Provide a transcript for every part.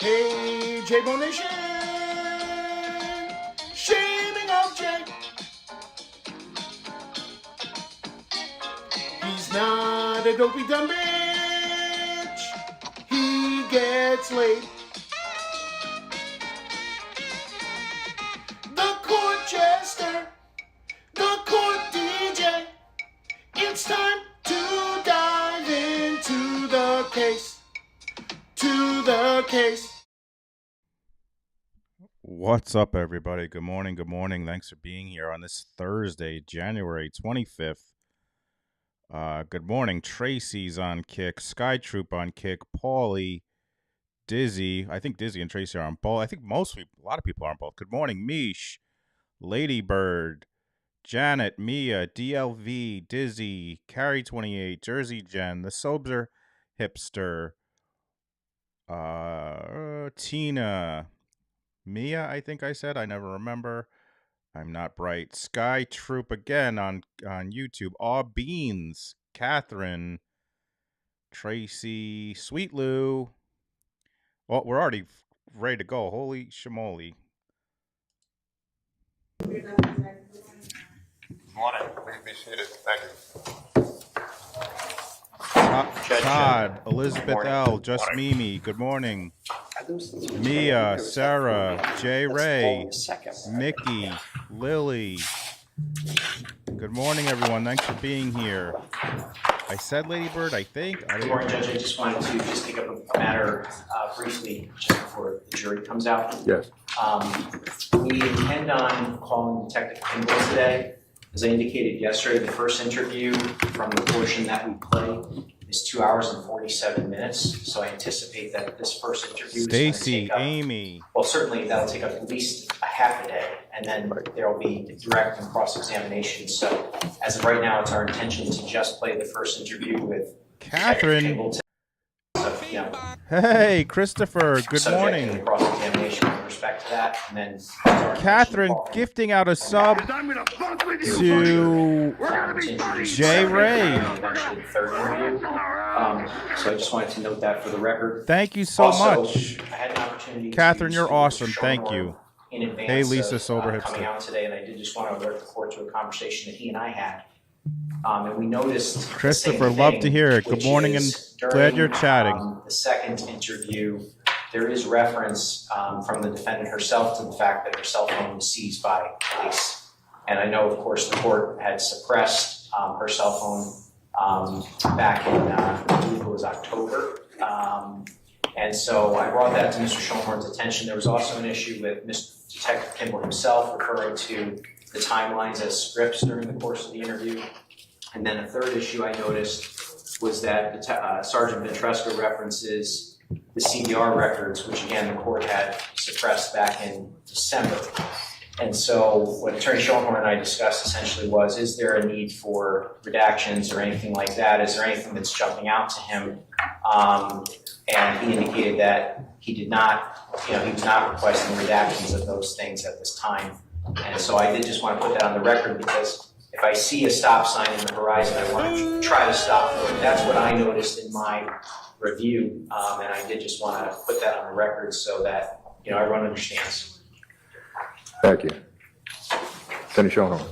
Hey, J-Bo Nation! Shaming of Jay! He's not a dopey dumb bitch! He gets laid. The court jester! The court DJ! It's time to dive into the case. To the case. What's up, everybody? Good morning. Good morning. Thanks for being here on this Thursday, January 25th. Good morning. Tracy's on kick. Sky Troop on kick. Paulie, Dizzy. I think Dizzy and Tracy are on both. I think a lot of people are on both. Good morning. Mish, Ladybird, Janet, Mia, DLV, Dizzy, Carrie28, Jersey Jen, The Sobser Hipster, Tina, Mia, I think I said. I never remember. I'm not bright. Sky Troop again on YouTube. Aw Beans, Catherine, Tracy, Sweet Lou. Well, we're already ready to go. Holy shamoly. Good morning. Please be seated. Thank you. Todd, Elizabeth L, Just Mimi. Good morning. Mia, Sarah, J. Ray, Mickey, Lily. Good morning, everyone. Thanks for being here. I said Ladybird, I think. Good morning, Judge. I just wanted to take up a matter briefly just before the jury comes out. Yes. We intend on calling Detective Kimbell today. As I indicated yesterday, the first interview from the portion that we play is 2 hours and 47 minutes. So I anticipate that this first interview Stacy, is going to take up, Amy. well, certainly that'll take up at least a half a day, and then there will be direct and cross-examination. So as of right now, it's our intention to just play the first interview with Catherine. So, you know, Hey, Christopher. Good morning. To cross-examination with respect to that, and then Catherine gifting out a sub to J. Ray. So I just wanted to note that for the record. Thank you so Also, much. I had an opportunity Catherine, to you're speak with awesome. Mr. Thank Shannon you. In advance Hey, Lisa, of, sober coming hipster. out today, and I did just want to alert the court to a conversation that he and I had. And we noticed Christopher, love to hear it. Good morning and glad you're chatting. The second interview, there is reference from the defendant herself to the fact that her cell phone was seized by police. And I know, of course, the court had suppressed her cell phone back in, I believe it was October. And so I brought that to Mr. Schoenhorn's attention. There was also an issue with Mr. Detective Kimbell himself referring to the timelines as scripts during the course of the interview. And then a third issue I noticed was that Sergeant Ventresca references the CDR records, which again the court had suppressed back in December. And so what Attorney Schoenhorn and I discussed essentially was, is there a need for redactions or anything like that? Is there anything that's jumping out to him? And he indicated that he did not, he was not requesting redactions of those things at this time. And so I did just want to put that on the record, because if I see a stop sign in the horizon, I want to try to stop for it. That's what I noticed in my review, and I did just want to put that on the record so that everyone understands. Thank you. Attorney Schoenhorn.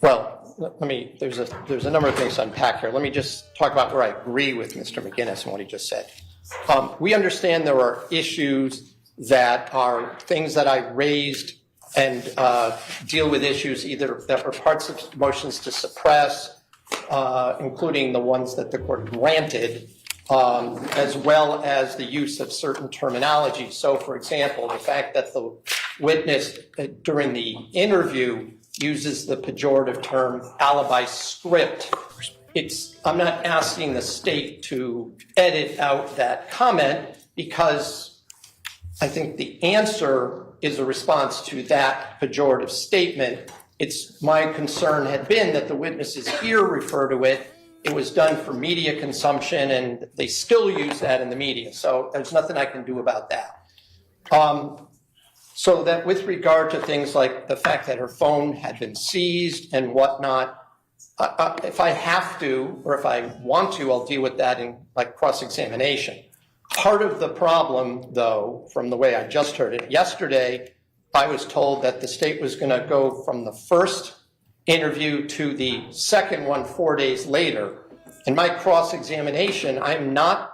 Well, there's a number of things to unpack here. Let me just talk about where I agree with Mr. McGinnis and what he just said. We understand there are issues that are things that I raised and deal with issues either that were parts of motions to suppress, including the ones that the court granted, as well as the use of certain terminology. So, for example, the fact that the witness during the interview uses the pejorative term alibi script. I'm not asking the state to edit out that comment, because I think the answer is a response to that pejorative statement. My concern had been that the witnesses here refer to it. It was done for media consumption, and they still use that in the media. So there's nothing I can do about that. So that with regard to things like the fact that her phone had been seized and whatnot, if I have to, or if I want to, I'll deal with that in like cross-examination. Part of the problem, though, from the way I just heard it, yesterday I was told that the state was going to go from the first interview to the second one 4 days later. In my cross-examination, I'm not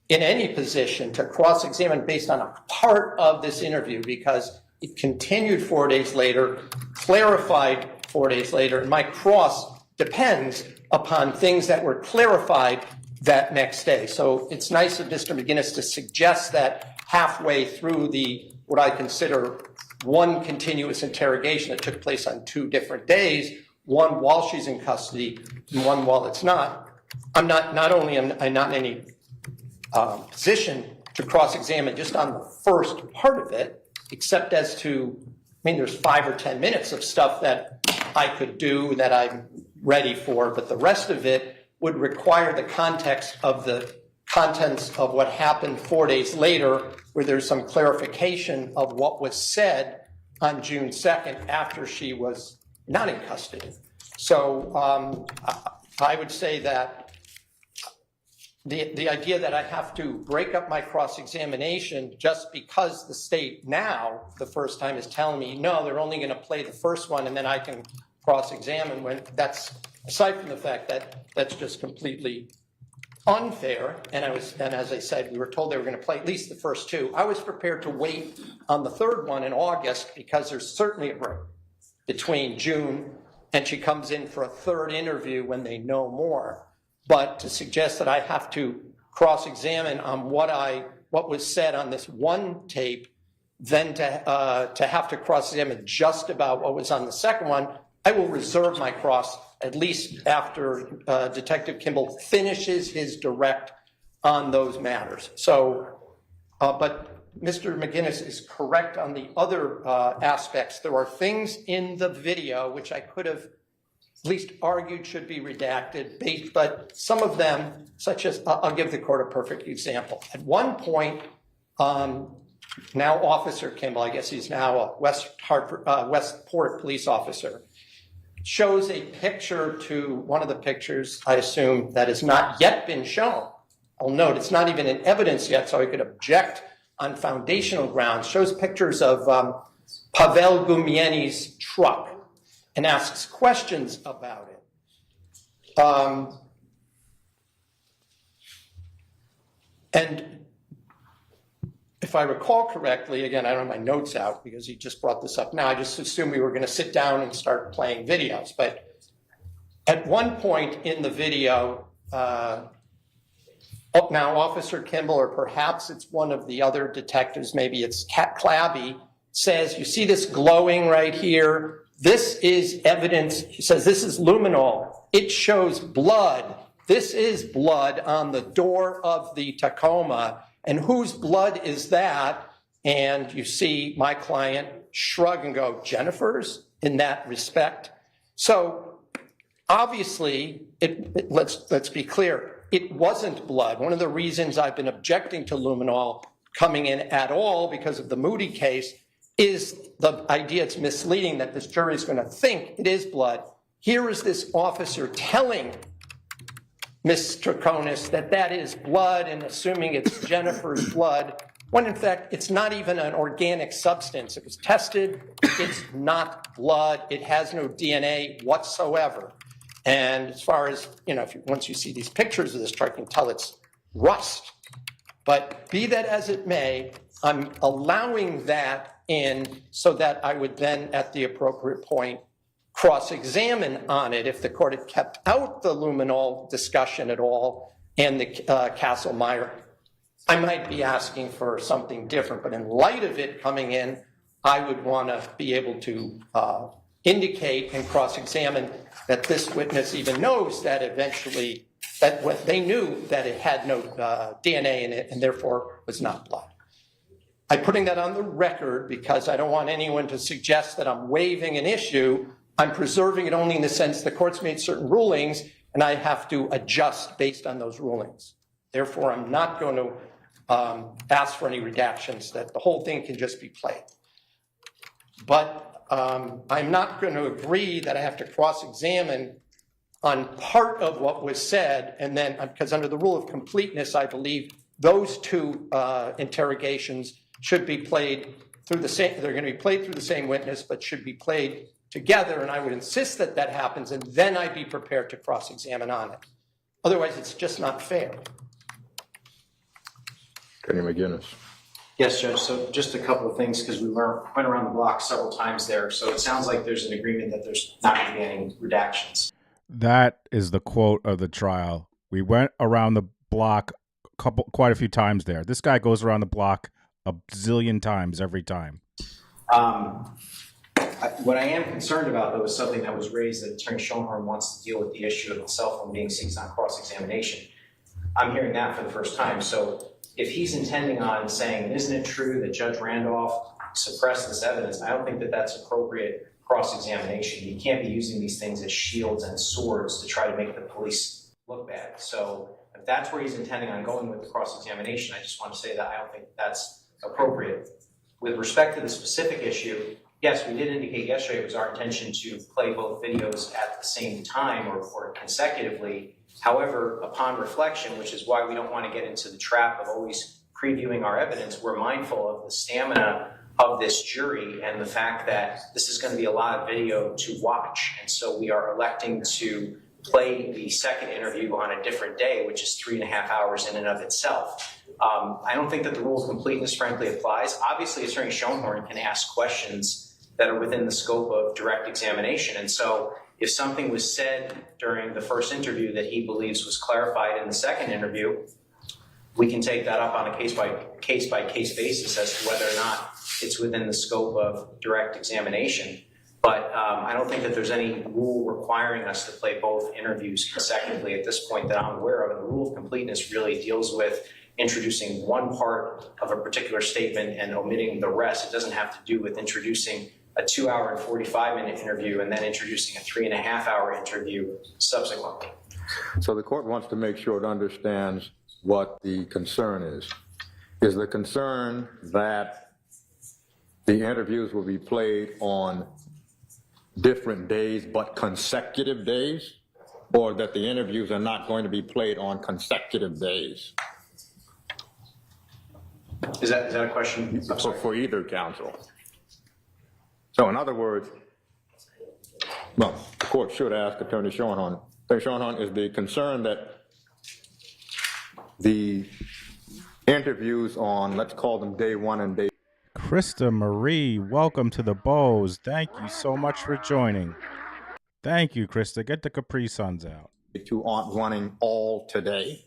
in any position to cross-examine based on a part of this interview because it continued 4 days later, clarified 4 days later, and my cross depends upon things that were clarified that next day. So it's nice of Mr. McGinnis to suggest that halfway through the, what I consider one continuous interrogation that took place on 2 different days, one while she's in custody and one while it's not, I'm not only am I not in any position to cross-examine just on the first part of it, except as to, I mean, there's 5 or 10 minutes of stuff that I could do that I'm ready for, but the rest of it would require the context of the contents of what happened 4 days later, where there's some clarification of what was said on June 2nd after she was not in custody. So I would say that the idea that I have to break up my cross-examination just because the state now, the first time, is telling me, no, they're only going to play the first one and then I can cross-examine, when that's, aside from the fact that that's just completely unfair, and as I said, we were told they were going to play at least the first 2. I was prepared to wait on the third one in August because there's certainly a break between June and she comes in for a third interview when they know more. But to suggest that I have to cross-examine on what was said on this one tape, then to have to cross-examine just about what was on the second one, I will reserve my cross at least after Detective Kimbell finishes his direct on those matters. So, but Mr. McGinnis is correct on the other aspects. There are things in the video which I could have at least argued should be redacted, but some of them, such as, I'll give the court a perfect example. At one point, now Officer Kimbell, I guess he's now a Westport police officer, shows a picture to one of the pictures, I assume, that has not yet been shown. I'll note it's not even in evidence yet, so I could object on foundational grounds. Shows pictures of Pavel Gumieni's truck and asks questions about it. And if I recall correctly, again, I don't have my notes out because he just brought this up now. I just assumed we were going to sit down and start playing videos. But at one point in the video, now Officer Kimbell, or perhaps it's one of the other detectives, maybe it's Clabby, says, you see this glowing right here? This is evidence. He says, this is luminol. It shows blood. This is blood on the door of the Tacoma. And whose blood is that? And you see my client shrug and go, Jennifer's, in that respect. So obviously, let's be clear, it wasn't blood. One of the reasons I've been objecting to luminol coming in at all because of the Moody case is the idea it's misleading that this jury is going to think it is blood. Here is this officer telling Ms. Troconis that that is blood and assuming it's Jennifer's blood, when in fact it's not even an organic substance. It was tested, it's not blood, it has no DNA whatsoever. And as far as, you know, once you see these pictures of this truck, you can tell it's rust. But be that as it may, I'm allowing that in so that I would then, at the appropriate point, cross-examine on it. If the court had kept out the luminol discussion at all and the Castlemeyer, I might be asking for something different. But in light of it coming in, I would want to be able to indicate and cross-examine that this witness even knows that eventually, that what they knew that it had no DNA in it and therefore was not blood. I'm putting that on the record because I don't want anyone to suggest that I'm waiving an issue. I'm preserving it only in the sense the court's made certain rulings and I have to adjust based on those rulings. Therefore, I'm not going to ask for any redactions, that the whole thing can just be played. But I'm not going to agree that I have to cross-examine on part of what was said, and then, because under the rule of completeness, I believe those two interrogations should be played through the same, they're going to be played through the same witness, but should be played together, and I would insist that that happens, and then I'd be prepared to cross-examine on it. Otherwise, it's just not fair. Attorney McGinnis. Yes, Judge, so just a couple of things, because we went around the block several times there, so it sounds like there's an agreement that there's not going to be any redactions. That is the quote of the trial. We went around the block quite a few times there. This guy goes around the block a zillion times every time. What I am concerned about, though, is something that was raised that Attorney Schoenhorn wants to deal with the issue of the cell phone being seized on cross-examination. I'm hearing that for the first time. So if he's intending on saying, isn't it true that Judge Randolph suppressed this evidence, I don't think that that's appropriate cross-examination. You can't be using these things as shields and swords to try to make the police look bad. So if that's where he's intending on going with the cross-examination, I just want to say that I don't think that's appropriate. With respect to the specific issue, yes, we did indicate yesterday it was our intention to play both videos at the same time or consecutively. However, upon reflection, which is why we don't want to get into the trap of always previewing our evidence, we're mindful of the stamina of this jury and the fact that this is going to be a lot of video to watch. And so we are electing to play the second interview on a different day, which is 3.5 hours in and of itself. I don't think that the rule of completeness, frankly, applies. Obviously, Attorney Schoenhorn can ask questions that are within the scope of direct examination. And so if something was said during the first interview that he believes was clarified in the second interview, we can take that up on a case-by-case basis as to whether or not it's within the scope of direct examination. But I don't think that there's any rule requiring us to play both interviews consecutively at this point that I'm aware of. And the rule of completeness really deals with introducing one part of a particular statement and omitting the rest. It doesn't have to do with introducing a 2-hour and 45-minute interview and then introducing a 3.5-hour interview subsequently. So the court wants to make sure it understands what the concern is. Is the concern that the interviews will be played on different days but consecutive days, or that the interviews are not going to be played on consecutive days? Is that a question? For either counsel. So in other words, well, the court should ask Attorney Schoenhorn. Attorney Schoenhorn, is the concern that the interviews on, let's call them day one and day. Krista Marie, welcome to the Bows. Thank you so much for joining. Thank you, Krista. Get the Capri Suns out. Two aren't running all today,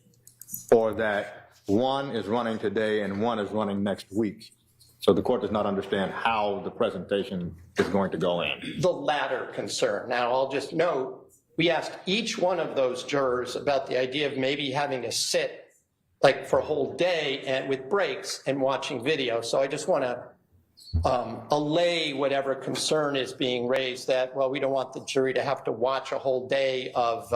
or that one is running today and one is running next week. So the court does not understand how the presentation is going to go in. The latter concern. Now, I'll just note, we asked each one of those jurors about the idea of maybe having to sit like for a whole day and with breaks and watching video. So I just want to allay whatever concern is being raised that, well, we don't want the jury to have to watch a whole day of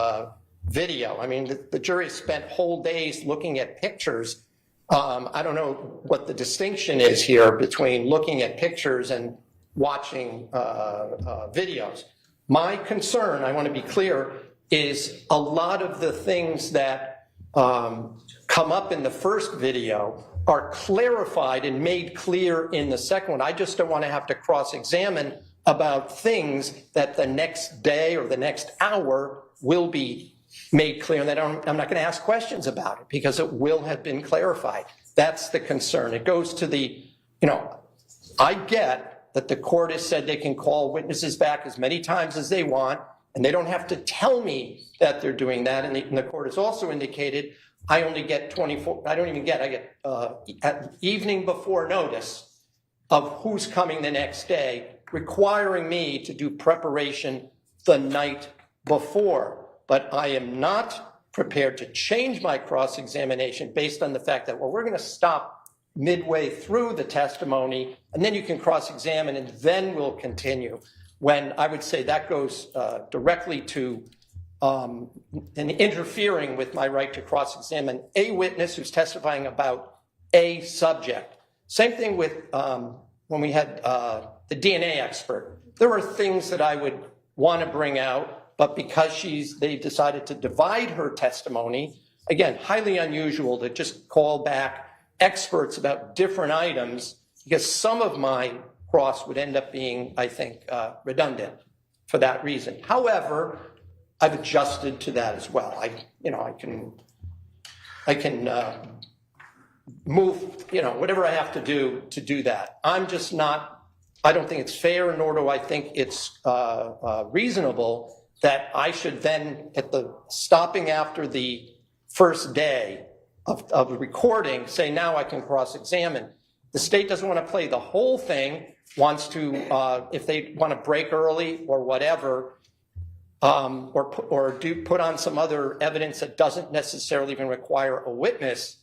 video. I mean, the jury spent whole days looking at pictures. I don't know what the distinction is here between looking at pictures and watching videos. My concern, I want to be clear, is a lot of the things that come up in the first video are clarified and made clear in the second one. I just don't want to have to cross-examine about things that the next day or the next hour will be made clear, and that I'm not going to ask questions about it because it will have been clarified. That's the concern. It goes to the, I get that the court has said they can call witnesses back as many times as they want, and they don't have to tell me that they're doing that. And the court has also indicated I only get 24, I get at evening before notice of who's coming the next day, requiring me to do preparation the night before. But I am not prepared to change my cross-examination based on the fact that, well, we're going to stop midway through the testimony, and then you can cross-examine, and then we'll continue. When I would say that goes directly to and interfering with my right to cross-examine a witness who's testifying about a subject. Same thing with when we had the DNA expert. There were things that I would want to bring out, but because they decided to divide her testimony, again, highly unusual to just call back experts about different items, because some of my cross would end up being, I think, redundant for that reason. However, I've adjusted to that as well. I can move, whatever I have to do that. I'm just not, I don't think it's fair, nor do I think it's reasonable that I should then, stopping after the first day of recording, say now I can cross-examine. The state doesn't want to play the whole thing, wants to, if they want to break early or whatever, or put on some other evidence that doesn't necessarily even require a witness.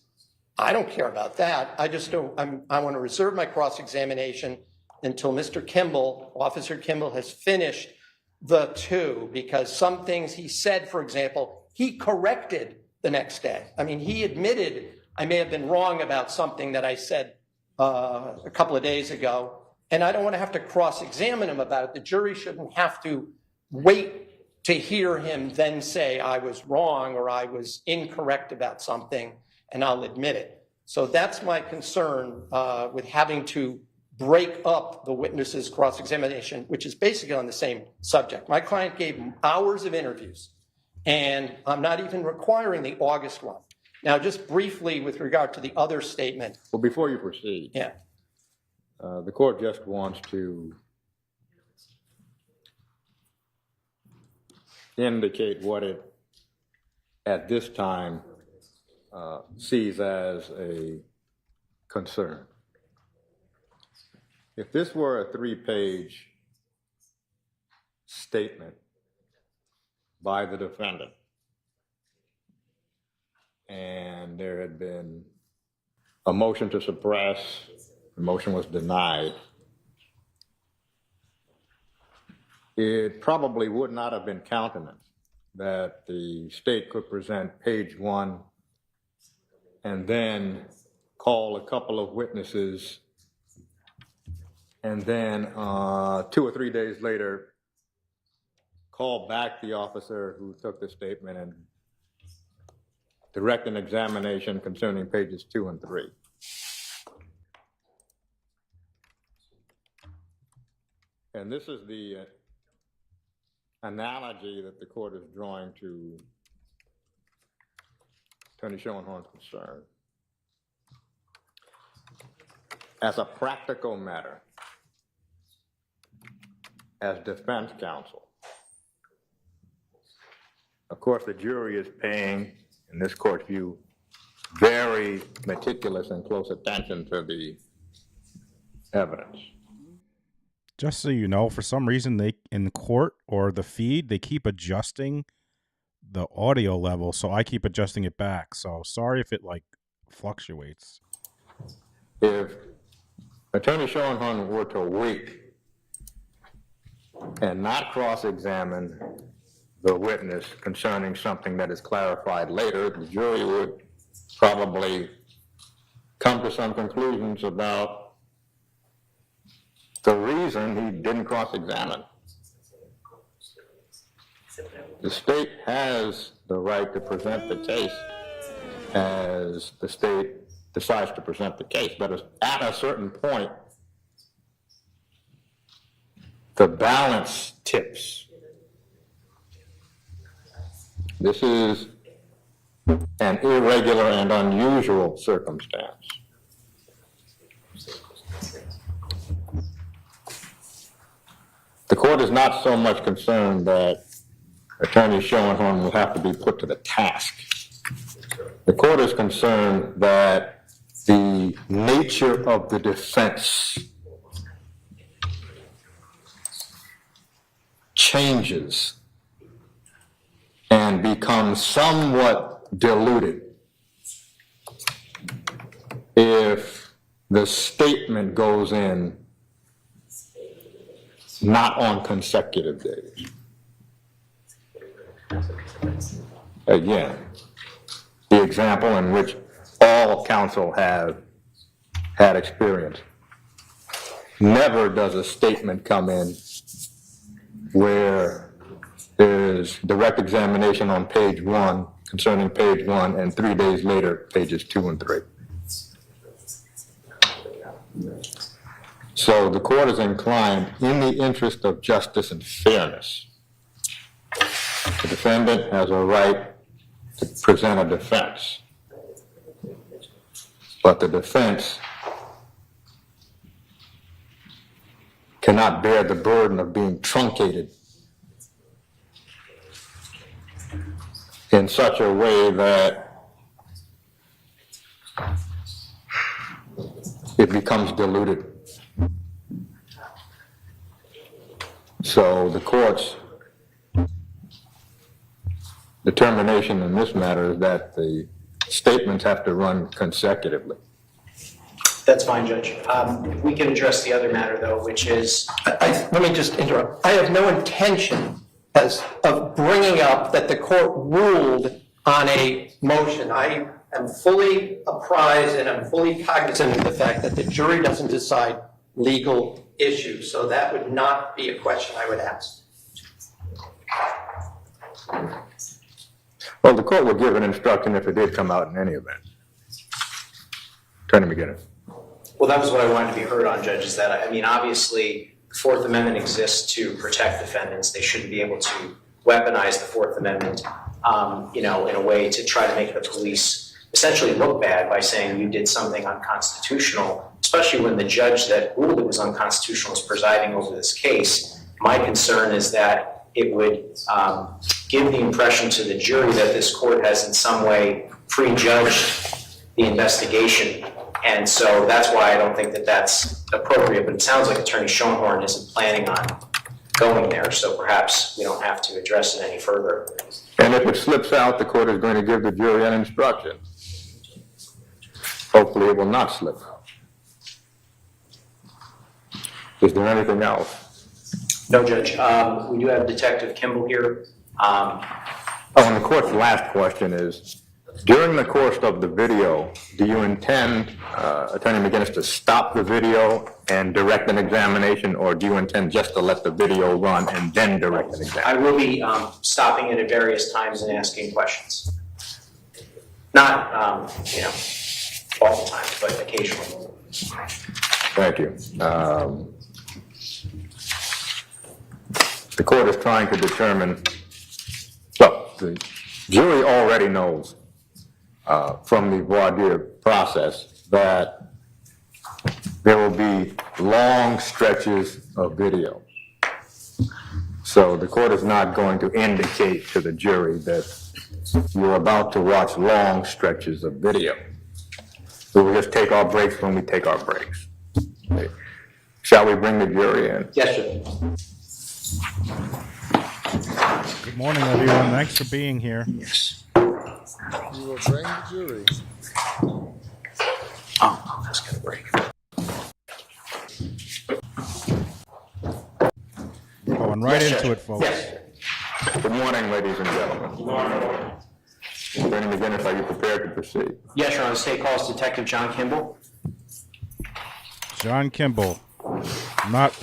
I don't care about that. I just don't, I want to reserve my cross-examination until Mr. Kimbell, Officer Kimbell, has finished the two, because some things he said, for example, he corrected the next day. I mean, he admitted I may have been wrong about something that I said a couple of days ago, and I don't want to have to cross-examine him about it. The jury shouldn't have to wait to hear him then say I was wrong or I was incorrect about something, and I'll admit it. So that's my concern with having to break up the witness's cross-examination, which is basically on the same subject. My client gave hours of interviews, and I'm not even requiring the August one. Now, just briefly with regard to the other statement. Well, before you proceed, yeah, the court just wants to indicate what it, at this time, sees as a concern. If this were a 3-page statement by the defendant, and there had been a motion to suppress, the motion was denied, it probably would not have been countenance that the state could present page 1 and then call a couple of witnesses, and then 2 or 3 days later call back the officer who took the statement and direct an examination concerning pages 2 and 3. And this is the analogy that the court is drawing to Attorney Schoenhorn's concern. As a practical matter, as defense counsel, of course the jury is paying, in this court's view, very meticulous and close attention to the evidence. Just so you know, for some reason, they in court or the feed, they keep adjusting the audio level, so I keep adjusting it back. So sorry if it fluctuates. If Attorney Schoenhorn were to wait and not cross-examine the witness concerning something that is clarified later, the jury would probably come to some conclusions about the reason he didn't cross-examine. The state has the right to present the case as the state decides to present the case, but at a certain point, the balance tips. This is an irregular and unusual circumstance. The court is not so much concerned that Attorney Schoenhorn will have to be put to the task. The court is concerned that the nature of the defense changes and becomes somewhat diluted if the statement goes in not on consecutive days. Again, the example in which all counsel have had experience. Never does a statement come in where there's direct examination on page 1 concerning page 1, and 3 days later, pages 2 and 3. So the court is inclined, in the interest of justice and fairness, the defendant has a right to present a defense, but the defense cannot bear the burden of being truncated in such a way that it becomes diluted. So the court's determination in this matter is that the statements have to run consecutively. That's fine, Judge. If we can address the other matter, though, which is... Let me just interrupt. I have no intention of bringing up that the court ruled on a motion. I am fully apprised and I'm fully cognizant of the fact that the jury doesn't decide legal issues, so that would not be a question I would ask. Well, the court will give an instruction if it did come out in any event. Attorney McGinnis. Well, that was what I wanted to be heard on, Judge, is that, I mean, obviously, the Fourth Amendment exists to protect defendants. They shouldn't be able to weaponize the Fourth Amendment, in a way to try to make the police essentially look bad by saying you did something unconstitutional, especially when the judge that ruled it was unconstitutional is presiding over this case. My concern is that it would give the impression to the jury that this court has in some way prejudged the investigation. And so that's why I don't think that that's appropriate, but it sounds like Attorney Schoenhorn isn't planning on going there, so perhaps we don't have to address it any further. And if it slips out, the court is going to give the jury an instruction. Hopefully it will not slip out. Is there anything else? No, Judge. We do have Detective Kimbell here. And the court's last question is, during the course of the video, do you intend, Attorney McGinnis, to stop the video and direct an examination, or do you intend just to let the video run and then direct an examination? I will be stopping it at various times and asking questions. Not, all the time, but occasionally. Thank you. The court is trying to determine, well, the jury already knows from the voir dire process that there will be long stretches of video. So the court is not going to indicate to the jury that you're about to watch long stretches of video. We will just take our breaks when we take our breaks. Okay. Shall we bring the jury in? Yes, sir. Good morning, everyone. Thanks for being here. Yes. You will bring the jury. Oh, that's going to break. Going right Yes, into Judge. it, folks. Yes. Good morning, ladies and gentlemen. Good morning. Attorney McGinnis, are you prepared to proceed? Yes, Your Honor. State calls Detective John Kimbell. John Kimbell, not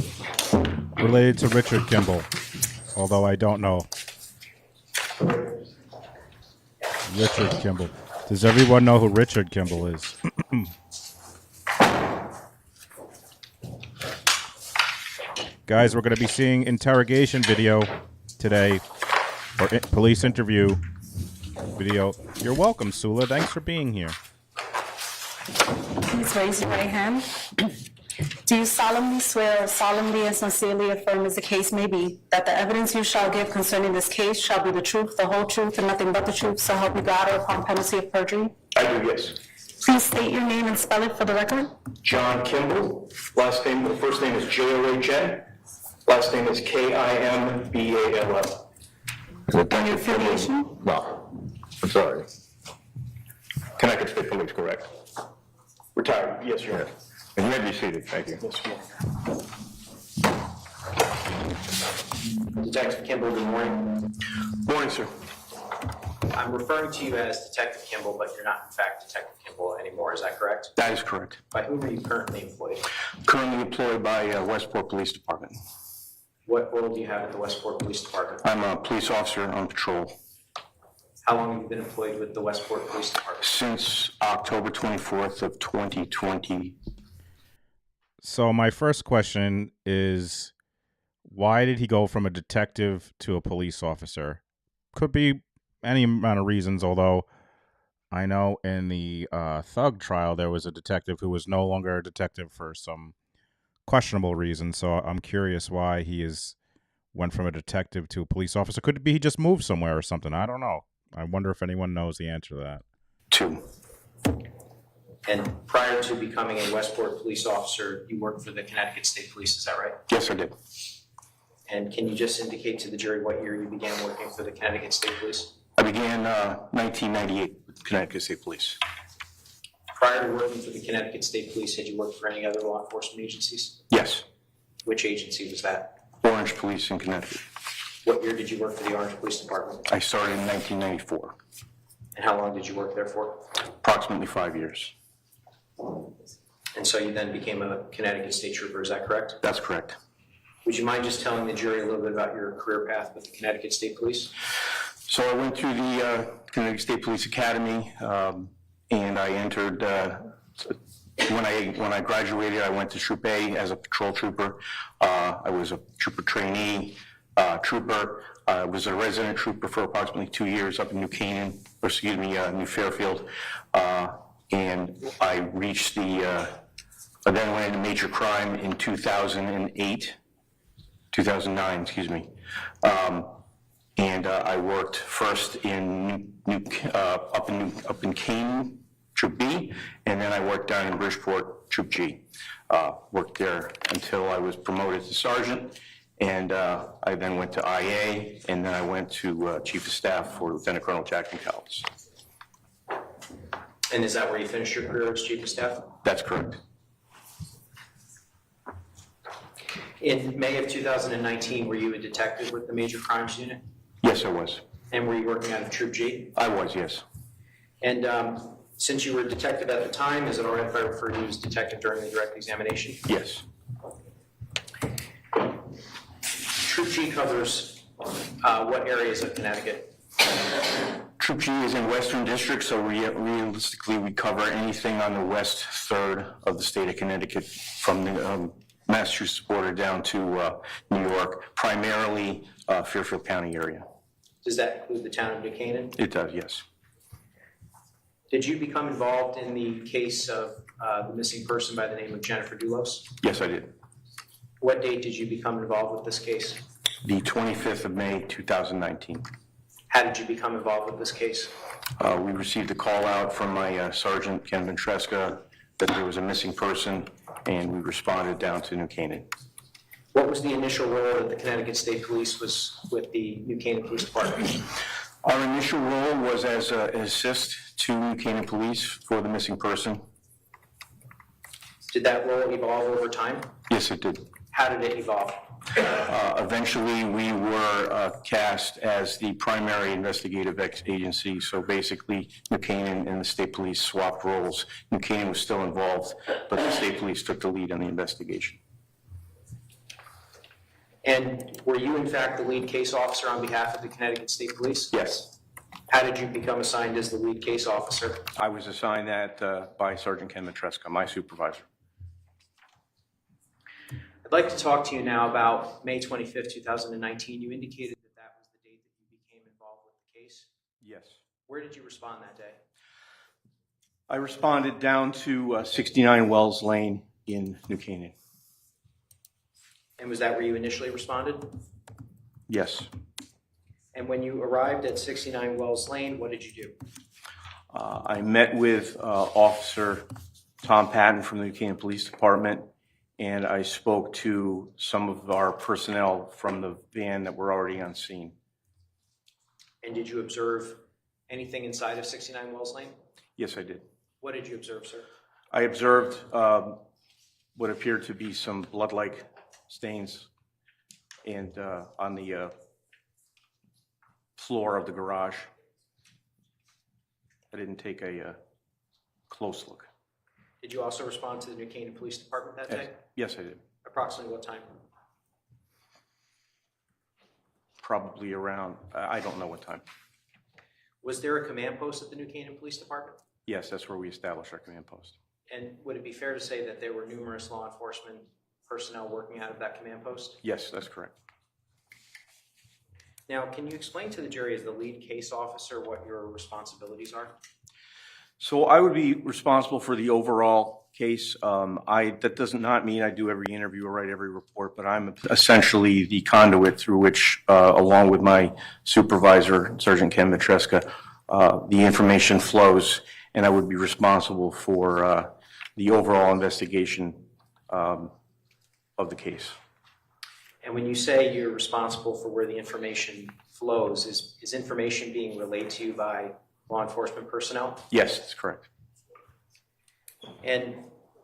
related to Richard Kimbell, although I don't know. Richard Kimbell. Does everyone know who Richard Kimbell is? Guys, we're going to be seeing interrogation video today, or police interview video. You're welcome, Sula. Thanks for being here. Please raise your right hand. Do you solemnly swear or solemnly and sincerely affirm, as the case may be, that the evidence you shall give concerning this case shall be the truth, the whole truth, and nothing but the truth, so help you God, or upon penalty of perjury? I do, yes. Please state your name and spell it for the record. John Kimbell. Last name, the first name is J-O-H-N. Last name is K-I-M-B-A-L-L. And your affiliation? No, I'm sorry. Connecticut State Police, correct? Retired, yes, Your Honor. Yes. And you may be seated, thank you. Yes, Your Honor. Detective Kimbell, good morning. Morning, sir. I'm referring to you as Detective Kimbell, but you're not in fact Detective Kimbell anymore. Is that correct? That is correct. By whom are you currently employed? Currently employed by Westport Police Department. What role do you have at the Westport Police Department? I'm a police officer on patrol. How long have you been employed with the Westport Police Department? Since October 24th of 2020. So my first question is, why did he go from a detective to a police officer? Could be any amount of reasons, although I know in the Thug trial there was a detective who was no longer a detective for some questionable reasons. So I'm curious why went from a detective to a police officer. Could it be he just moved somewhere or something? I don't know. I wonder if anyone knows the answer to that. 2. And prior to becoming a Westport police officer, you worked for the Connecticut State Police, is that right? Yes, I did. And can you just indicate to the jury what year you began working for the Connecticut State Police? I began 1998 with Connecticut State Police. Prior to working for the Connecticut State Police, had you worked for any other law enforcement agencies? Yes. Which agency was that? Orange Police in Connecticut. What year did you work for the Orange Police Department? I started in 1994. And how long did you work there for? Approximately 5 years. And so you then became a Connecticut State Trooper, is that correct? That's correct. Would you mind just telling the jury a little bit about your career path with the Connecticut State Police? So I went through the Connecticut State Police Academy, and I entered, when I graduated, I went to Troop A as a patrol trooper. I was a trooper trainee, trooper. I was a resident trooper for approximately 2 years up in New Fairfield. And I reached I then went into major crime in 2009, excuse me. And I worked first in up in Canaan, Troop B, and then I worked down in Bridgeport, Troop G. Worked there until I was promoted to sergeant, and I then went to IA, and then I went to Chief of Staff for Lieutenant Colonel Jack McCallus. And is that where you finished your career as Chief of Staff? That's correct. In May of 2019, were you a detective with the Major Crimes Unit? Yes, I was. And were you working out of Troop G? I was, yes. And since you were a detective at the time, is it all right if I refer to you as detective during the direct examination? Yes. Troop G covers what areas of Connecticut? Troop G is in Western District, so realistically we cover anything on the west third of the state of Connecticut, from the Massachusetts border down to New York, primarily Fairfield County area. Does that include the town of New Canaan? It does, yes. Did you become involved in the case of the missing person by the name of Jennifer Dulos? Yes, I did. What date did you become involved with this case? The 25th of May, 2019. How did you become involved with this case? We received a call out from my sergeant, Ken Ventresca, that there was a missing person, and we responded down to New Canaan. What was the initial role that the Connecticut State Police was with the New Canaan Police Department? Our initial role was as an assist to New Canaan Police for the missing person. Did that role evolve over time? Yes, it did. How did it evolve? Eventually, we were cast as the primary investigative agency. So basically, New Canaan and the state police swapped roles. New Canaan was still involved, but the state police took the lead on the investigation. And were you, in fact, the lead case officer on behalf of the Connecticut State Police? Yes. How did you become assigned as the lead case officer? I was assigned that by Sergeant Ken Ventresca, my supervisor. I'd like to talk to you now about May 25th, 2019. You indicated that that was the date that you became involved with the case. Yes. Where did you respond that day? I responded down to 69 Wells Lane in New Canaan. And was that where you initially responded? Yes. And when you arrived at 69 Wells Lane, what did you do? I met with Officer Tom Patton from the New Canaan Police Department, and I spoke to some of our personnel from the van that were already on scene. And did you observe anything inside of 69 Wells Lane? Yes, I did. What did you observe, sir? I observed what appeared to be some blood-like stains and on the floor of the garage. I didn't take a close look. Did you also respond to the New Canaan Police Department that day? Yes, I did. Approximately what time? Probably around, I don't know what time. Was there a command post at the New Canaan Police Department? Yes, that's where we established our command post. And would it be fair to say that there were numerous law enforcement personnel working out of that command post? Yes, that's correct. Now, can you explain to the jury as the lead case officer what your responsibilities are? So I would be responsible for the overall case. That does not mean I do every interview or write every report, but I'm essentially the conduit through which, along with my supervisor, Sergeant Ken Matreska, the information flows, and I would be responsible for the overall investigation of the case. And when you say you're responsible for where the information flows, is information being relayed to you by law enforcement personnel? Yes, that's correct. And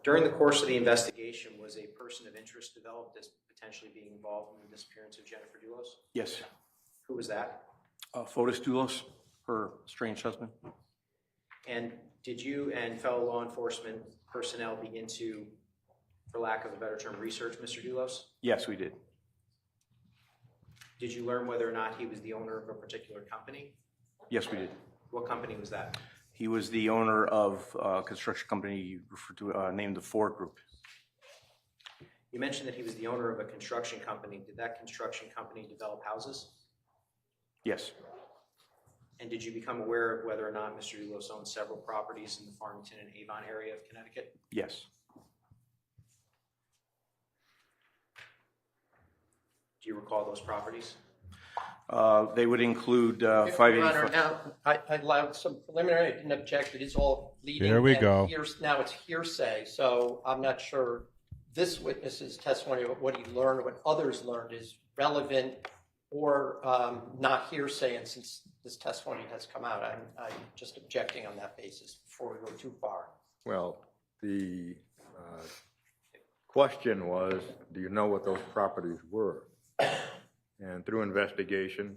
during the course of the investigation, was a person of interest developed as potentially being involved in the disappearance of Jennifer Doulos? Yes. Who was that? Fotis Doulos, her estranged husband. And did you and fellow law enforcement personnel begin to, for lack of a better term, research Mr. Doulos? Yes, we did. Did you learn whether or not he was the owner of a particular company? Yes, we did. What company was that? He was the owner of a construction company you referred to, named the Ford Group. You mentioned that he was the owner of a construction company. Did that construction company develop houses? Yes. And did you become aware of whether or not Mr. Doulos owned several properties in the Farmington and Avon area of Connecticut? Yes. Do you recall those properties? They would include Your Honor, 585. now, I allowed some preliminary, I didn't object, it is all leading. There we and go. Now it's hearsay, so I'm not sure this witness's testimony of what he learned, what others learned is relevant or not hearsay, and since this testimony has come out, I'm just objecting on that basis before we go too far. Well, the question was, do you know what those properties were? And through investigation,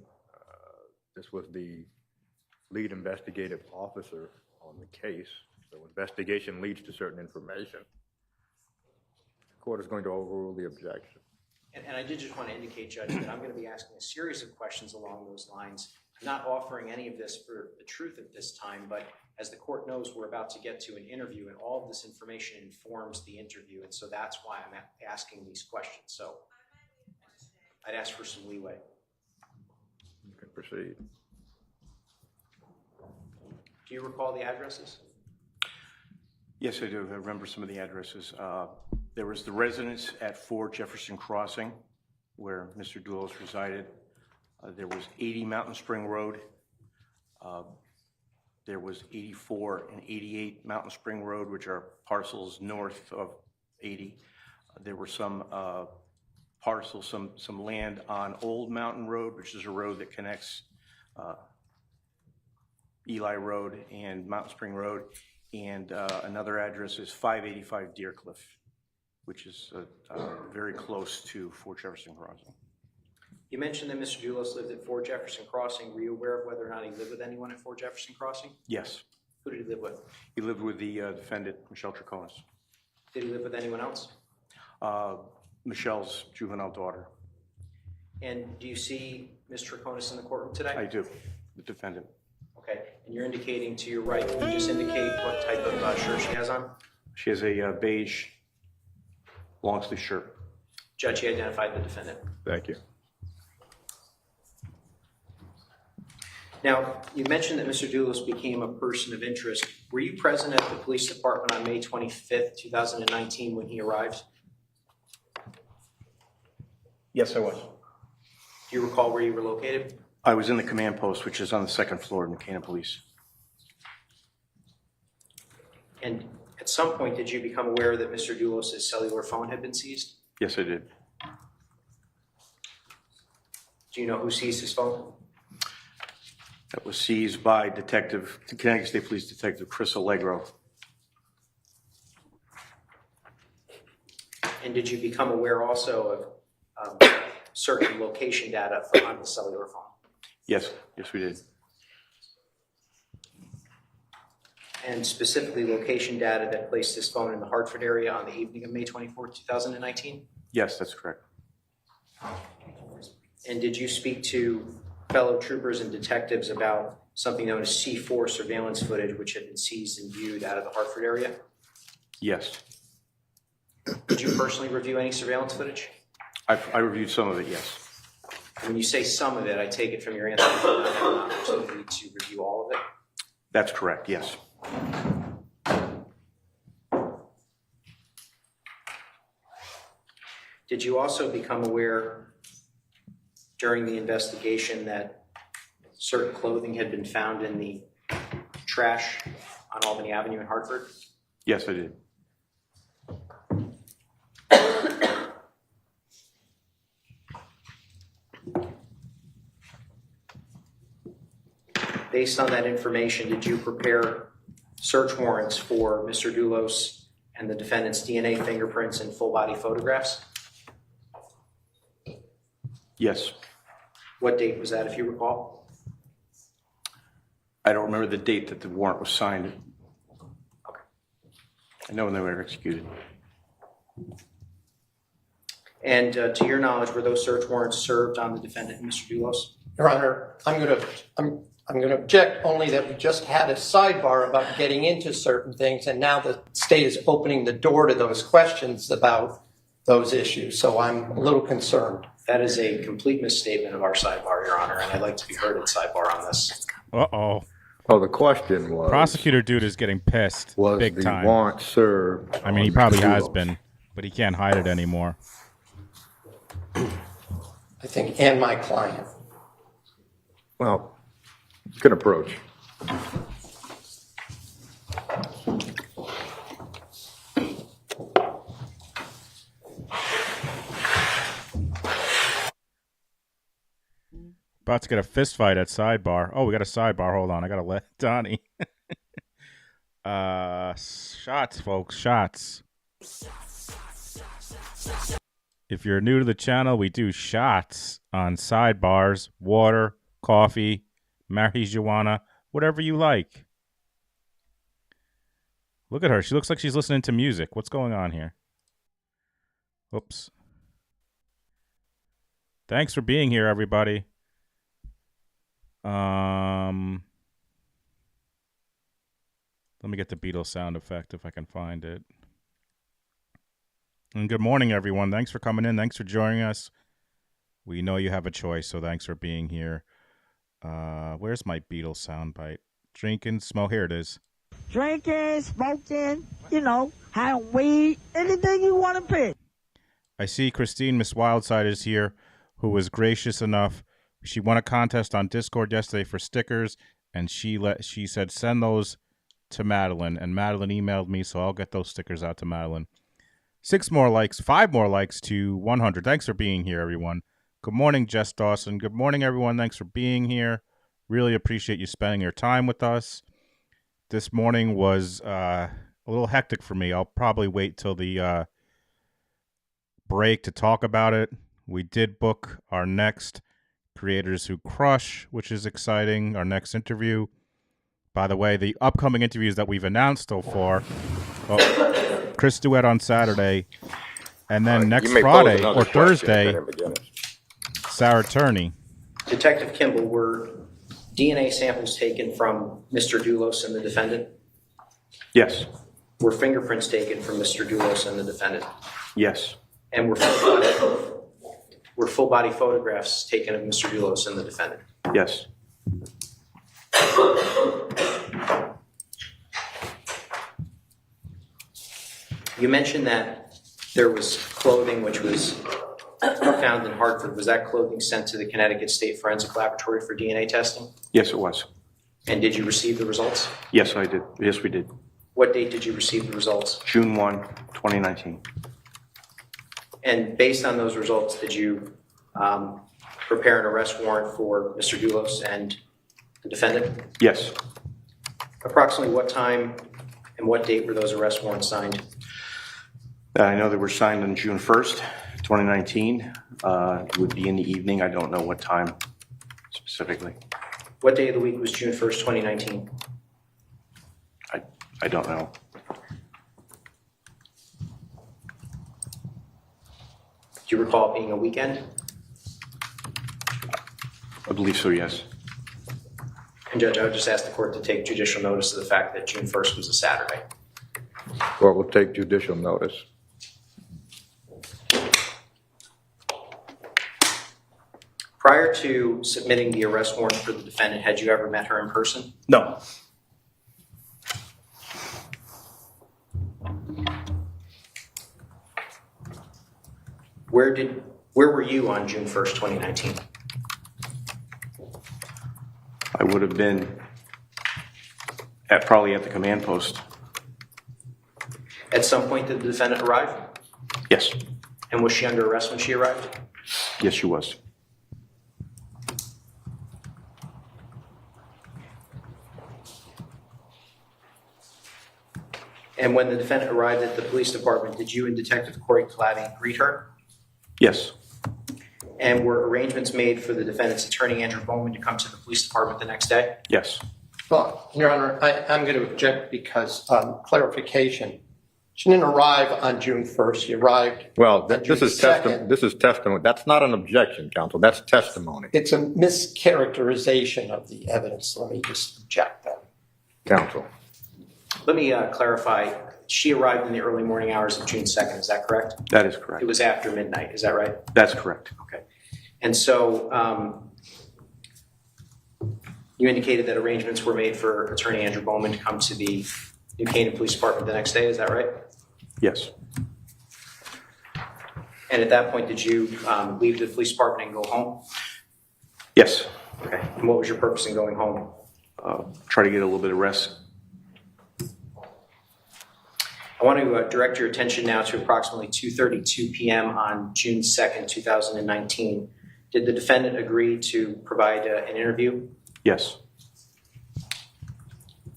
this was the lead investigative officer on the case. So investigation leads to certain information. The court is going to overrule the objection. And I did just want to indicate, Judge, that I'm going to be asking a series of questions along those lines. I'm not offering any of this for the truth at this time, but as the court knows, we're about to get to an interview, and all of this information informs the interview, and so that's why I'm asking these questions. So I'd ask for some leeway. You can proceed. Do you recall the addresses? Yes, I do. I remember some of the addresses. There was the residence at 4 Jefferson Crossing, where Mr. Doulos resided. There was 80 Mountain Spring Road. There was 84 and 88 Mountain Spring Road, which are parcels north of 80. There were some parcels, some land on Old Mountain Road, which is a road that connects Eli Road and Mountain Spring Road. And another address is 585 Deercliff, which is very close to 4 Jefferson Crossing. You mentioned that Mr. Doulos lived at 4 Jefferson Crossing. Were you aware of whether or not he lived with anyone at 4 Jefferson Crossing? Yes. Who did he live with? He lived with the defendant, Michelle Troconis. Did he live with anyone else? Michelle's juvenile daughter. And do you see Ms. Troconis in the courtroom today? I do, the defendant. Okay, and you're indicating to your right, can you just indicate what type of shirt she has on? She has a beige long sleeve shirt. Judge, he identified the defendant. Thank you. Now, you mentioned that Mr. Doulos became a person of interest. Were you present at the police department on May 25th, 2019 when he arrived? Yes, I was. Do you recall where you were located? I was in the command post, which is on the second floor of New Canaan Police. And at some point, did you become aware that Mr. Doulos' cellular phone had been seized? Yes, I did. Do you know who seized his phone? That was seized by Connecticut State Police Detective Chris Allegro. And did you become aware also of certain location data on the cellular phone? Yes, we did. And specifically location data that placed his phone in the Hartford area on the evening of May 24th, 2019? Yes, that's correct. And did you speak to fellow troopers and detectives about something known as C4 surveillance footage, which had been seized and viewed out of the Hartford area? Yes. Did you personally review any surveillance footage? I reviewed some of it, yes. When you say some of it, I take it from your answer, you did not have an opportunity to review all of it? That's correct, yes. Did you also become aware during the investigation that certain clothing had been found in the trash on Albany Avenue in Hartford? Yes, I did. Based on that information, did you prepare search warrants for Mr. Doulos and the defendant's DNA, fingerprints, and full-body photographs? Yes. What date was that, if you recall? I don't remember the date that the warrant was signed. Okay. I know when they were executed. And to your knowledge, were those search warrants served on the defendant, Mr. Doulos? Your Honor, I'm going to object only that we just had a sidebar about getting into certain things, and now the state is opening the door to those questions about those issues. So I'm a little concerned. That is a complete misstatement of our sidebar, Your Honor, and I'd like to be heard at sidebar on this. Uh-oh. Oh, the question was, Prosecutor dude is getting pissed was big the time. warrant served? I mean, he on probably Mr. has Doulos? been, but he can't hide it anymore. I think, and my client. Well, you can approach. About to get a fist fight at sidebar. Oh, we got a sidebar. Hold on. I got to let Donnie. Shots, folks. Shots. If you're new to the channel, we do shots on sidebars, water, coffee, marijuana, whatever you like. Look at her. She looks like she's listening to music. What's going on here? Oops. Thanks for being here, everybody. Let me get the Beatles sound effect if I can find it. And good morning, everyone. Thanks for coming in. Thanks for joining us. We know you have a choice, so thanks for being here. Where's my Beatles soundbite? Drinking, smoke. Here it is. Drinking, smoking, having weed, anything you want to pick. I see Christine, Miss Wildside, is here, who was gracious enough. She won a contest on Discord yesterday for stickers, and she said send those to Madeline, and Madeline emailed me, so I'll get those stickers out to Madeline. 5 more likes to 100. Thanks for being here, everyone. Good morning, Jess Dawson. Good morning, everyone. Thanks for being here. Really appreciate you spending your time with us. This morning was a little hectic for me. I'll probably wait till the break to talk about it. We did book our next Creators Who Crush, which is exciting, our next interview. By the way, the upcoming interviews that we've announced so far, Chris Duet on Saturday, and then next Friday or Thursday, Sarah Turney. Detective Kimbell, were DNA samples taken from Mr. Doulos and the defendant? Yes. Were fingerprints taken from Mr. Doulos and the defendant? Yes. And were full body photographs taken of Mr. Doulos and the defendant? Yes. You mentioned that there was clothing which was found in Hartford. Was that clothing sent to the Connecticut State Forensic Laboratory for DNA testing? Yes, it was. And did you receive the results? Yes, I did. Yes, we did. What date did you receive the results? June 1, 2019. And based on those results, did you prepare an arrest warrant for Mr. Doulos and the defendant? Yes. Approximately what time and what date were those arrest warrants signed? I know they were signed on June 1st, 2019. It would be in the evening. I don't know what time specifically. What day of the week was June 1st, 2019? I don't know. Do you recall it being a weekend? I believe so, yes. And Judge, I would just ask the court to take judicial notice of the fact that June 1st was a Saturday. Court will take judicial notice. Prior to submitting the arrest warrant for the defendant, had you ever met her in person? No. Where were you on June 1st, 2019? I would have been probably at the command post. At some point, did the defendant arrive? Yes. And was she under arrest when she arrived? Yes, she was. And when the defendant arrived at the police department, did you and Detective Corey Clavy greet her? Yes. And were arrangements made for the defendant's attorney, Andrew Bowman, to come to the police department the next day? Yes. Well, Your Honor, I'm going to object because clarification. She didn't arrive on June 1st. She arrived Well, on this June is 2nd. This is testimony. That's not an objection, counsel. That's testimony, It's a mischaracterization of the evidence. Let me just object that. counsel. Let me clarify. She arrived in the early morning hours of June 2nd. Is that correct? That is correct. It was after midnight. Is that right? That's correct. Okay. And so you indicated that arrangements were made for attorney Andrew Bowman to come to the New Canaan Police Department the next day. Is that right? Yes. And at that point, did you leave the police department and go home? Yes. Okay. And what was your purpose in going home? Try to get a little bit of rest. I want to direct your attention now to approximately 2:32 p.m. on June 2nd, 2019. Did the defendant agree to provide an interview? Yes.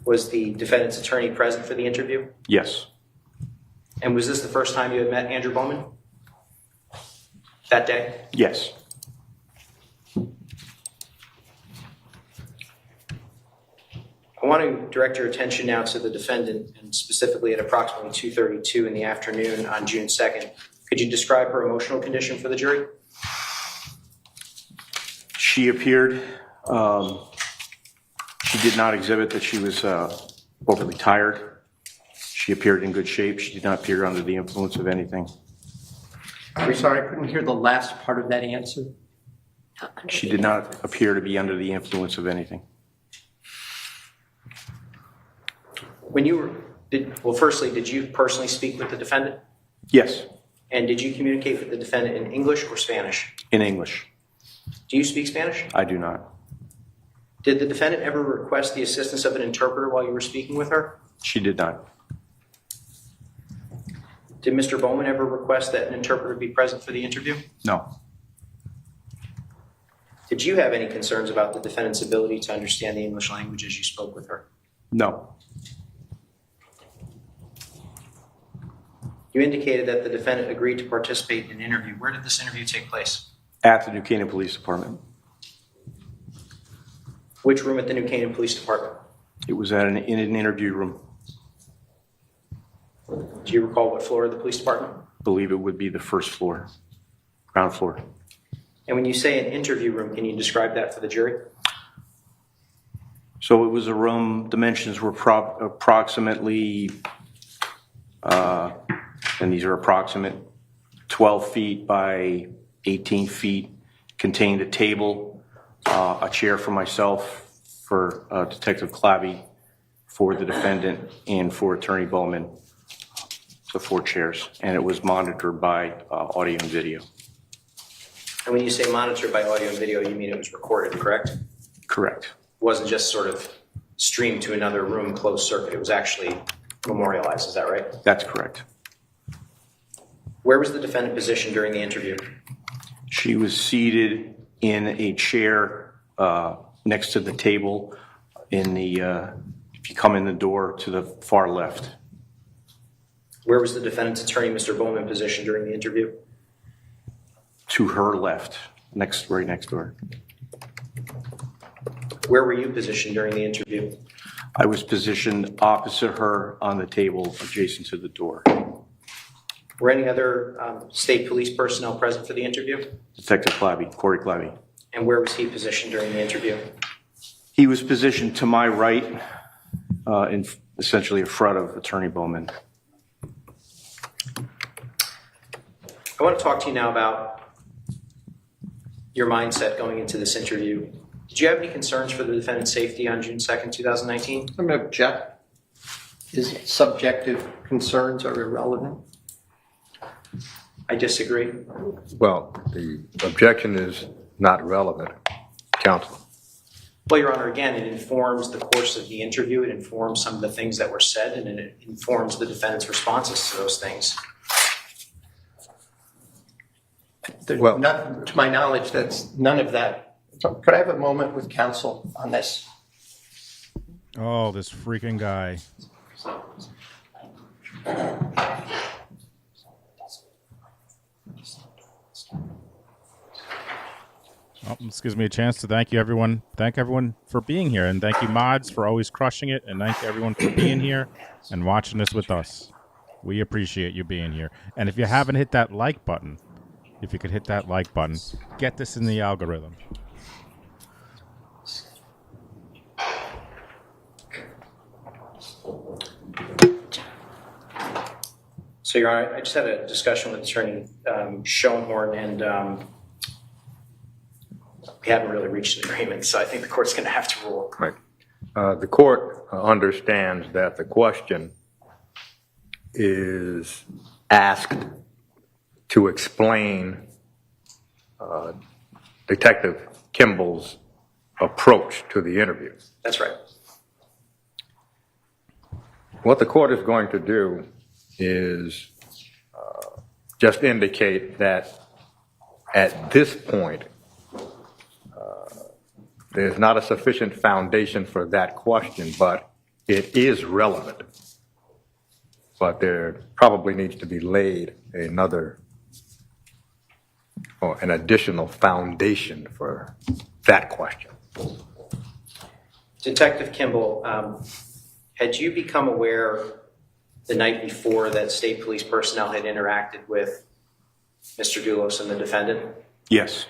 Was the defendant's attorney present for the interview? Yes. And was this the first time you had met Andrew Bowman? That day? Yes. I want to direct your attention now to the defendant, and specifically at approximately 2:32 in the afternoon on June 2nd. Could you describe her emotional condition for the jury? She appeared, she did not exhibit that she was overly tired. She appeared in good shape. She did not appear under the influence of anything. I'm sorry, I couldn't hear the last part of that answer. She did not appear to be under the influence of anything. When you were, firstly, did you personally speak with the defendant? Yes. And did you communicate with the defendant in English or Spanish? In English. Do you speak Spanish? I do not. Did the defendant ever request the assistance of an interpreter while you were speaking with her? She did not. Did Mr. Bowman ever request that an interpreter be present for the interview? No. Did you have any concerns about the defendant's ability to understand the English language as you spoke with her? No. You indicated that the defendant agreed to participate in an interview. Where did this interview take place? At the New Canaan Police Department. Which room at the New Canaan Police Department? It was in an interview room. Do you recall what floor of the police department? I believe it would be the first floor, ground floor. And when you say an interview room, can you describe that for the jury? So it was a room, dimensions were approximately, and these are approximate, 12 feet by 18 feet, contained a table, a chair for myself, for Detective Clavy, for the defendant, and for Attorney Bowman, the 4 chairs, and it was monitored by audio and video. And when you say monitored by audio and video, you mean it was recorded, correct? Correct. It wasn't just sort of streamed to another room, closed circuit. It was actually memorialized. Is that right? That's correct. Where was the defendant positioned during the interview? She was seated in a chair next to the table in the, if you come in the door to the far left. Where was the defendant's attorney, Mr. Bowman, positioned during the interview? To her left, right next door. Where were you positioned during the interview? I was positioned opposite her on the table adjacent to the door. Were any other state police personnel present for the interview? Detective Clavy, Corey Clavy. And where was he positioned during the interview? He was positioned to my right, in essentially in front of Attorney Bowman. I want to talk to you now about your mindset going into this interview. Did you have any concerns for the defendant's safety on June 2nd, 2019? I'm going to object. His subjective concerns are irrelevant. I disagree. Well, the objection is not relevant, counsel. Well, Your Honor, again, it informs the course of the interview. It informs some of the things that were said, and it informs the defendant's responses to those things. Well- To my knowledge, that's none of that. So could I have a moment with counsel on this? Oh, this freaking guy. Oh, this gives me a chance to thank everyone for being here, and thank you mods for always crushing it, and thank everyone for being here and watching this with us. We appreciate you being here. And if you haven't hit that like button, if you could hit that like button, get this in the algorithm. So, Your Honor, I just had a discussion with Attorney Schoenhorn, and we haven't really reached an agreement, so I think the court's going to have to rule. Right. The court understands that the question is asked to explain Detective Kimbell's approach to the interview. That's right. What the court is going to do is just indicate that at this point, there's not a sufficient foundation for that question, but it is relevant. But there probably needs to be laid another or an additional foundation for that question. Detective Kimbell, had you become aware the night before that state police personnel had interacted with Mr. Doulos and the defendant? Yes.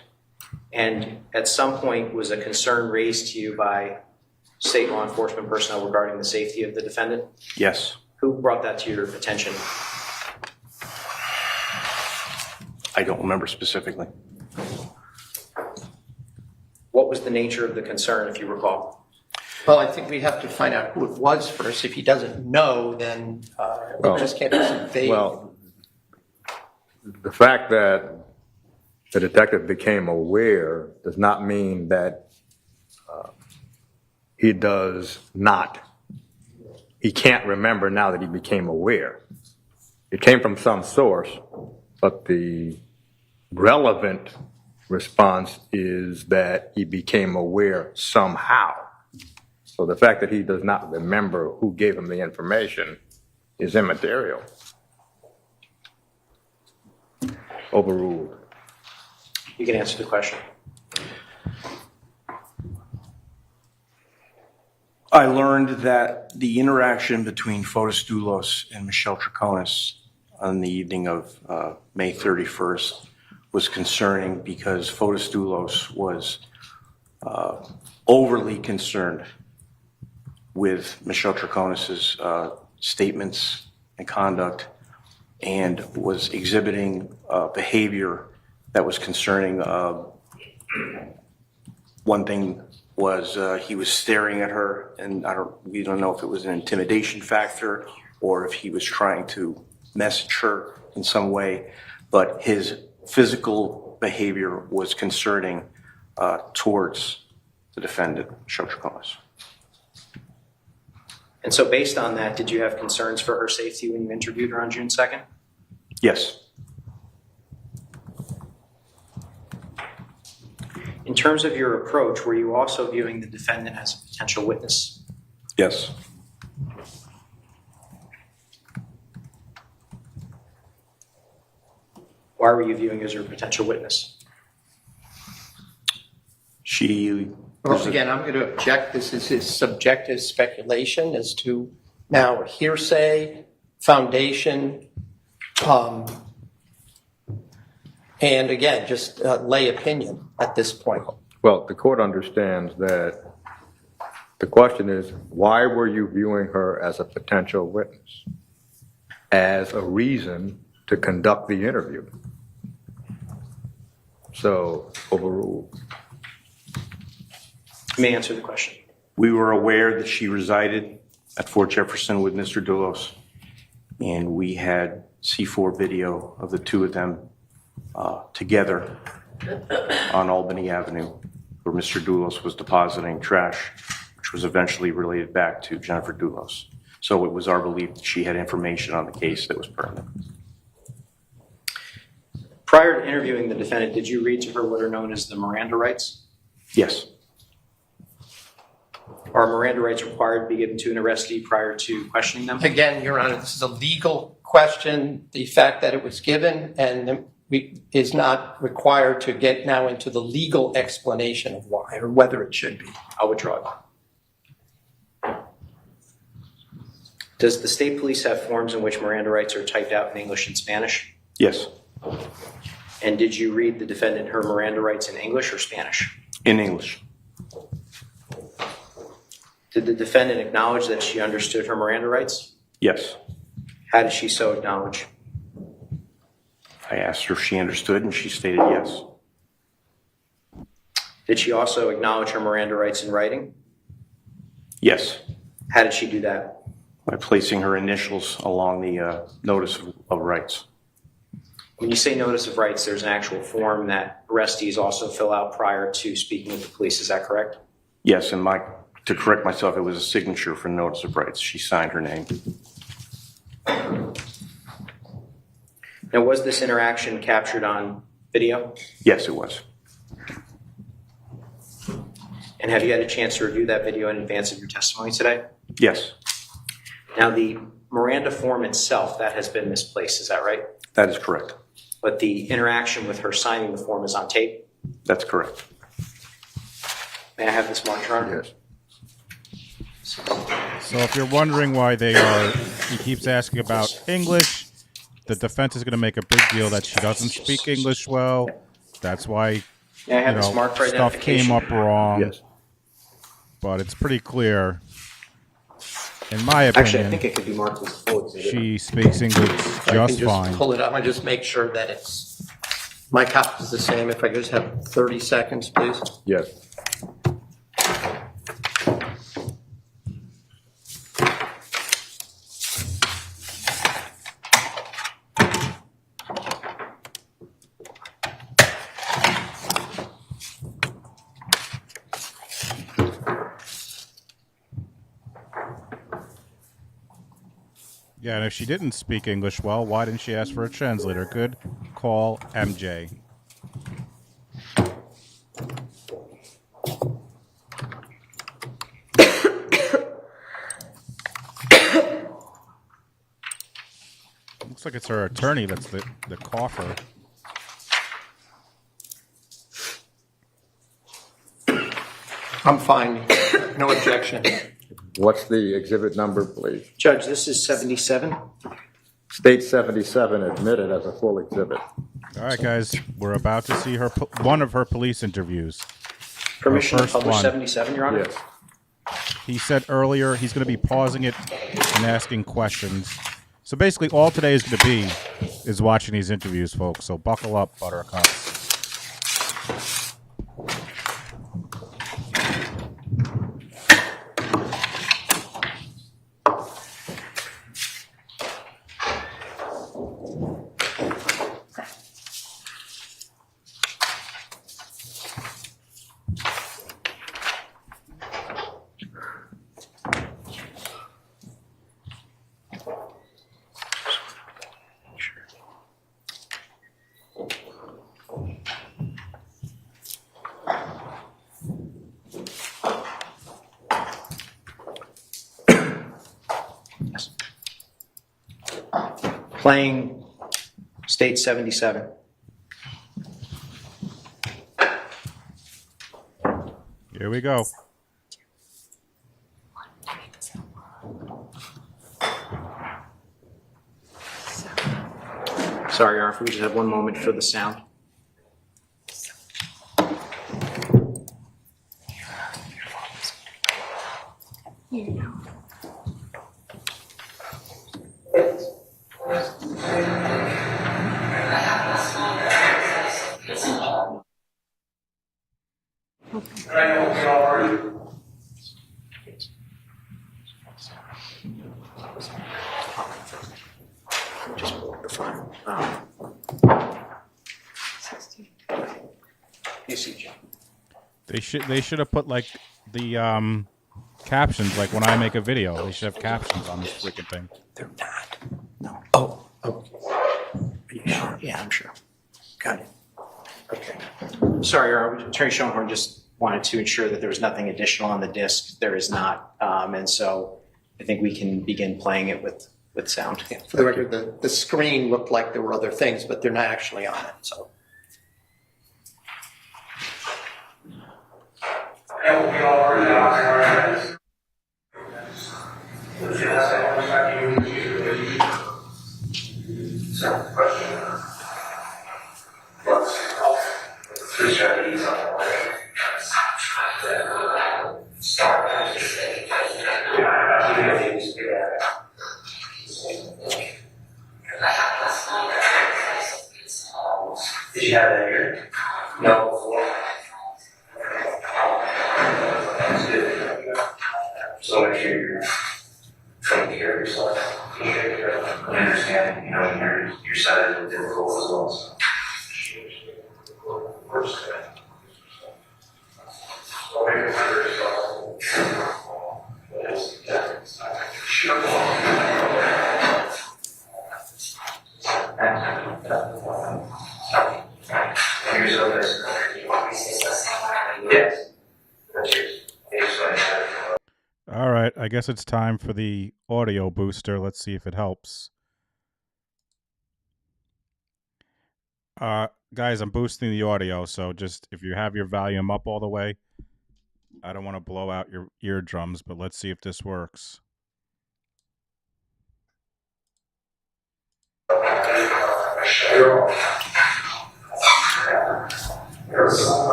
And at some point, was a concern raised to you by state law enforcement personnel regarding the safety of the defendant? Yes. Who brought that to your attention? I don't remember specifically. What was the nature of the concern, if you recall? Well, I think we have to find out who it was first. If he doesn't know, then we just can't be so vague. Well, the fact that the detective became aware does not mean that he can't remember now that he became aware. It came from some source, but the relevant response is that he became aware somehow. So the fact that he does not remember who gave him the information is immaterial. Overruled. You can answer the question. I learned that the interaction between Fotis Doulos and Michelle Troconis on the evening of May 31st was concerning because Fotis Doulos was overly concerned with Michelle Troconis's statements and conduct, and was exhibiting behavior that was concerning. One thing was he was staring at her, and we don't know if it was an intimidation factor or if he was trying to message her in some way, but his physical behavior was concerning towards the defendant, Michelle Troconis. And so based on that, did you have concerns for her safety when you interviewed her on June 2nd? Yes. In terms of your approach, were you also viewing the defendant as a potential witness? Yes. Why were you viewing her as a potential witness? Well, again, I'm going to object. This is his subjective speculation as to now hearsay, foundation, and again, just lay opinion at this point. Well, the court understands that The question is, why were you viewing her as a potential witness? As a reason to conduct the interview? So, overruled. Let me answer the question. We were aware that she resided at Fort Jefferson with Mr. Doulos, and we had C4 video of the two of them together on Albany Avenue, where Mr. Doulos was depositing trash, which was eventually related back to Jennifer Doulos. So it was our belief that she had information on the case that was pertinent. Prior to interviewing the defendant, did you read to her what are known as the Miranda rights? Yes. Are Miranda rights required to be given to an arrestee prior to questioning them? Again, Your Honor, this is a legal question. The fact that it was given and is not required to get now into the legal explanation of why or whether it should be. I'll withdraw it. Does the state police have forms in which Miranda rights are typed out in English and Spanish? Yes. And did you read the defendant her Miranda rights in English or Spanish? In English. Did the defendant acknowledge that she understood her Miranda rights? Yes. How did she so acknowledge? I asked her if she understood, and she stated yes. Did she also acknowledge her Miranda rights in writing? Yes. How did she do that? By placing her initials along the notice of rights. When you say notice of rights, there's an actual form that arrestees also fill out prior to speaking with the police. Is that correct? Yes, and to correct myself, it was a signature for notice of rights. She signed her name. Now, was this interaction captured on video? Yes, it was. And have you had a chance to review that video in advance of your testimony today? Yes, Now, the Miranda form itself, that has been misplaced. Is that right? that is correct. But the interaction with her signing the form is on tape? That's correct. May I have this marked, Your Honor? Yes. So if you're wondering why he keeps asking about English, the defense is going to make a big deal that she doesn't speak English well. That's why May I have this marked for stuff identification? came up wrong. Yes. But it's pretty clear, in my opinion, Actually, I think it could be marked as a full exhibit. she speaks English I can just just fine. pull it up. I just make sure that it's, my copy is the same. If I could just have 30 seconds, please. Yes. Yeah, and if she didn't speak English well, why didn't she ask for a translator? Good call, MJ. Looks like it's her attorney that's the cougher. I'm fine. No objection. What's the exhibit number, please? Judge, this is 77. State 77 admitted as a full exhibit. All right, guys, we're about to see one of her police interviews. Permission to first publish one. 77, Your Honor? Yes. He said earlier he's going to be pausing it and asking questions. So basically all today is going to be is watching these interviews, folks. So buckle up, buttercups. Playing State 77. Here we go. Sorry, Your Honor, if we just have one moment for the sound. They should have put like the captions, like when I make a video, they should have captions on this freaking thing. They're not. No. Oh. Are you sure? Yeah, I'm sure. Got it. Okay. Sorry, Your Honor, Attorney Schoenhorn just wanted to ensure that there was nothing additional on the disc. There is not, and so I think we can begin playing it with sound. Yeah, for the record, the screen looked like there were other things, but they're not actually on it. So. Did you have that here? No. So make sure you're taking care of yourself. I understand, your side is difficult as well. So. All right, I guess it's time for the audio booster. Let's see if it helps. Guys, I'm boosting the audio, so just if you have your volume up all the way, I don't want to blow out your eardrums, but let's see if this works.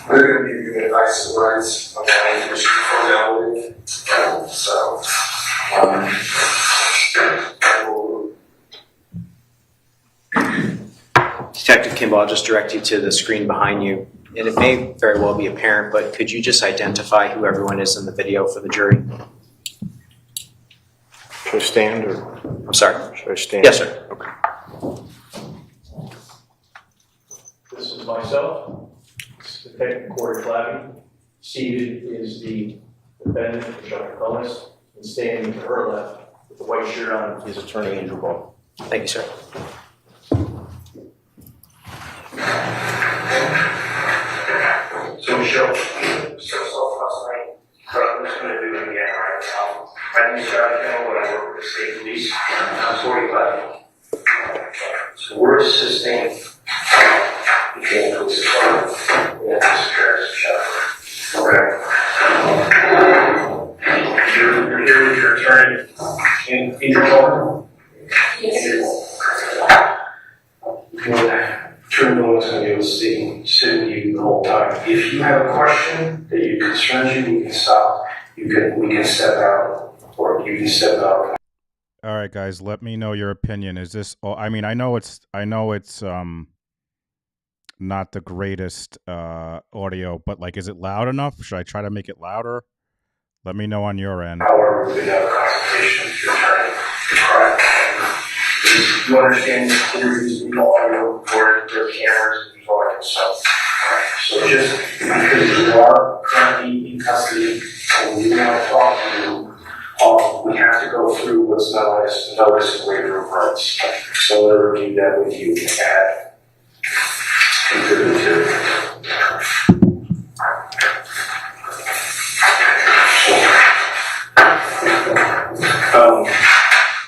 We're going to give you advice and words on how you proceed from now on. So, Detective Kimbell, I'll just direct you to the screen behind you. And it may very well be apparent, but could you just identify who everyone is in the video for the jury? should I stand or? I'm sorry? Should I stand? Yes, sir. Okay. This is myself. This is Detective Corey Flavey. Seated is the defendant, Troconis, and standing to her left with the white shirt on is Attorney Andrew Ball. Thank you, sir. So Michelle, last night, so I'm just going to do it again, right? My name is Shannon, I work with the state police. I'm 45. So we're assisting the King Police Department in this characterization. Okay. You're here with your attorney in your phone? Attorney Nolan's going to be able to sit with you the whole time. If you have a question that concerns you, we can stop. We can step out, or you can step out. All right, guys, let me know your opinion. Is this? I mean, I know it's not the greatest audio, but like, is it loud enough? Should I try to make it louder? Let me know on your end. However, we can have a consultation with your attorney. Correct. You understand these interviews, we all audio recorded, there are cameras, and all that stuff. So just because you are currently in custody and we want to talk to you, we have to go through what's known as notice and waiver of rights. So I'm going to review that with you at Exhibit 2.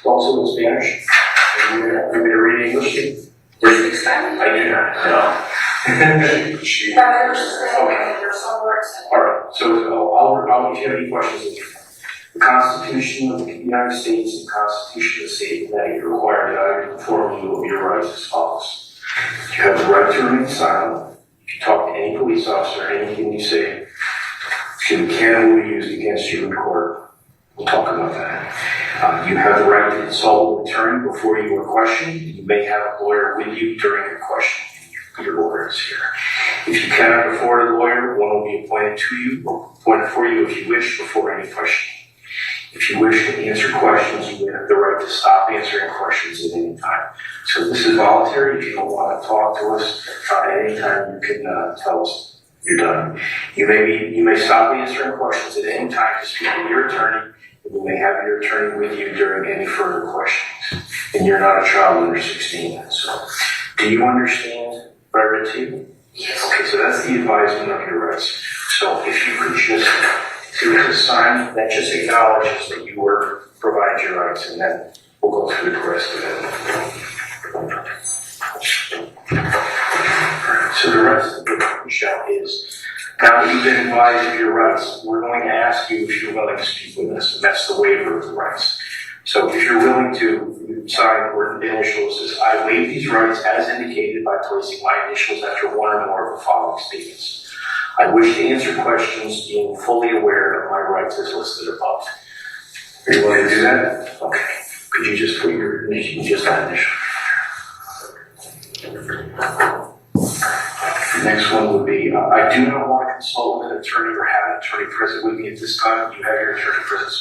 Also in Spanish. You want me to read English to you? Do you speak Spanish? I do not, no. Okay. There's some words. All right, so I'll if you have any questions. The Constitution of the United States and the Constitution of the State of Connecticut require that I inform you of your rights as follows. You have the right to remain silent. If you talk to any police officer, anything you say can be used against you in court. We'll talk about that. You have the right to consult with an attorney before you are questioned. You may have a lawyer with you during your questioning. Your lawyer is here. If you cannot afford a lawyer, one will be appointed to you or appointed for you if you wish before any questioning. If you wish to answer questions, you have the right to stop answering questions at any time. So this is voluntary. If you don't want to talk to us at any time, you can tell us you're done. You may stop answering questions at any time to speak with your attorney, and you may have your attorney with you during any further questions. And you're not a child under 16. So, do you understand what I read to you? Yes. Okay, so that's the advisement of your rights. So if you could just do a sign that just acknowledges that you were provided your rights, and then we'll go through the rest of it. Alright, so the rest of it, Michelle, is now that you've been advised of your rights, we're going to ask you if you're willing to speak with us, and that's the waiver of the rights. So if you're willing to sign or initial says, I waive these rights as indicated by placing my initials after one or more of the following statements. I wish to answer questions being fully aware of my rights as listed above. Are you willing to do that? Okay. Could you just put your initial, just that initial? The next one would be, I do not want to consult with an attorney or have an attorney present with me at this time. You have your attorney present.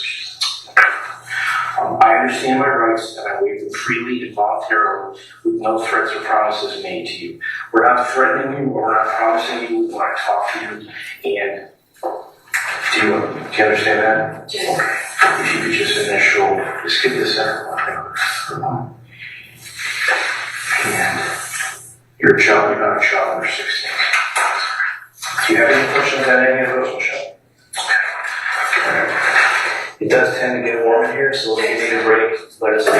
I understand my rights and I waive them freely and voluntarily with no threats or promises made to you. We're not threatening you or we're not promising you. We want to talk to you. And do you understand that? Yes. Okay. If you could just initial, just skip this out. And you're a child, you're not a child under 16. Do you have any questions on any of those, Michelle? Okay. It does tend to get warm in here, so if you need a break, let us know.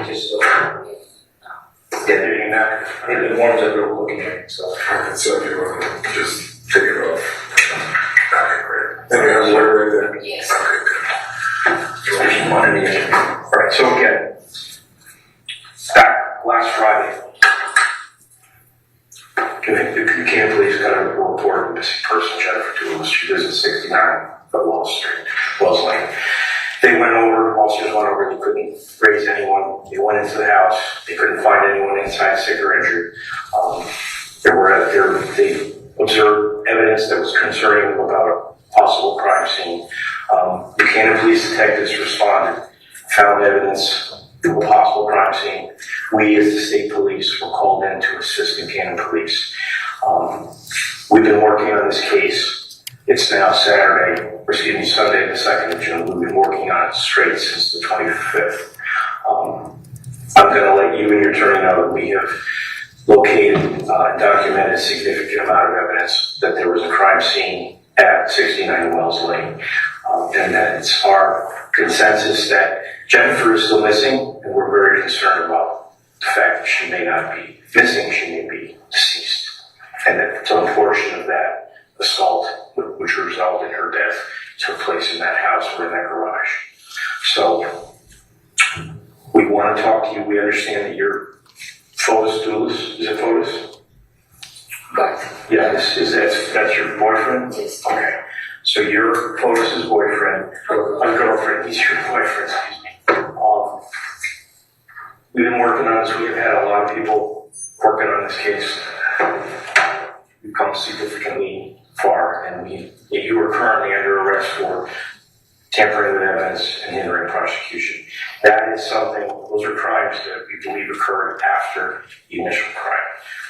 Just getting that. It warms up real quick in here, so. So if you want to just take it off. Okay, great. And you have water right there? Yes. Okay, If you want anything. All right, so again, back last Friday, the Kimbell police got a report of a missing person, Jennifer Toulis. She lives at 69 Wells Lane. They went over, officers went over, they couldn't raise anyone. They went into the house, they couldn't find anyone inside sick or injured. They observed evidence that was concerning them about a possible crime scene. Buchanan police detectives responded, found evidence of a possible crime scene. We, as the state police, were called in to assist Buchanan police. We've been working on this case. It's now Sunday, the 2nd of June. We've been working on it straight since the 25th. I'm going to let you and your attorney know that we have located and documented a significant amount of evidence that there was a crime scene at 69 Wells Lane. And that it's our consensus that Jennifer is still missing, and we're very concerned about the fact that she may not be missing, she may be deceased. And that some portion of that assault, which resulted in her death, took place in that house or in that garage. So, we want to talk to you. We understand that you're Fotis Doulis. Is it Fotis? Right. Yeah, that's your boyfriend? Yes. Okay. So you're Fotis' boyfriend, a girlfriend, he's your boyfriend, excuse me. We've been working on this. We've had a lot of people working on this case. We've come significantly far, and you are currently under arrest for tampering with evidence and hindering prosecution. That is something, those are crimes that we believe occurred after the initial crime.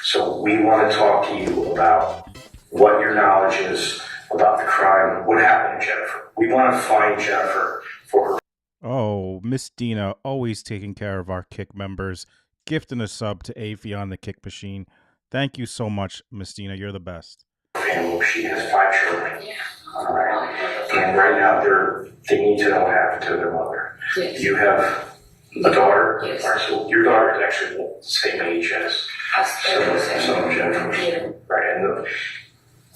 So we want to talk to you about what your knowledge is about the crime. What happened to Jennifer? We want to find Jennifer for her. Oh, Miss Dina, always taking care of our Kick members, gifting a sub to Afi on the Kick machine. Thank you so much, Miss Dina. You're the best. Family. She has 5 children. All right. And right now, they need to know what happened to their mother. Yes. You have a daughter. Yes. All right, so your daughter is actually the same age as some of Jennifer's. Right. And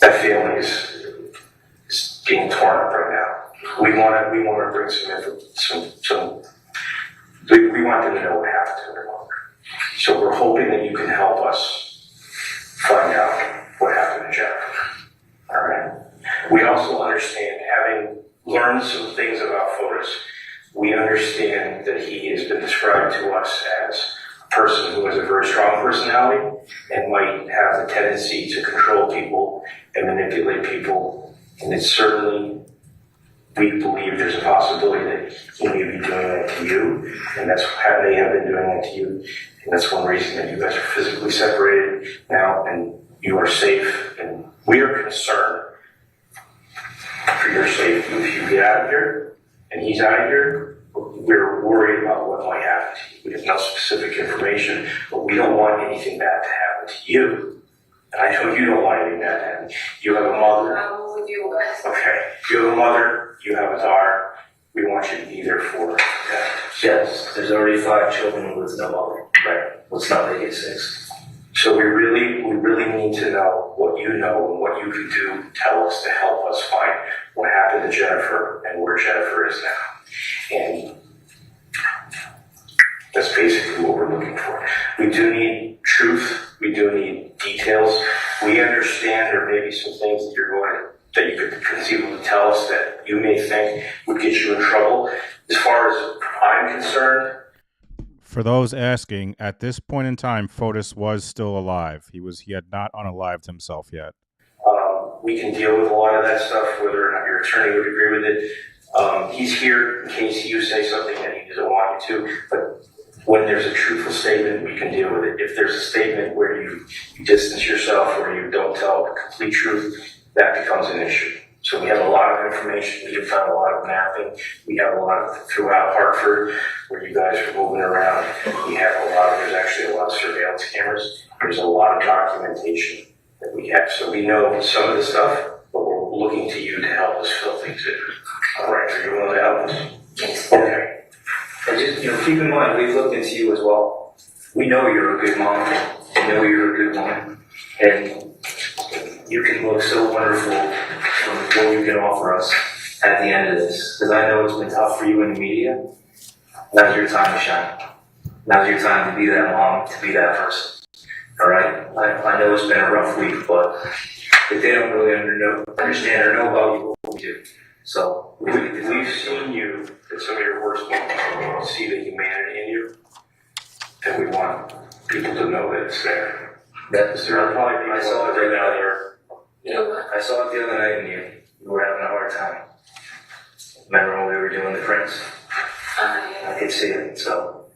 that family is being torn up right now. We want to bring some. We want them to know what happened to their mother. So we're hoping that you can help us find out what happened to Jennifer. All right. We also understand, having learned some things about Fotis, we understand that he has been described to us as a person who has a very strong personality and might have the tendency to control people and manipulate people. And it's certainly, we believe there's a possibility that he may be doing that to you, and that's how they have been doing that to you. And that's one reason that you guys are physically separated now, and you are safe. And we are concerned for your safety. If you get out of here and he's out of here, we're worried about what might happen to you. We have no specific information, but we don't want anything bad to happen to you. And I know you don't want anything bad to happen. You have a mother. I'm with you guys. Okay. You have a mother. You have a daughter. We want you to be there for her. Yes, there's already 5 children with no mother. Right. Let's not make it 6. So we really need to know what you know and what you can do. Tell us to help us find what happened to Jennifer and where Jennifer is now. And that's basically what we're looking for. We do need truth. We do need details. We understand there may be some things that you could conceivably tell us that you may think would get you in trouble. As far as I'm concerned, For those asking, at this point in time, Fotis was still alive. He had not unalived himself yet. we can deal with a lot of that stuff, whether or not your attorney would agree with it. He's here in case you say something that he doesn't want you to, but when there's a truthful statement, we can deal with it. If there's a statement where you distance yourself or you don't tell the complete truth, that becomes an issue. So we have a lot of information. We have done a lot of mapping. We have a lot of throughout Hartford where you guys are moving around. We have there's actually a lot of surveillance cameras. There's a lot of documentation that we have. So we know some of the stuff, but we're looking to you to help us fill things in. All right, are you willing to help us? Yes. Okay. And just, keep in mind, we've looked into you as well. We know you're a good mom. We know you're a good woman. And you can look so wonderful with what you can offer us at the end of this. Because I know it's been tough for you in the media. Now's your time to shine. Now's your time to be that mom, to be that person. All right? I know it's been a rough week, but if they don't really understand or know about you, what we do. So We've seen you at some of your worst moments. We see the humanity in you, and we want people to know that it's there. There are probably people out there that are. I saw it the other night, and you were having a hard time. Remember when we were doing the prints? I could see it, so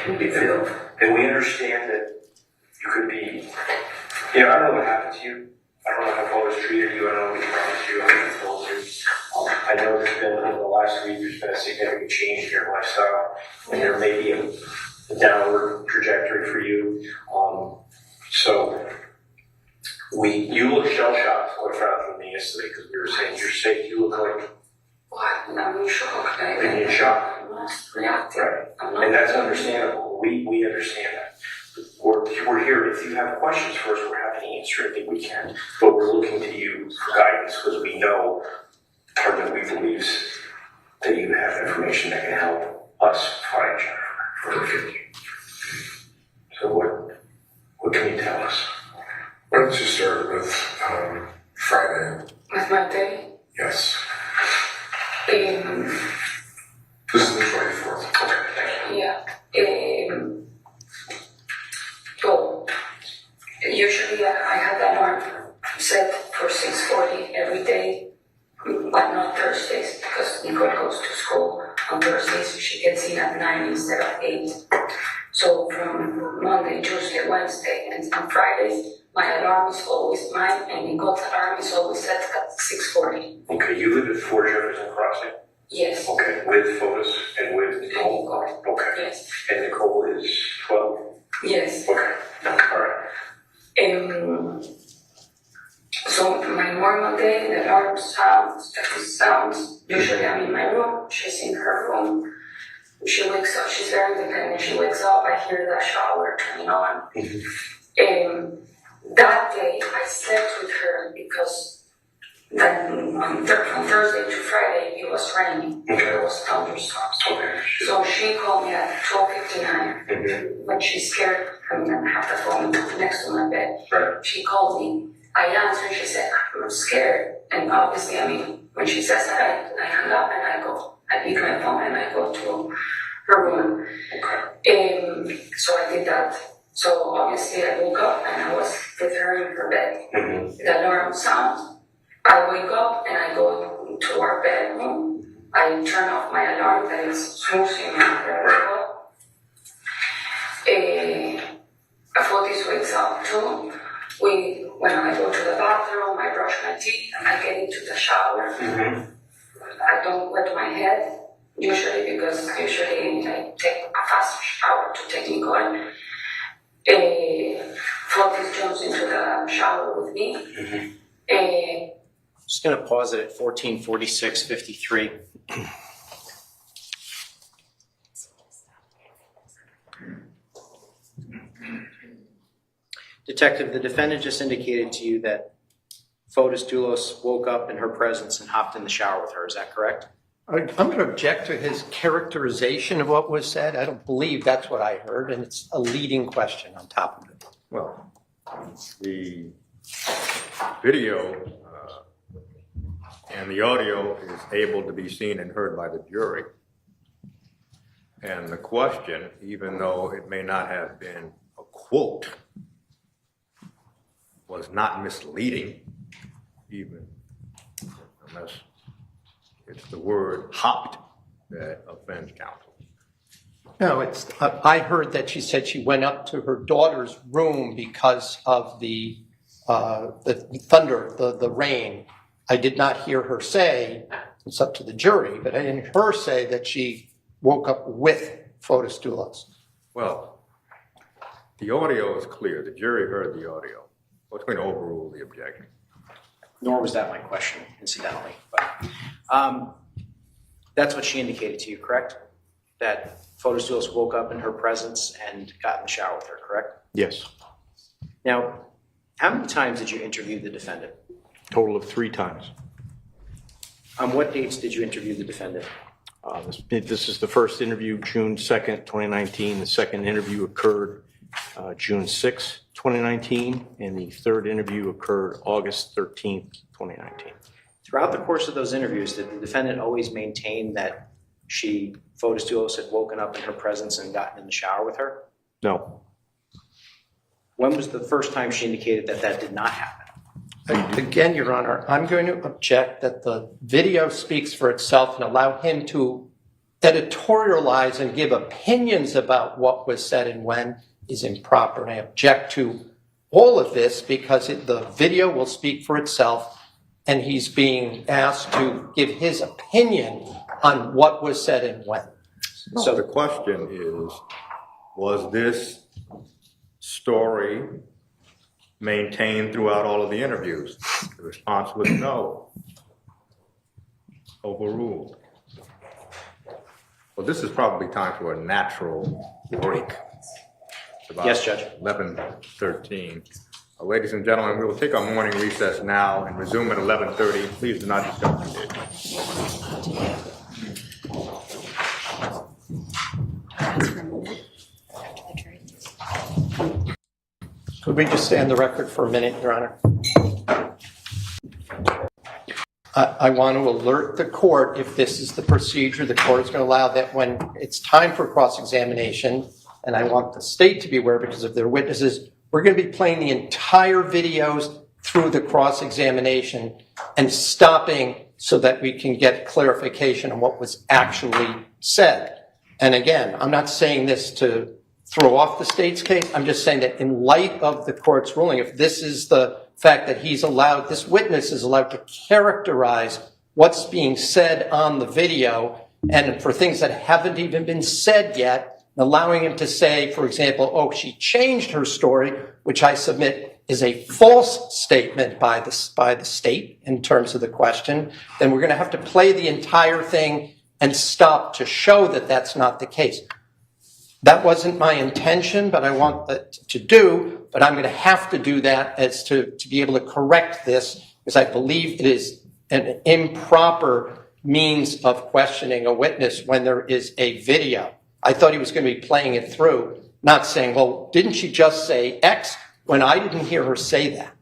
we could feel it. And we understand that you could be, I don't know what happened to you. I don't know how voters treated you. I don't know what he promised you. I don't know what he told you. I know there's been, in the last week, there's been a significant change in your lifestyle, and there may be a downward trajectory for you. So you look shell-shocked, quite frankly, from me yesterday, because we were saying you're safe. You look like What? I'm in shock. you're in shock. I'm not reacting. Right. I'm not. And that's understandable. We understand that. We're here. If you have questions for us, we're happy to answer anything we can. But we're looking to you for guidance because we know part of we believe that you have information that can help us find Jennifer for the future. So what can you tell us? Why don't you start with Friday? With my day? Yes. Um, This is the 24th. Okay, thank you. yeah. So, usually I have that alarm set for 6:40 every day, but not Thursdays, because Nicole goes to school on Thursdays, so she gets in at 9 instead of 8. So from Monday, Tuesday, Wednesday, and on Fridays, My alarm is always mine, and Nicole's alarm is always set at 6:40. Okay, you live at 4 Jefferson Crossing? Yes. Okay, with Fotis and with And Nicole? Nicole. Okay. Yes. And Nicole is 12? Yes. Okay, all right. So my normal day, the alarm sounds. Usually I'm in my room, she's in her room. She wakes up, she's very independent. She wakes up, I hear the shower turning on. That day I slept with her because from Thursday to Friday it was raining. There was thunderstorms. So she called me at 12:59 when she's scared. I have the phone next to my bed. Right. She called me. I answered. She said, "I'm scared." And obviously, when she says that, I hang up and I go. I pick my phone and I go to her room. So I did that. So obviously, I woke up and I was with her in her bed. The alarm sounds. I wake up and I go to our bedroom. I turn off my alarm that is snoozing her. Fotis wakes up too. When I go to the bathroom, I brush my teeth, I get into the shower. I don't wet my head, usually, because usually I take a fast shower to take Nicole. Fotis jumps into the shower with me. Just going to pause it at 14:46:53. Detective, the defendant just indicated to you that Fotis Doulos woke up in her presence and hopped in the shower with her. Is that correct? I'm going to object to his characterization of what was said. I don't believe that's what I heard, and it's a leading question on top of it. Well, the video and the audio is able to be seen and heard by the jury. And the question, even though it may not have been a quote, was not misleading, even unless it's the word hopped that offends counsel. No, it's. I heard that she said she went up to her daughter's room because of the thunder, the rain. I did not hear her say, it's up to the jury, but I didn't hear her say that she woke up with Fotis Doulos. Well, the audio is clear. The jury heard the audio. What's going to overrule the objection? Nor was that my question, incidentally. But that's what she indicated to you, correct? That Fotis Doulos woke up in her presence and got in the shower with her, correct? Yes. Now, how many times did you interview the defendant? Total of 3 times. On what dates did you interview the defendant? This is the first interview, June 2nd, 2019. The second interview occurred June 6th, 2019. And the third interview occurred August 13th, 2019. Throughout the course of those interviews, did the defendant always maintain that Fotis Doulos had woken up in her presence and gotten in the shower with her? No. When was the first time she indicated that that did not happen? Again, Your Honor, I'm going to object that the video speaks for itself and allow him to editorialize and give opinions about what was said and when is improper. And I object to all of this because the video will speak for itself and he's being asked to give his opinion on what was said and when. So the question is, was this story maintained throughout all of the interviews? The response was no. Overruled. Well, this is probably time for a natural break. It's about Yes, Judge. 11:13. Ladies and gentlemen, we will take our morning recess now and resume at 11:30. Please do not discuss the date. Could we just stay on the record for a minute, Your Honor? I want to alert the court, if this is the procedure, the court is going to allow that when it's time for cross-examination, and I want the state to be aware because of their witnesses, we're going to be playing the entire videos through the cross-examination and stopping so that we can get clarification on what was actually said. And again, I'm not saying this to throw off the state's case. I'm just saying that in light of the court's ruling, if this is the fact that this witness is allowed to characterize what's being said on the video, and for things that haven't even been said yet, allowing him to say, for example, oh, she changed her story, which I submit is a false statement by the state in terms of the question, then we're going to have to play the entire thing and stop to show that that's not the case. That wasn't my intention, but I want that to do, but I'm going to have to do that as to be able to correct this, because I believe it is an improper means of questioning a witness when there is a video. I thought he was going to be playing it through, not saying, well, didn't she just say X when I didn't hear her say that?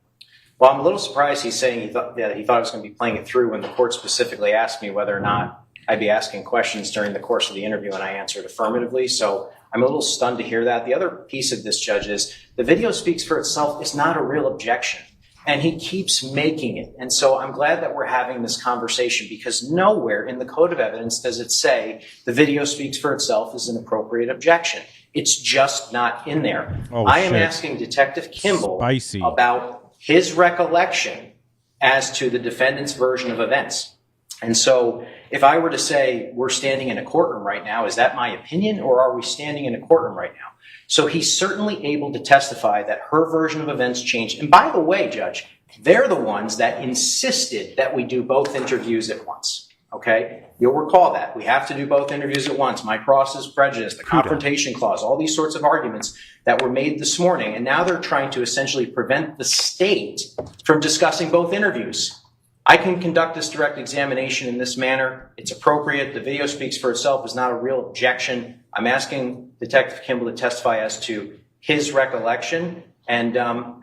Well, I'm a little surprised he's saying he thought I was going to be playing it through when the court specifically asked me whether or not I'd be asking questions during the course of the interview, and I answered affirmatively. So I'm a little stunned to hear that. The other piece of this, Judge, is the video speaks for itself. It's not a real objection. And he keeps making it. And so I'm glad that we're having this conversation, because nowhere in the Code of Evidence does it say the video speaks for itself is an appropriate objection. It's just not in there. Oh, I am shit. asking Detective Kimbell Spicy. about his recollection as to the defendant's version of events. And so if I were to say we're standing in a courtroom right now, is that my opinion, or are we standing in a courtroom right now? So he's certainly able to testify that her version of events changed. And by the way, Judge, they're the ones that insisted that we do both interviews at once. Okay? You'll recall that. We have to do both interviews at once. My cross is prejudice, the confrontation clause, all these sorts of arguments that were made this morning. And now they're trying to essentially prevent the state from discussing both interviews. I can conduct this direct examination in this manner. It's appropriate. The video speaks for itself. It's not a real objection. I'm asking Detective Kimbell to testify as to his recollection, and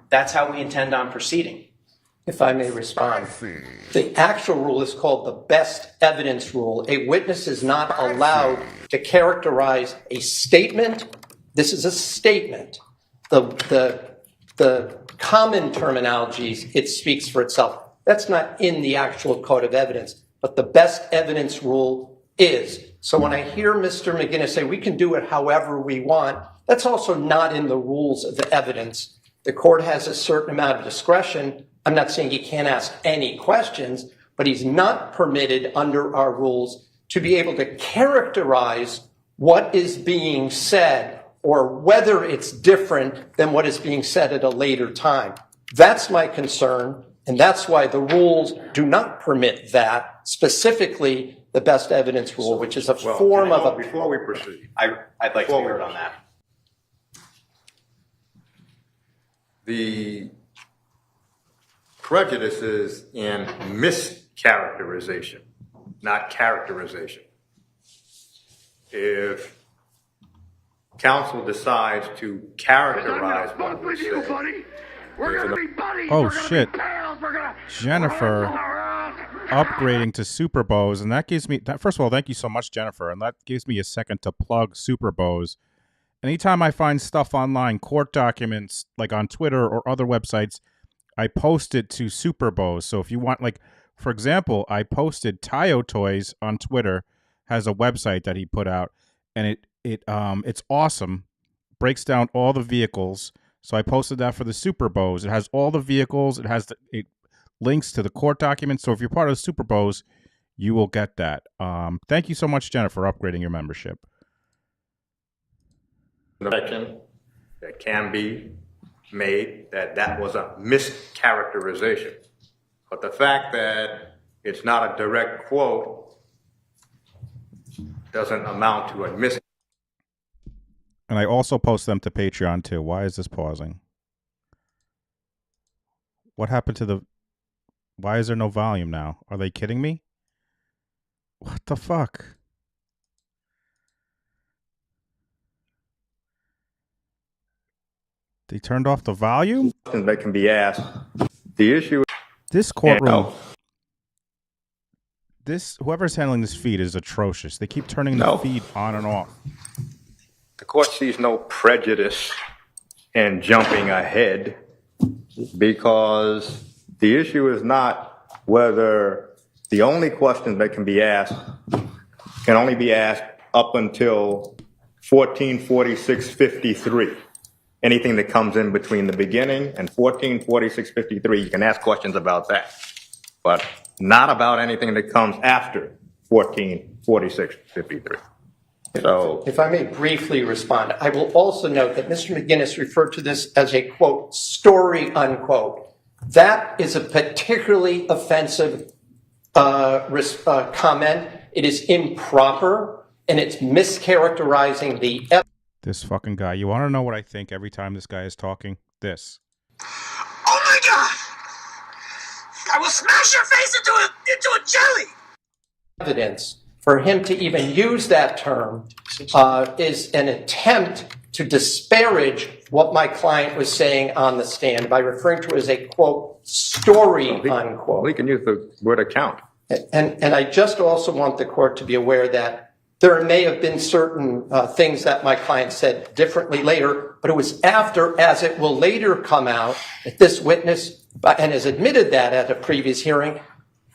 that's how we intend on proceeding. If I may respond. The actual rule is called the best evidence rule. A witness is not allowed to characterize a statement. This is a statement. The common terminologies, it speaks for itself. That's not in the actual Code of Evidence, but the best evidence rule is. So when I hear Mr. McGinnis say we can do it however we want, that's also not in the rules of the evidence. The court has a certain amount of discretion. I'm not saying he can't ask any questions, but he's not permitted under our rules to be able to characterize what is being said or whether it's different than what is being said at a later time. That's my concern, and that's why the rules do not permit that, specifically the best evidence rule, which is a form of a... Before we proceed. I'd like to be heard on that. The prejudice is in mischaracterization, not characterization. If counsel decides to characterize what we say, Oh shit. Jennifer upgrading to Super Bows, and that gives me that. First of all, thank you so much, Jennifer, and that gives me a second to plug Super Bows. Anytime I find stuff online, court documents, like on Twitter or other websites, I post it to Super Bows. So if you want, like, for example, I posted Tayo Toys on Twitter, has a website that he put out, and it's awesome. Breaks down all the vehicles. So I posted that for the Super Bows. It has all the vehicles. It links to the court documents. So if you're part of the Super Bows, you will get that. Thank you so much, Jennifer, for upgrading your membership. That can be made that was a mischaracterization. But the fact that it's not a direct quote doesn't amount to a mischaracterization. And I also post them to Patreon too. Why is this pausing? What happened to the... Why is there no volume now? Are they kidding me? What the fuck? They turned off the volume? That can be asked. The issue... This courtroom... Whoever's handling this feed is atrocious. They keep turning the feed on and off. The court sees no prejudice in jumping ahead because the issue is not whether the only questions that can be asked can only be asked up until 144653. Anything that comes in between the beginning and 144653, you can ask questions about that, but not about anything that comes after 144653. So, if I may briefly respond, I will also note that Mr. McGinnis referred to this as a, quote, story, unquote. That is a particularly offensive comment. It is improper, and it's mischaracterizing the evidence. This fucking guy. You want to know what I think every time this guy is talking? This. Oh my God! I will smash your face into a jelly! Evidence for him to even use that term is an attempt to disparage what my client was saying on the stand by referring to it as a, quote, story, unquote. we can use the word account. And I just also want the court to be aware that there may have been certain things that my client said differently later, but it was after, as it will later come out, that this witness, and has admitted that at a previous hearing,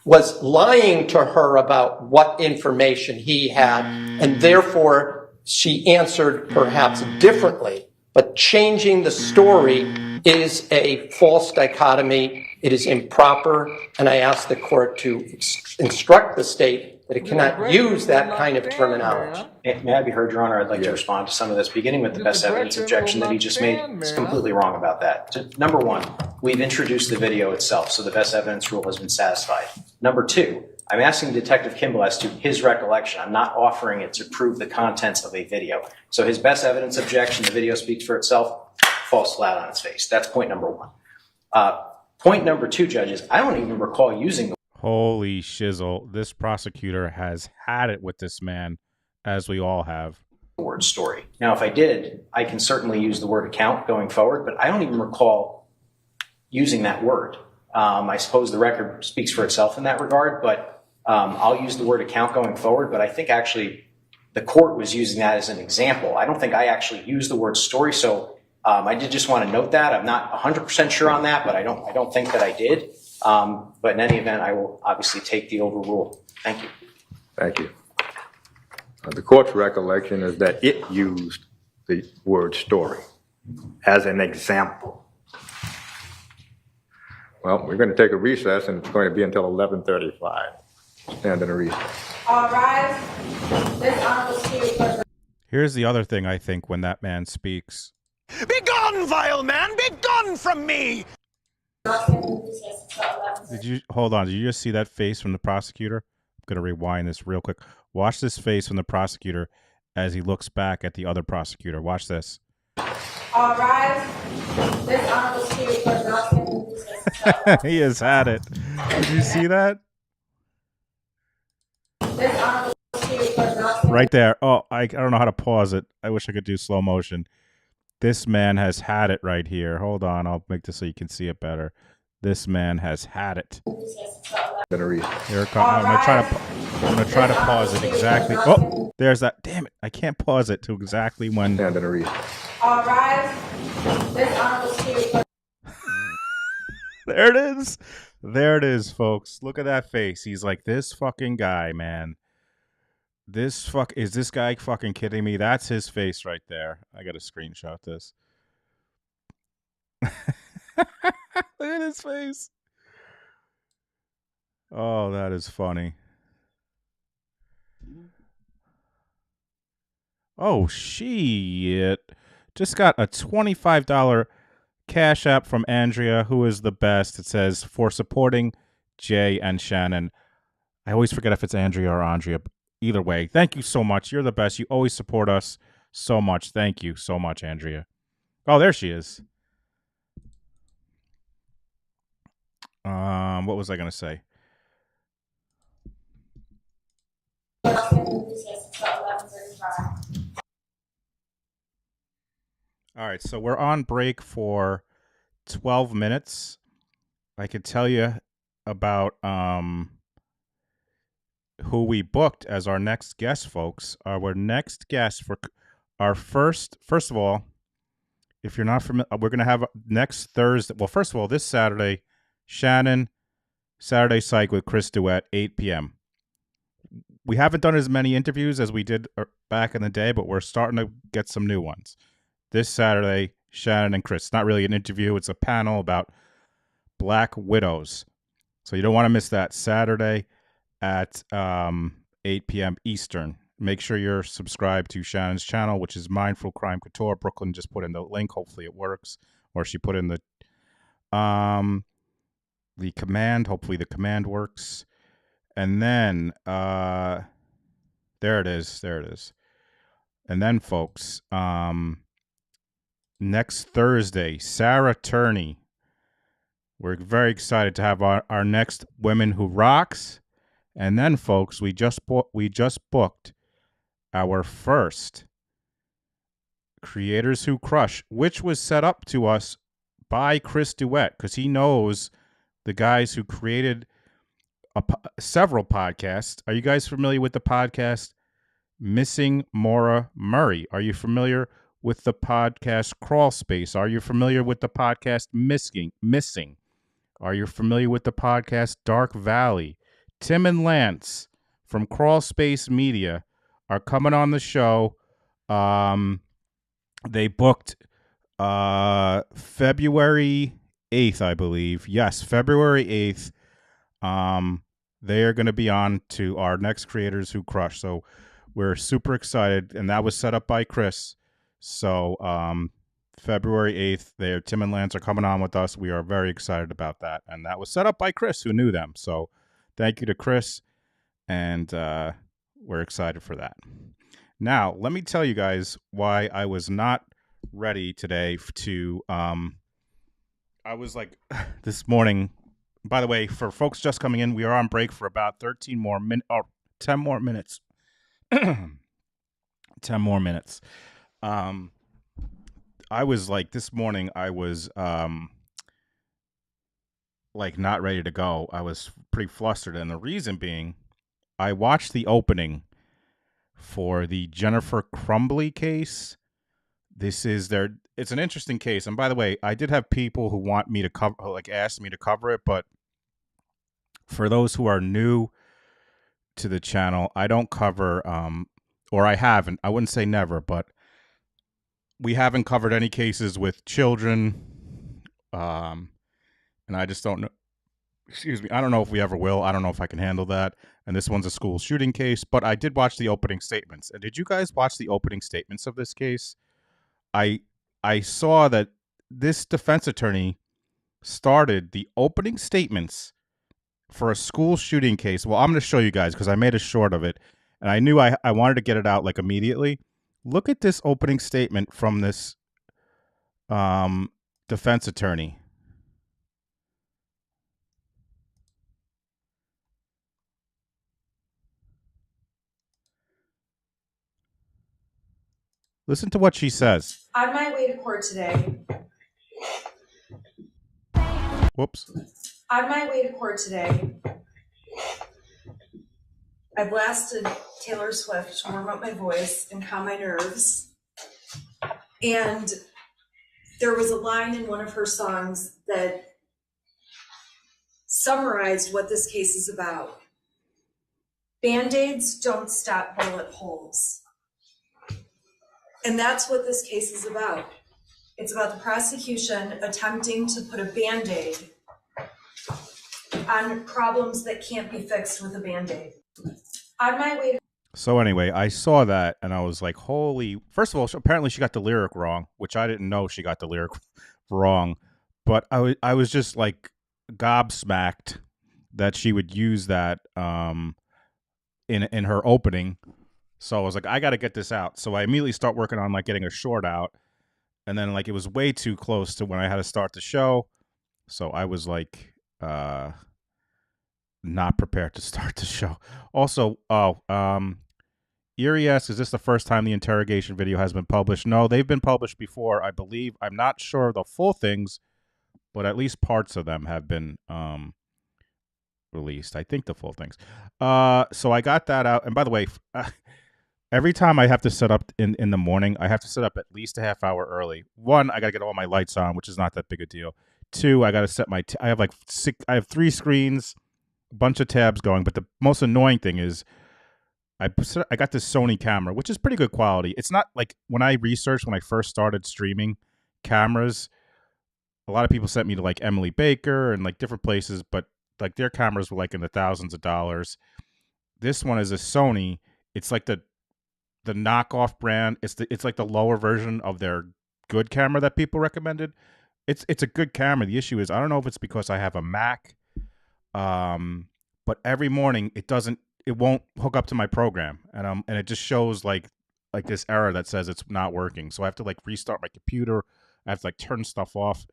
was lying to her about what information he had, and therefore she answered perhaps differently. But changing the story is a false dichotomy. It is improper, and I ask the court to instruct the state that it cannot use that kind of terminology. May I be heard, Your Honor? I'd like to respond to some of this, beginning with the best evidence objection that he just made. He's completely wrong about that. Number one, we've introduced the video itself, so the best evidence rule has been satisfied. Number two, I'm asking Detective Kimbell as to his recollection. I'm not offering it to prove the contents of a video. So his best evidence objection, the video speaks for itself, falls flat on its face. That's point number one. Point number two, judges, I don't even recall using the Holy shizzle. This prosecutor has had it with this man, as we all have. word story. Now, if I did, I can certainly use the word account going forward, but I don't even recall using that word. I suppose the record speaks for itself in that regard, but I'll use the word account going forward. But I think actually the court was using that as an example. I don't think I actually used the word story. So I did just want to note that. I'm not 100% sure on that, but I don't think that I did. But in any event, I will obviously take the overrule. Thank you. Thank you. The court's recollection is that it used the word story as an example. Well, we're going to take a recess, and it's going to be until 11:35. Stand in a recess. All rise. This honorable speaker. Here's the other thing I think when that man speaks. Be gone, vile man! Be gone from me! Hold on, did you just see that face from the prosecutor? I'm going to rewind this real quick. Watch this face from the prosecutor as he looks back at the other prosecutor. Watch this. All rise. This honorable speaker. He has had it. Did you see that? This honorable speaker. Right there. Oh, I don't know how to pause it. I wish I could do slow motion. This man has had it right here. Hold on, I'll make this so you can see it better. This man has had it. Here it comes. I'm gonna try to pause it exactly. Oh, there's that. Damn it! I can't pause it to exactly when. Stand in a recess. All rise. This honorable speaker. There it is. There it is, folks. Look at that face. He's like, this fucking guy, man. Is this guy fucking kidding me? That's his face right there. I gotta screenshot this. Look at his face. Oh, that is funny. Oh, shit. Just got a $25 Cash App from Andrea, who is the best. It says, for supporting Jay and Shannon. I always forget if it's Andrea or Andrea. Either way, thank you so much. You're the best. You always support us so much. Thank you so much, Andrea. Oh, there she is. What was I going to say? All right, so we're on break for 12 minutes. I could tell you about who we booked as our next guest, folks. Our next guest for our first of all, if you're not familiar, we're going to have next Thursday. Well, first of all, this Saturday, Shannon, Saturday Psych with Chris Duet, 8 p.m. we haven't done as many interviews as we did back in the day, but we're starting to get some new ones. This Saturday, Shannon and Chris. It's not really an interview. It's a panel about Black widows. So you don't want to miss that Saturday at 8 p.m. Eastern. Make sure you're subscribed to Shannon's channel, which is Mindful Crime Couture. Brooklyn just put in the link. Hopefully it works. Or she put in the command. Hopefully the command works. And then there it is. There it is. And then, folks, next Thursday, Sarah Turney. We're very excited to have our next Women Who Rocks. And then, folks, we just booked our first Creators Who Crush, which was set up to us by Chris Duet, because he knows the guys who created several podcasts. Are you guys familiar with the podcast Missing Maura Murray? Are you familiar with the podcast Crawl Space? Are you familiar with the podcast Missing? Are you familiar with the podcast Dark Valley? Tim and Lance from Crawl Space Media are coming on the show. They booked February 8th, I believe. Yes, February 8th. They are going to be on to our next Creators Who Crush. So we're super excited. And that was set up by Chris. So February 8th, Tim and Lance are coming on with us. We are very excited about that. And that was set up by Chris, who knew them. So thank you to Chris. And we're excited for that. Now, let me tell you guys why I was not ready today to, I was like, this morning, by the way, for folks just coming in, we are on break for about 10 more minutes. 10 more minutes. I was like, this morning, I was like not ready to go. I was pretty flustered. And the reason being, I watched the opening for the Jennifer Crumbly case. It's an interesting case. And by the way, I did have people who want me to cover, like asked me to cover it. But for those who are new to the channel, I don't cover, or I haven't, I wouldn't say never, but we haven't covered any cases with children. And I just don't know. Excuse me. I don't know if we ever will. I don't know if I can handle that. And this one's a school shooting case, but I did watch the opening statements. And did you guys watch the opening statements of this case? I saw that this defense attorney started the opening statements for a school shooting case. Well, I'm going to show you guys because I made a short of it. And I knew I wanted to get it out like immediately. Look at this opening statement from this defense attorney. Listen to what she says. On my way to court today. Whoops. On my way to court today, I blasted Taylor Swift to warm up my voice and calm my nerves. And there was a line in one of her songs that summarized what this case is about. Band-Aids don't stop bullet holes. And that's what this case is about. It's about the prosecution attempting to put a Band-Aid on problems that can't be fixed with a Band-Aid. On my way to... So anyway, I saw that and I was like, holy... First of all, apparently she got the lyric wrong, which I didn't know she got the lyric wrong. But I was just like gobsmacked that she would use that in her opening. So I was like, I got to get this out. So I immediately start working on like getting a short out. And then like it was way too close to when I had to start the show. So I was like not prepared to start the show. Also, Erie asks, is this the first time the interrogation video has been published? No, they've been published before, I believe. I'm not sure the full things, but at least parts of them have been released. I think the full things. So I got that out. And by the way, every time I have to set up in the morning, I have to set up at least a half hour early. One, I got to get all my lights on, which is not that big a deal. Two, I got to set I have like I have 3 screens, a bunch of tabs going. But the most annoying thing is I got this Sony camera, which is pretty good quality. It's not like when I first started streaming cameras, a lot of people sent me to like Emily Baker and like different places, but like their cameras were like in the thousands of dollars. This one is a Sony. It's like the knockoff brand. It's like the lower version of their good camera that people recommended. It's a good camera. The issue is I don't know if it's because I have a Mac, but every morning it won't hook up to my program, and it just shows like this error that says it's not working. So I have to like restart my computer. I have to like turn stuff off.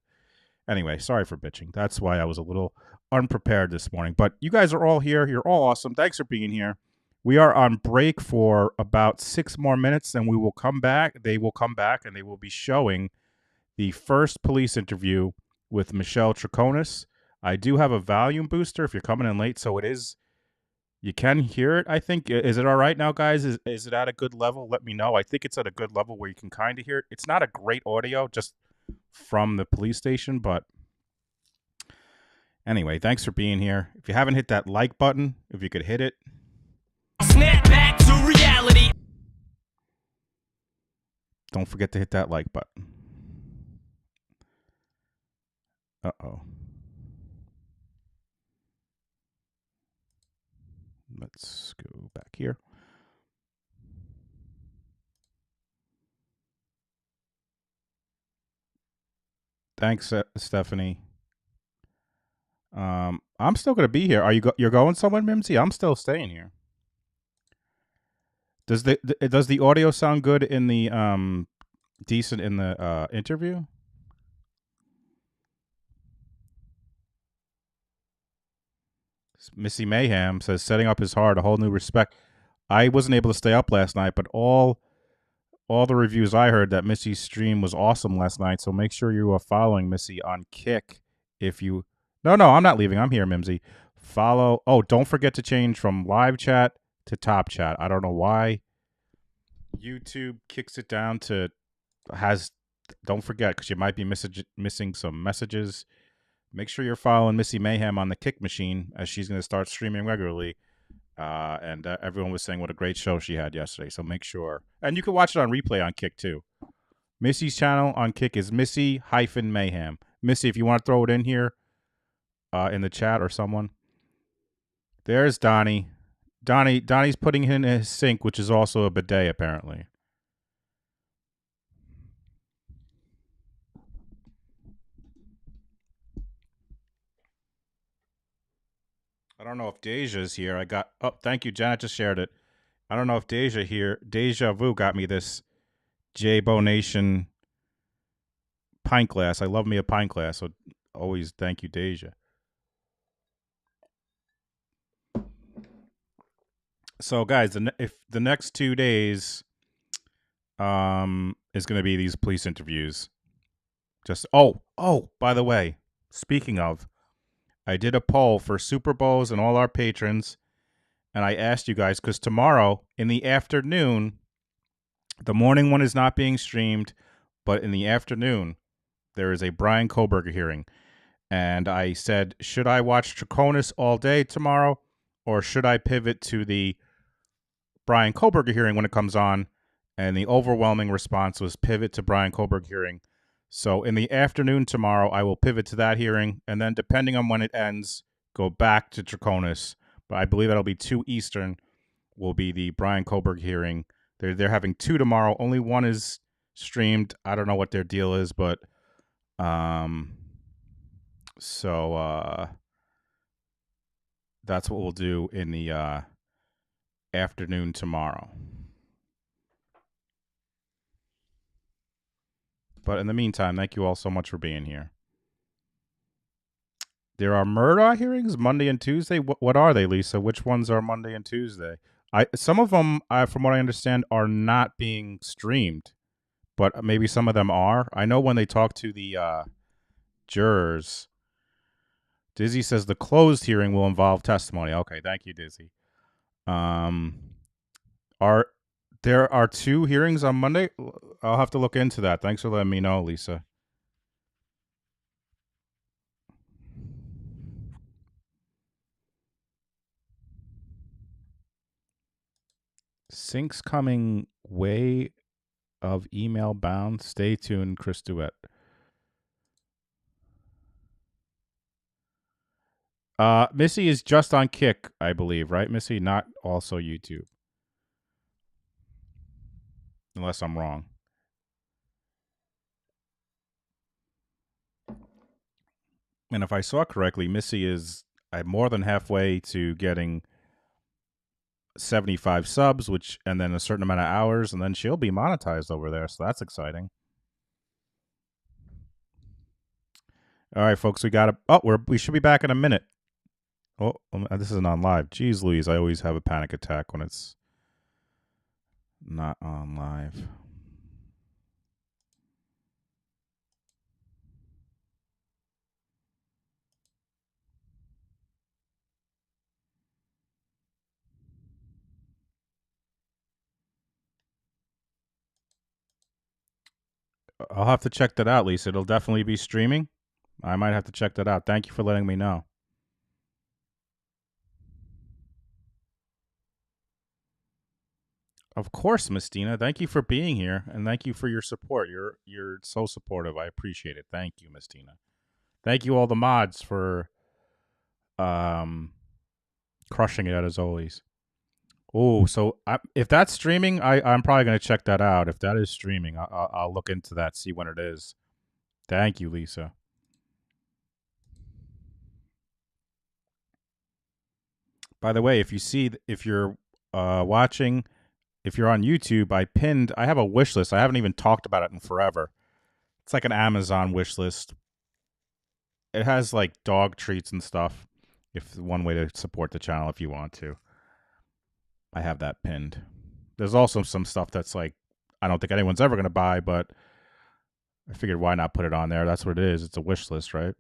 Anyway, sorry for bitching. That's why I was a little unprepared this morning. But you guys are all here. You're all awesome. Thanks for being here. We are on break for about 6 more minutes, and we will come back. They will come back, and they will be showing the first police interview with Michelle Troconis. I do have a volume booster if you're coming in late, so you can hear it, I think. Is it all right now, guys? Is it at a good level? Let me know. I think it's at a good level where you can kind of hear it. It's not a great audio, just from the police station, but anyway, thanks for being here. If you haven't hit that like button, if you could hit it. Snap back to reality. Don't forget to hit that like button. Uh-oh. Let's go back here. Thanks, Stephanie. I'm still gonna be here. You're going somewhere, Mimsy? I'm still staying here. Does the audio sound good in the decent in the interview? Missy Mayhem says setting up is hard. A whole new respect. I wasn't able to stay up last night, but all the reviews I heard that Missy's stream was awesome last night. So make sure you are following Missy on Kick. If you no, I'm not leaving. I'm here, Mimsy. Follow. Oh, don't forget to change from live chat to top chat. I don't know why YouTube kicks it down to don't forget, because you might be missing some messages. Make sure you're following Missy Mayhem on the Kick machine, as she's going to start streaming regularly. And everyone was saying what a great show she had yesterday. So make sure. And you can watch it on replay on Kick too. Missy's channel on Kick is Missy-Mayhem. Missy, if you want to throw it in here in the chat or someone. There's Donnie. Donnie's putting in his sink, which is also a bidet, apparently. I don't know if Deja's here. Thank you. Janet just shared it. I don't know if Deja Vu got me this J-Bo Nation pint glass. I love me a pint glass, so always thank you, Deja. So, guys, if the next 2 days is going to be these police interviews. By the way, speaking of, I did a poll for Super Bowls and all our patrons, and I asked you guys, because tomorrow in the afternoon, the morning one is not being streamed, but in the afternoon, there is a Brian Koberger hearing. And I said, should I watch Troconis all day tomorrow, or should I pivot to the Brian Koberger hearing when it comes on? And the overwhelming response was pivot to Brian Koberger hearing. So in the afternoon tomorrow, I will pivot to that hearing, and then depending on when it ends, go back to Troconis. But I believe that'll be 2 Eastern will be the Brian Koberger hearing. They're having 2 tomorrow. Only one is streamed. I don't know what their deal is, but so that's what we'll do in the afternoon tomorrow. But in the meantime, thank you all so much for being here. There are Murdaugh hearings Monday and Tuesday. What are they, Lisa? Which ones are Monday and Tuesday? Some of them, from what I understand, are not being streamed, but maybe some of them are. I know when they talk to the jurors, Dizzy says the closed hearing will involve testimony. Okay, thank you, Dizzy. There are 2 hearings on Monday? I'll have to look into that. Thanks for letting me know, Lisa. Syncs coming way of email bound. Stay tuned, Chris Duet. Missy is just on Kick, I believe, right, Missy? Not also YouTube. Unless I'm wrong. And if I saw correctly, Missy is more than halfway to getting 75 subs, and then a certain amount of hours, and then she'll be monetized over there. So that's exciting. All right, folks, we got it. Oh, we should be back in a minute. Oh, this isn't on live. Jeez Louise, I always have a panic attack when it's not on live. I'll have to check that out, Lisa. It'll definitely be streaming. I might have to check that out. Thank you for letting me know. Of course, Miss Dina. Thank you for being here, and thank you for your support. You're so supportive. I appreciate it. Thank you, Miss Dina. Thank you all the mods for crushing it as always. Oh, so if that's streaming, I'm probably going to check that out. If that is streaming, I'll look into that, see when it is. Thank you, Lisa. By the way, if you're watching, if you're on YouTube, I have a wish list. I haven't even talked about it in forever. It's like an Amazon wish list. It has like dog treats and stuff. If one way to support the channel, if you want to. I have that pinned. There's also some stuff that's like, I don't think anyone's ever going to buy, but I figured why not put it on there? That's what it is. It's a wish list, right?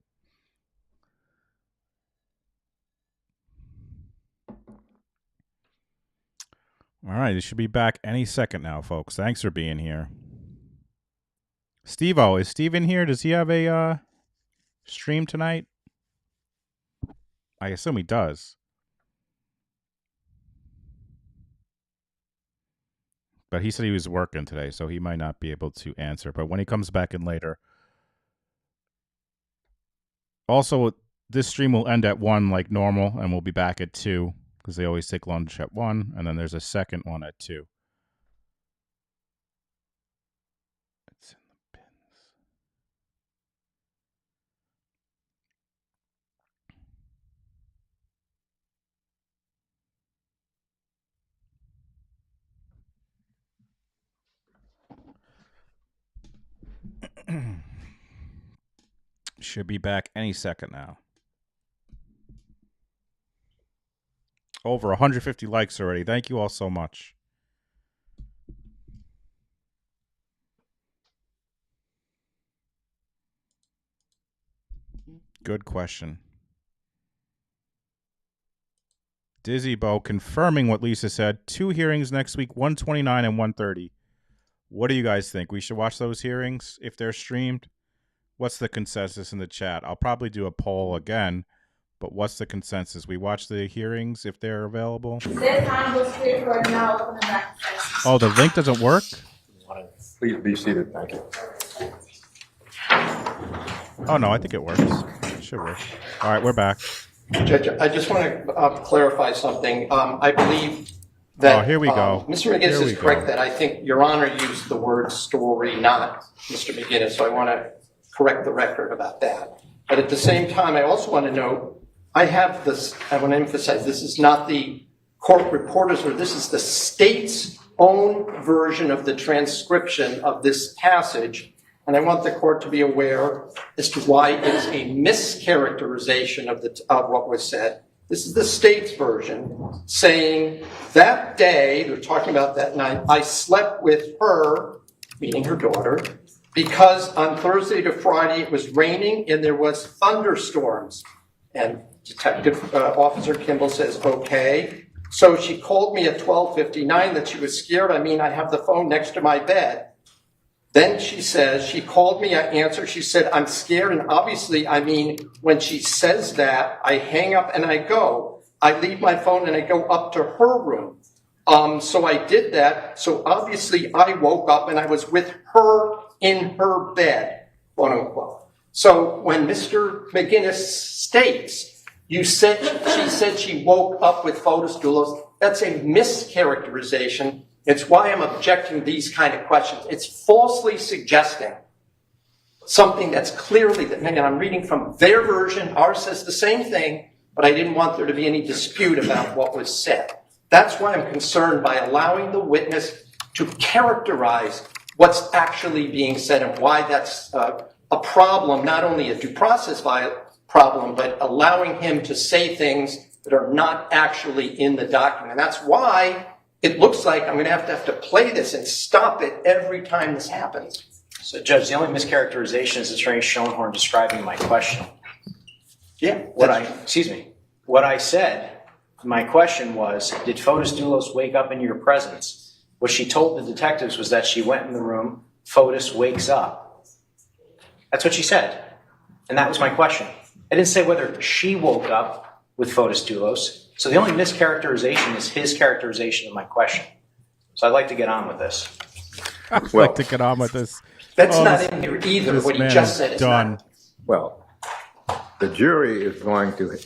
All right, it should be back any second now, folks. Thanks for being here. Steve-O, is Steve in here? Does he have a stream tonight? I assume he does. But he said he was working today, so he might not be able to answer. But when he comes back in later. Also, this stream will end at 1 like normal, and we'll be back at 2, because they always take lunch at 1, and then there's a second one at 2. It's in the bins. Should be back any second now. Over 150 likes already. Thank you all so much. Good question. Dizzy Bo confirming what Lisa said. 2 hearings next week, 129 and 130. What do you guys think? We should watch those hearings if they're streamed? What's the consensus in the chat? I'll probably do a poll again, but what's the consensus? We watch the hearings if they're available? Oh, the link doesn't work? Please be seated. Thank you. Oh, no, I think it works. It should work. All right, we're back. Judge, I just want to clarify something. I believe that here we go. Mr. McGinnis is correct that I think Your Honor used the word story, not Mr. McGinnis, so I want to correct the record about that. But at the same time, I also want to note, I want to emphasize, this is not the court reporter's, or this is the state's own version of the transcription of this passage. And I want the court to be aware as to why it is a mischaracterization of what was said. This is the state's version saying, that day, they're talking about that night, I slept with her, meaning her daughter, because on Thursday to Friday it was raining and there was thunderstorms. And Officer Kimbell says, okay. So she called me at 12:59 that she was scared. I mean, I have the phone next to my bed. Then she says, she called me, I answered, she said, I'm scared. And obviously, I mean, when she says that, I hang up and I go. I leave my phone and I go up to her room. So I did that. So obviously I woke up and I was with her in her bed, quote unquote. So when Mr. McGinnis states, she said she woke up with photos doulos, that's a mischaracterization. It's why I'm objecting to these kind of questions. It's falsely suggesting something that's clearly, and I'm reading from their version, ours says the same thing, but I didn't want there to be any dispute about what was said. That's why I'm concerned by allowing the witness to characterize what's actually being said and why that's a problem, not only a due process problem, but allowing him to say things that are not actually in the document. And that's why it looks like I'm going to have to play this and stop it every time this happens. So, Judge, the only mischaracterization is Attorney Schoenhorn describing my question. Yeah. What I said, my question was, did Fotis Doulos wake up in your presence? What she told the detectives was that she went in the room, Fotis wakes up. That's what she said. And that was my question. I didn't say whether she woke up with Fotis Doulos. So the only mischaracterization is his characterization of my question. So I'd like to get on with this. I'd like to get on with this. That's not in here either. What he just said is done. not. Well, the jury is going to,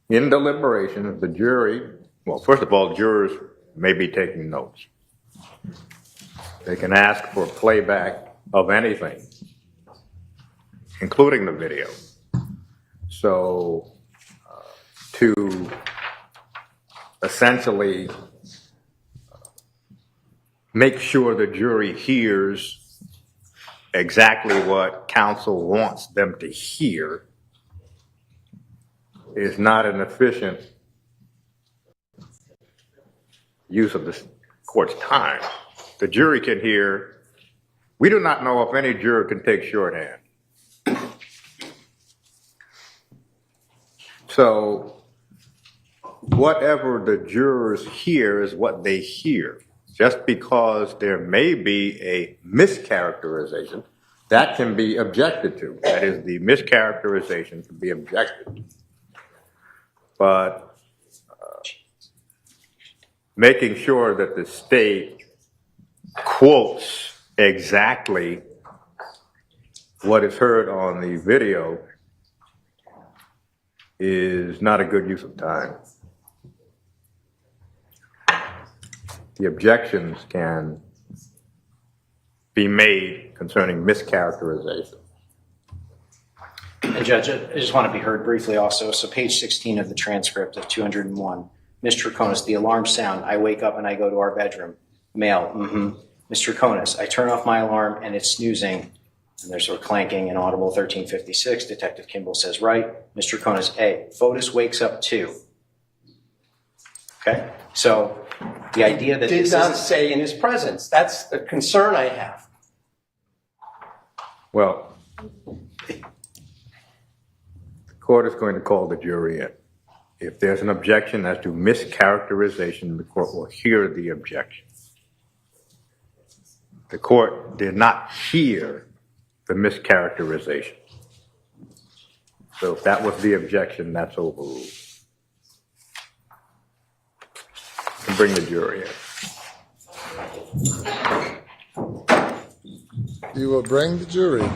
in deliberation, the jury, well, first of all, jurors may be taking notes. They can ask for playback of anything, including the video. So to essentially make sure the jury hears exactly what counsel wants them to hear is not an efficient use of the court's time. The jury can hear, we do not know if any juror can take shorthand. So whatever the jurors hear is what they hear. Just because there may be a mischaracterization, that can be objected to. That is, the mischaracterization can be objected to. But making sure that the state quotes exactly what is heard on the video is not a good use of time. The objections can be made concerning mischaracterization. And Judge, I just want to be heard briefly also. So page 16 of the transcript of 201. Mr. Troconis, the alarm sound. I wake up and I go to our bedroom. Male, Mr. Troconis, I turn off my alarm and it's snoozing. And there's sort of clanking, inaudible, 1356. Detective Kimbell says, right. Mr. Troconis, A, Fotis wakes up too. Okay? So the idea that did not say in his presence. That's the concern I have. Well, the court is going to call the jury in. If there's an objection as to mischaracterization, the court will hear the objection. The court did not hear the mischaracterization. So if that was the objection, that's overruled. And bring the jury in. You will bring the jury.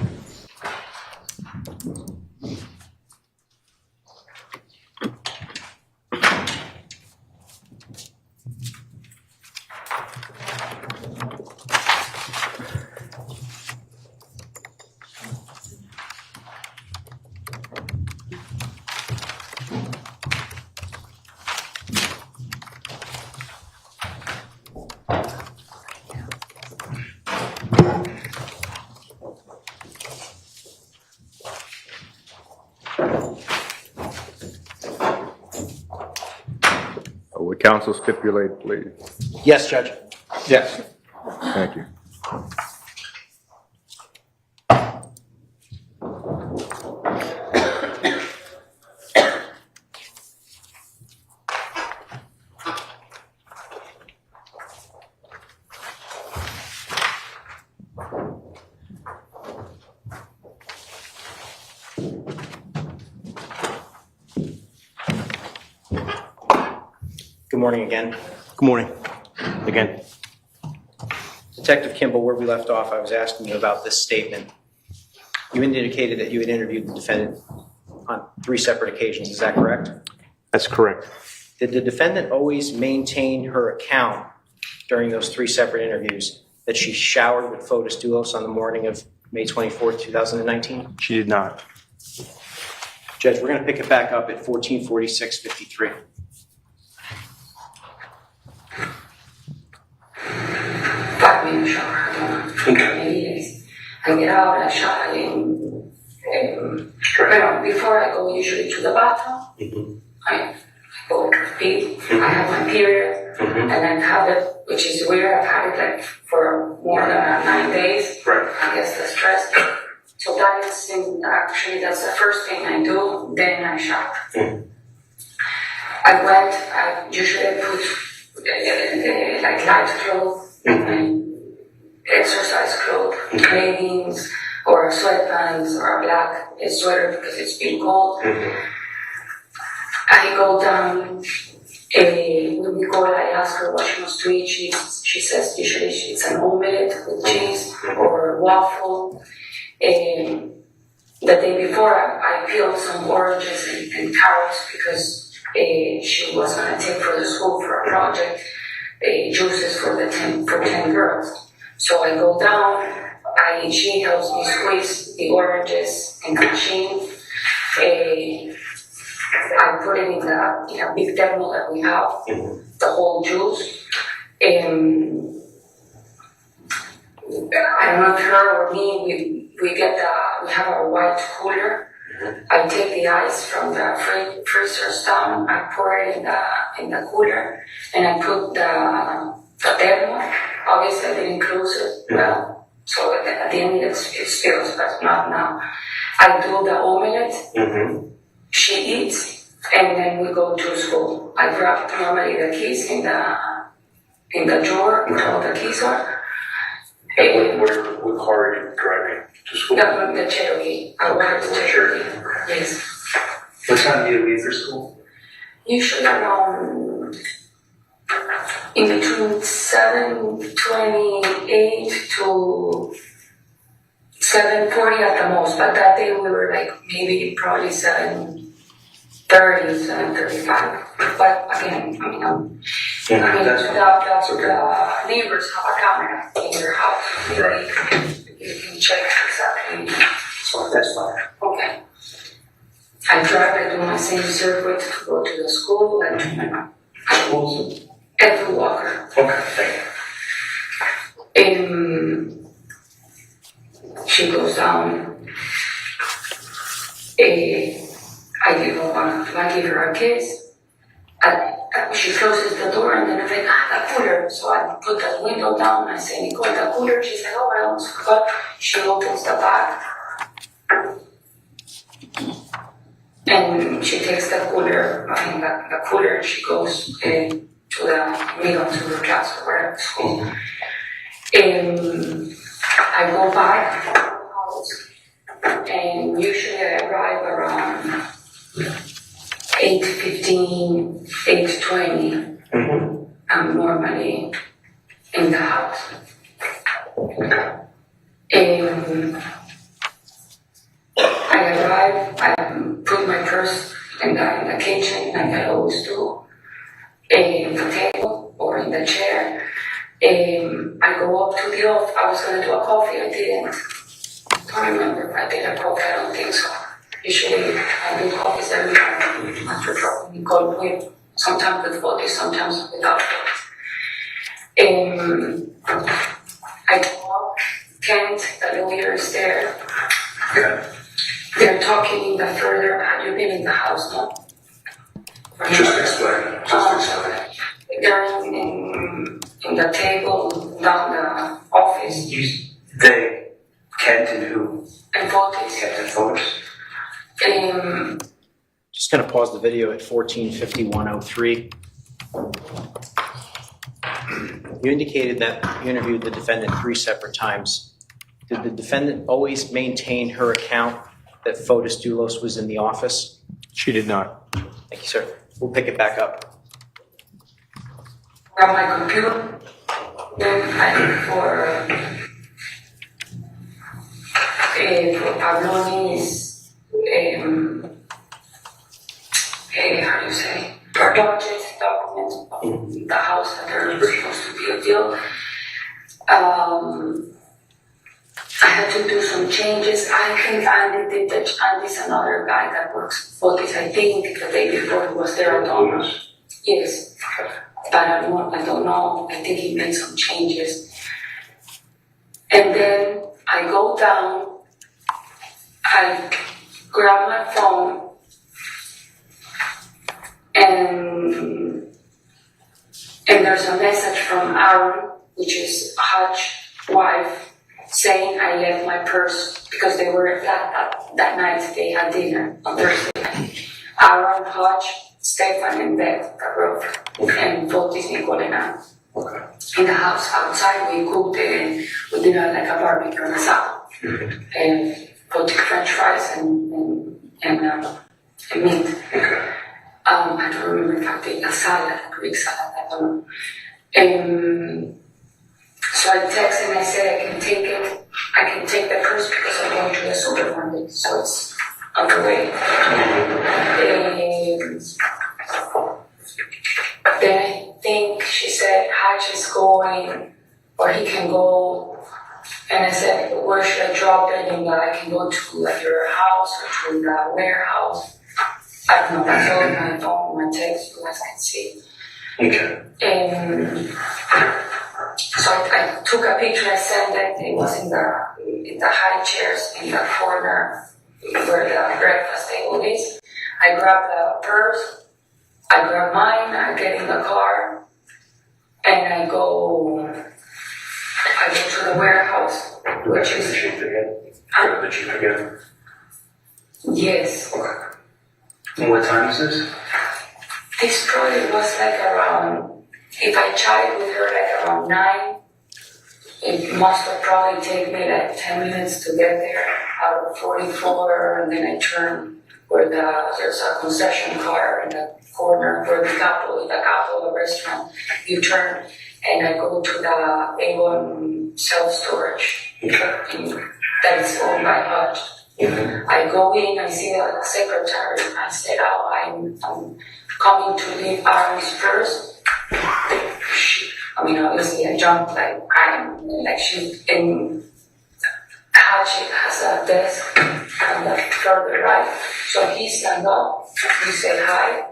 Would counsel stipulate, please? Yes, Judge. Yes. Thank you. Good morning again. Good morning. Again. Detective Kimbell, where we left off, I was asking you about this statement. You indicated that you had interviewed the defendant on 3 separate occasions. Is that correct? That's correct. Did the defendant always maintain her account during those 3 separate interviews that she showered with Fotis Dulos on the morning of May 24th, 2019? She did not. Judge, we're going to pick it back up at 1446-53. Got me in the shower. I get out, I shower, before I go usually to the bathroom, I go to pee, I have my period, and I have it, which is weird, I've had it like for more than 9 days. Right. I guess the stress. So that is actually, that's the first thing I do, then I shower. I usually put like light clothes, exercise clothes, leggings, or sweatpants, or a black sweater because it's been cold. I go down, when we go, I ask her what she wants to eat. She says usually it's an omelette with cheese or waffle. The day before, I peeled some oranges and carrots because she was going to take for the school for a project juices for 10 girls. So I go down. She helps me squeeze the oranges in the machine. I put it in a big thermal that we have, the whole juice. I don't know if her or me, we have a white cooler. I take the ice from the freezers down, I pour it in the cooler, and I put the thermal. Obviously, I didn't close it well, so at the end it spills, but not now. I do the omelette. She eats, and then we go to school. I grab normally the keys in the drawer where all the keys are. What car are you driving to school? The Cherokee. I work the Cherokee. Yes. What time do you leave for school? Usually around in between 7:28 to 7:40 at the most. But that day we were like maybe probably 7:30, 7:35. But again, the neighbors have a camera in their house. You can check exactly. So that's fine. Okay. I drive, I do my same circuit to go to the school and to my Every Walker. Okay, thank you. She goes down. I give her a kiss. She closes the door and then I'm like, the cooler. So I put the window down. I say, Nicole, the cooler. She's like, oh, I almost forgot. She opens the bag. And she takes the cooler, the cooler, she goes to the middle, to the class or at school. I go back to the house, and usually I arrive around 8:15, 8:20. I'm normally in the house. I arrive, I put my purse in the kitchen, like I always do, in the table or in the chair. I go up to the office. I was going to do a coffee, I didn't. I don't remember if I did a coffee, I don't think so. Usually I do coffees every morning after dropping cold with, sometimes with vodka, sometimes without vodka. I go up, Kent, the lawyer is there. They're talking in the further, you've been in the house, no? Just explain. They're in the table down the office. They, Kent and who? And Fotis. Kent and Fotis. Just going to pause the video at 14:51:03. You indicated that you interviewed the defendant 3 separate times. Did the defendant always maintain her account that Fotis Dulos was in the office? She did not. Thank you, sir. We'll pick it back up. grab my computer, then I look for Pavloni's, how do you say, documents of the house that they're supposed to be a deal. I had to do some changes. I think Andy did that. Andy's another guy that works for this. I think the day before he was there. I don't know. Yes, but I don't know. I think he made some changes. And then I go down. I grab my phone, and there's a message from Aaron, which is Hutch's wife, saying I left my purse because they were that night they had dinner on Thursday. Aaron, Hutch, Stefan, and Beth, the group, and Fotis, Nicole, and I. In the house outside, we cooked and we did like a barbecue on the side, and put French fries and meat. I don't remember if I did a salad, a Greek salad, I don't know. So I text and I said I can take it. I can take the purse because I'm going to the supermarket, so it's on the way. Then I think she said Hatch is going, or he can go. And I said, where should I drop it? And I can go to like your house or to the warehouse. I don't know. That's all in my phone, my text, you guys can see. Okay. And so I took a picture, I sent it. It was in the high chairs in the corner where the breakfast table is. I grabbed the purse, I grab mine, I get in the car, and I go to the warehouse, which is... Did you forget? Yes. Okay. And what time is this? This probably was like around, if I chatted with her like around 9, it must have probably taken me like 10 minutes to get there out of 44, and then I turn where there's a concession car in the corner where the Capo restaurant. You turn and I go to the Avon self-storage that is owned by Hutch. I go in, I see the secretary, I said, I'm coming to leave Aaron's purse. Obviously I jumped and Hutch has a desk on the further right. So he stand up, he said hi.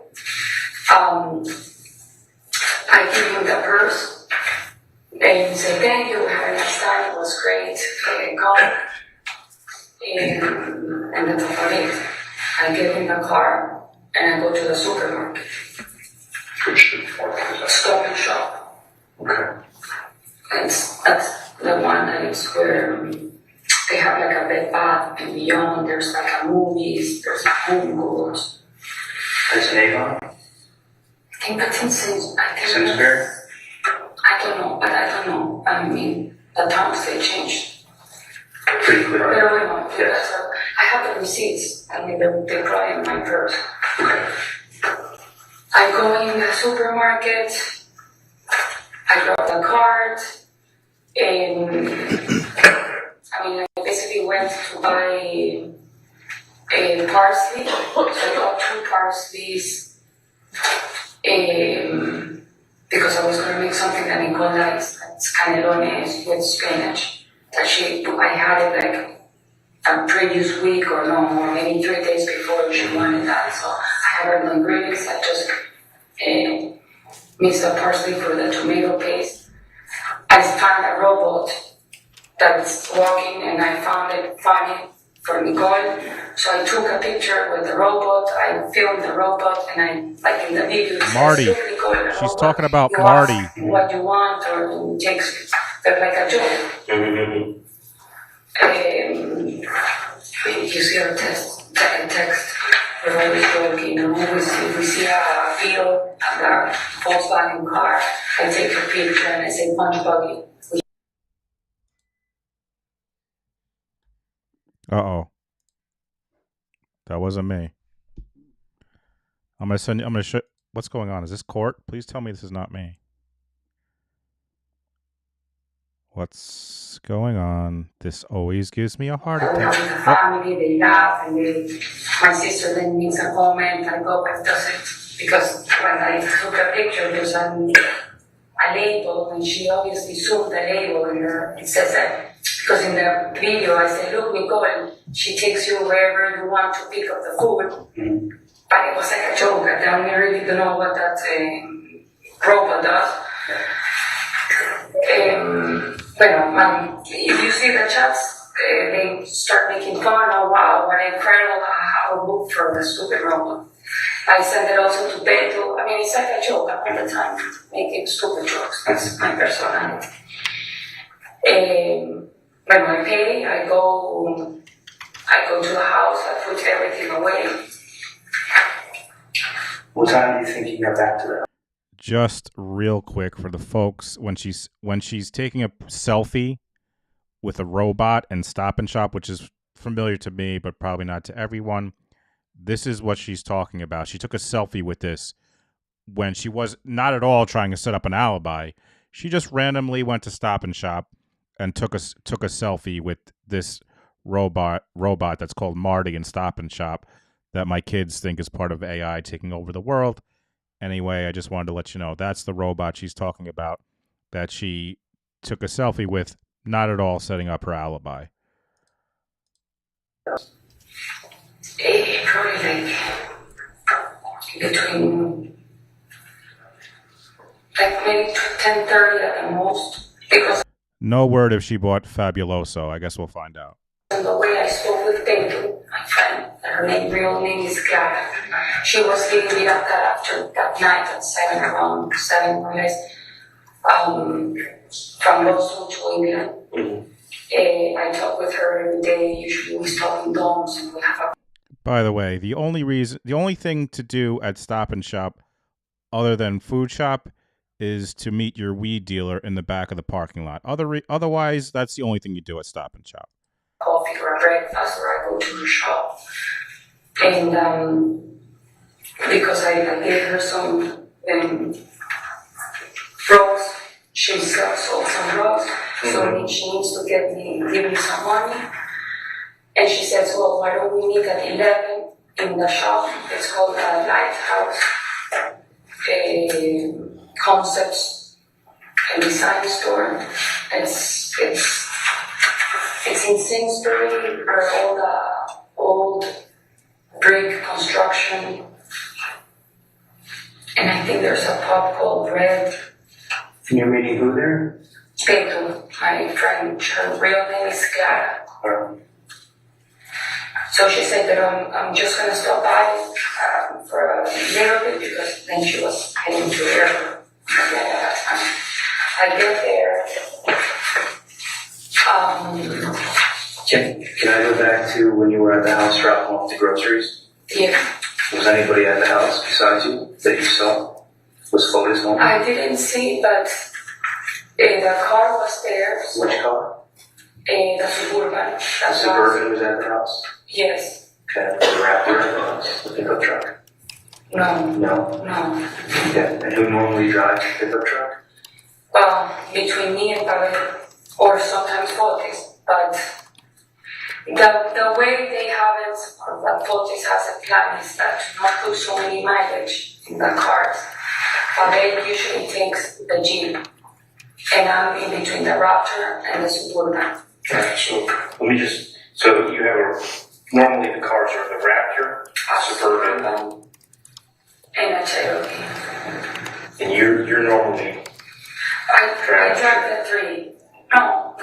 I give him the purse, and he said, thank you, we had a nice time, it was great, come. And that's about it. I get in the car, and I go to the supermarket. Stop and Shop. Okay. And that's the one that is where they have like a Bed Bath and Beyond, there's like a movies, there's a Home Goods. That's an Avon? I think that's in Simsbury? I don't know, but I don't know. I mean, the towns they changed. Pretty clear. Pero bueno, yes. I have the receipts. I mean, they're probably in my purse. Okay. I go in the supermarket, I grab the card, and I basically went to buy a parsley. So I got 2 parsleys. Because I was going to make something that Nicole likes, that's canelones with spinach. I had it like a previous week or maybe 3 days before she wanted that. So I have all the ingredients. I just mixed the parsley for the tomato paste. I found a robot that's walking, and I found it funny for Nicole. So I took a picture with the robot, I filmed the robot, and in the video, Marty. says, Nicole, She's talking about you Marty. ask what you want, or it takes, they're like a joke. You see our text, we're always joking, we see a field, a Volkswagen car, I take a picture, and I say, punch buggy. Uh-oh. That wasn't me. I'm gonna show. What's going on? Is this court? Please tell me this is not me. What's going on? This always gives me a heart With attack. the family, they laugh, and my sister then makes a comment, I go, but does it, because when I took a picture, there's a label, and she obviously zoomed the label, and it says that, because in the video I said, look, we go, and she takes you wherever you want to pick up the food, but it was like a joke, I really don't know what that robot does. If you see the chats, they start making fun. Oh wow, what incredible! How I look for the stupid robot. I send it also to Beto. I mean, it's like a joke all the time, making stupid jokes. That's my personality. When I pay, I go to the house. I put everything away. What time do you think you got back to that? Just real quick for the folks, when she's taking a selfie with a robot and Stop and Shop, which is familiar to me but probably not to everyone, this is what she's talking about. She took a selfie with this when she was not at all trying to set up an alibi. She just randomly went to Stop and Shop and took a selfie with this robot that's called Marty in Stop and Shop that my kids think is part of AI taking over the world. Anyway, I just wanted to let you know that's the robot she's talking about that she took a selfie with, not at all setting up her alibi. Probably between maybe 10:30 at the most, because No word if she bought Fabuloso. I guess we'll find out. the way I spoke with Pedro, my friend, real name is Clara. She was leaving me that night at 7, around 7 more or less, from Boston to England. I talk with her every day. Usually we stop in dorms and we have a... By the way, the only thing to do at Stop and Shop other than food shop is to meet your weed dealer in the back of the parking lot. Otherwise, that's the only thing you do at Stop and Shop. Coffee or breakfast, or I go to the shop. And because I gave her some drugs, she sold some drugs, so she needs to give me some money. And she says, well, why don't we meet at 11 in the shop? It's called the Lighthouse Concepts and Design Store. It's in Simsbury, where all the old brick construction. And I think there's a pub called Red. And you're meeting who there? Beto, my friend. Her real name is Clara. So she said that I'm just going to stop by for a little bit, because then she was heading to the airport. I get there. Can I go back to when you were at the house dropping off the groceries? Yeah. Was anybody at the house besides you that you saw? Was Fotis home? I didn't see, but the car was there. So which car? The Suburban. The Suburban was at the house? Yes. Okay. The Raptor at the house? The pickup truck? No. No? Okay. And who normally drives the pickup truck? Between me and Pablo, or sometimes Fotis, but the way they have it, or what Fotis has a plan, is that to not put so many mileage in the cars. Pablo usually takes the Jeep, and I'm in between the Raptor and the Suburban. Okay, so let me just, so you have normally the cars are the Raptor, Suburban, and a Cherokee. and you're normally... I drive the 3. No, I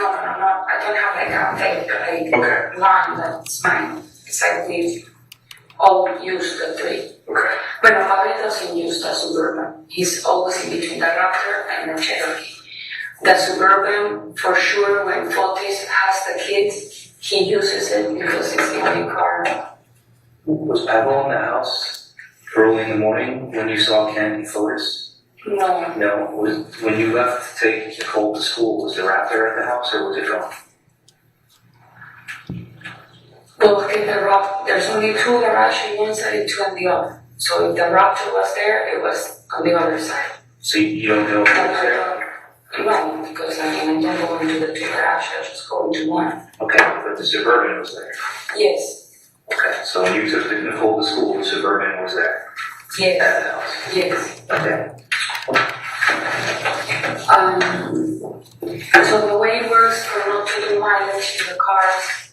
don't have like a okay. line that's mine. It's like we all use the 3. Okay. But Pablo doesn't use the Suburban. He's always in between the Raptor and the Cherokee. The Suburban, for sure, when Fotis has the kids, he uses it because it's the only car. Was Pablo in the house early in the morning when you saw Ken and Fotis? No. No. Was when you left to take Nicole to school, was the Raptor at the house or was it gone? Well, in the Raptor, there's only 2 garages, one side and 2 on the other. So if the Raptor was there, it was on the other side. So you don't know if it was there? No, because I don't go into the two garage, I just go into one. Okay, but the Suburban was there. Yes, Okay, so when you took Nicole to school, the Suburban was there yes, at the house. yes. Okay. So the way it works for not taking mileage in the cars,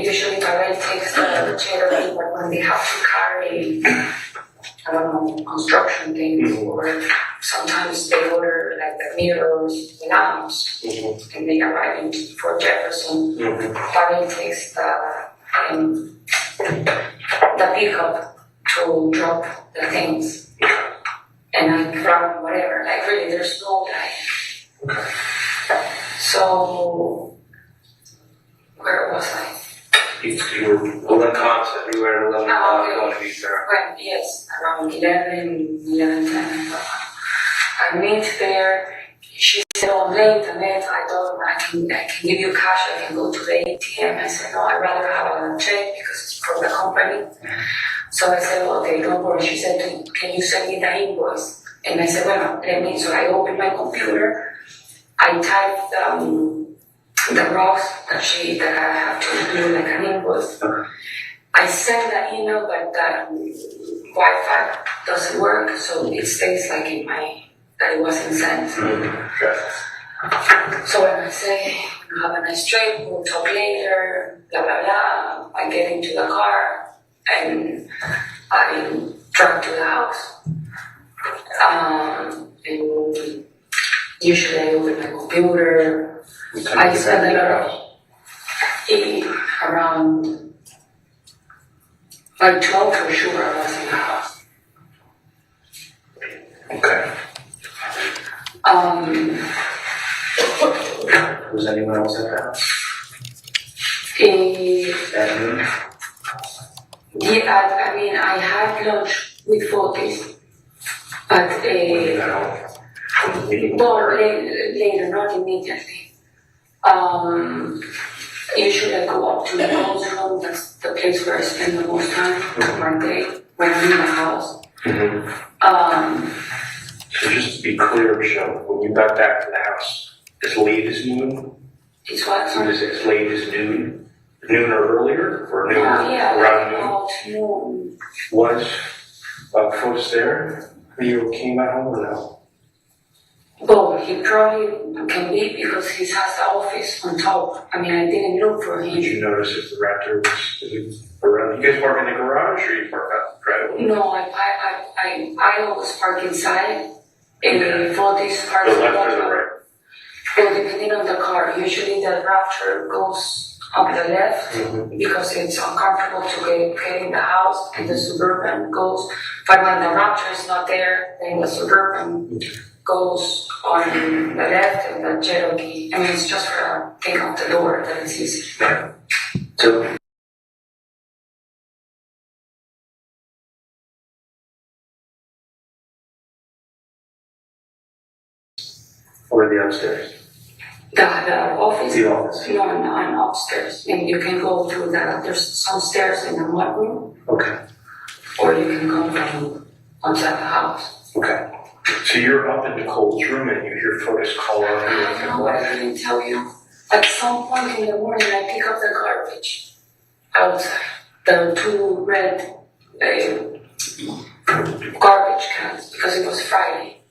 usually the rate takes the charity, but when they have to carry, I don't know, construction things, or sometimes they order like the mirrors, the lamps, and they arrive in Fort Jefferson. The rate takes the pickup to drop the things. And I grab whatever, like really, there's no like. So, where was I? You were in concept, you were at 11 o'clock going to be there. When, yes, around 11:10. I meet there. She said, "Oh, I'm late, I can give you cash, I can go to the ATM." I said, "No, I'd rather have a check because it's from the company." So I said, "Okay, don't worry." She said, "Can you send me the invoice?" And I said, "Well, let me." So I opened my computer. I typed the rocks that I have to do like an invoice. I sent the email, but the Wi-Fi doesn't work, so it stays like in that it wasn't sent. So when I say, "Have a nice trip, we'll talk later," blah, blah, blah, I get into the car and I drive to the house. And usually I open my computer. I spend a lot of around by 12 for sure I was in the house. Okay. Was anyone else at the house? Yeah, I mean, I had lunch with 40s, but later, not immediately. Usually I go up to the house room, that's the place where I spend the most time of my day, when I'm in the house. So just to be clear, Michelle, when you got back to the house, as late as noon? It's what? So just as late as noon? Noon or earlier? Or noon around noon? Was folks there when you came back home or no? Well, he probably can be because he has the office on top. I mean, I didn't look for him. Did you notice if the Raptor was around? You guys park in the garage or you park out the driveway? No, I always park inside. And for this part the left or the right? Well, depending on the car. Usually the Raptor goes on the left because it's uncomfortable to get in the house, and the Suburban goes. But when the Raptor is not there, then the Suburban goes on the left, and the Cherokee. I mean, it's just for a thing of the door that is easy. So. Or the upstairs? The office? The office. No, I'm upstairs. And you can go through there's some stairs in the mud room. Okay. Or you can come from outside the house. Okay. So you're up in Nicole's room and you hear Fotis call on you. I know what I didn't tell you. At some point in the morning, I pick up the garbage outside. The two red garbage cans because it was Friday.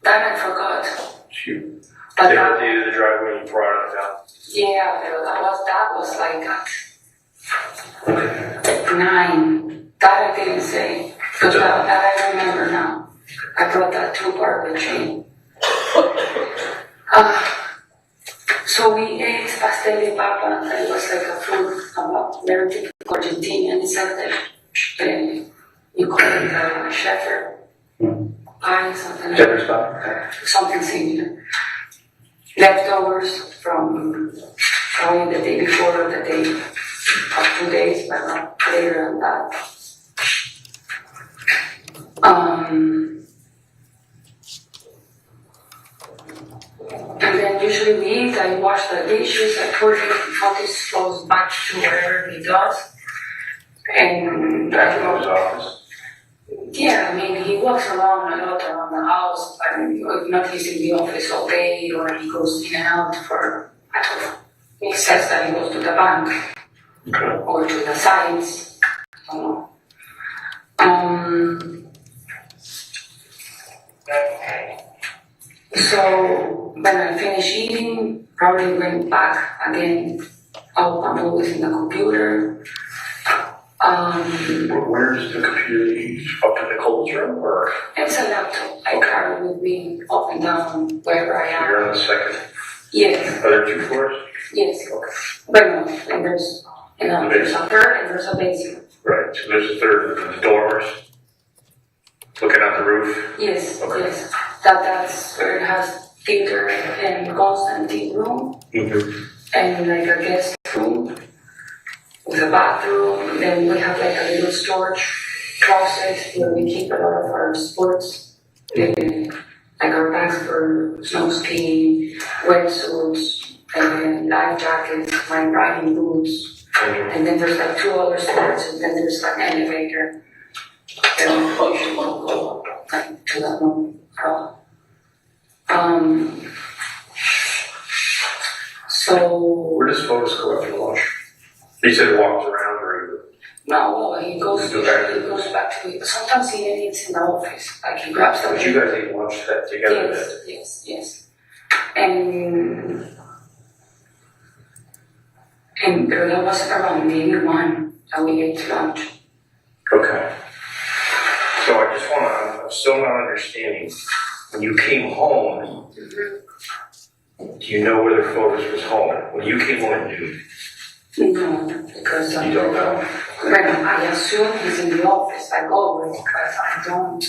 That I forgot. Shoot. But they updated the driveway and you brought it down. Yeah, that was like at 9. That I didn't say. Because that I remember now. I brought that to garbage in. So we ate pastel de papa. It was like a food, very typical Argentinian. It's like you call it shepherd pie, something like that. Something similar. Leftovers from probably the day before or the day of 2 days, but not later than that. And then usually we eat, I wash the dishes, I put it, Fotis goes back to wherever he does. And back to his office? Yeah, I mean, he walks around a lot around the house. I mean, if not, he's in the office all day, or he goes in and out for, I don't know. He says that he goes to the bank, or to the sites. I don't know. So when I finished eating, probably went back again. I'm always in the computer. Where does the computer use? Up in the cold room, or? It's a laptop. I carry with me up and down wherever I am. You're on the second? Yes. Are there 2 floors? Yes. But no, and there's a third and there's a basement. Right, so there's a third, the dormers, looking at the roof? Yes, Okay. yes. That's where it has theater and Constantine room, and like a guest room with a bathroom. Then we have like a little storage closet where we keep a lot of our sports, like our bags for snow skiing, wetsuits, and life jackets, my riding boots. And then there's like 2 other storage, and then there's like an elevator. And you won't go like to that room. So. Where does Photos go after lunch? You said he walks around, or? No, he goes back to it. Sometimes he eats in the office. Like he grabs the. But you guys eat lunch together? Yes. And there was around maybe 1 that we ate lunch. Okay. So I'm still not understanding. When you came home, do you know whether Photos was home? When you came home at noon? No, because you don't know. I assume he's in the office. I go with because I don't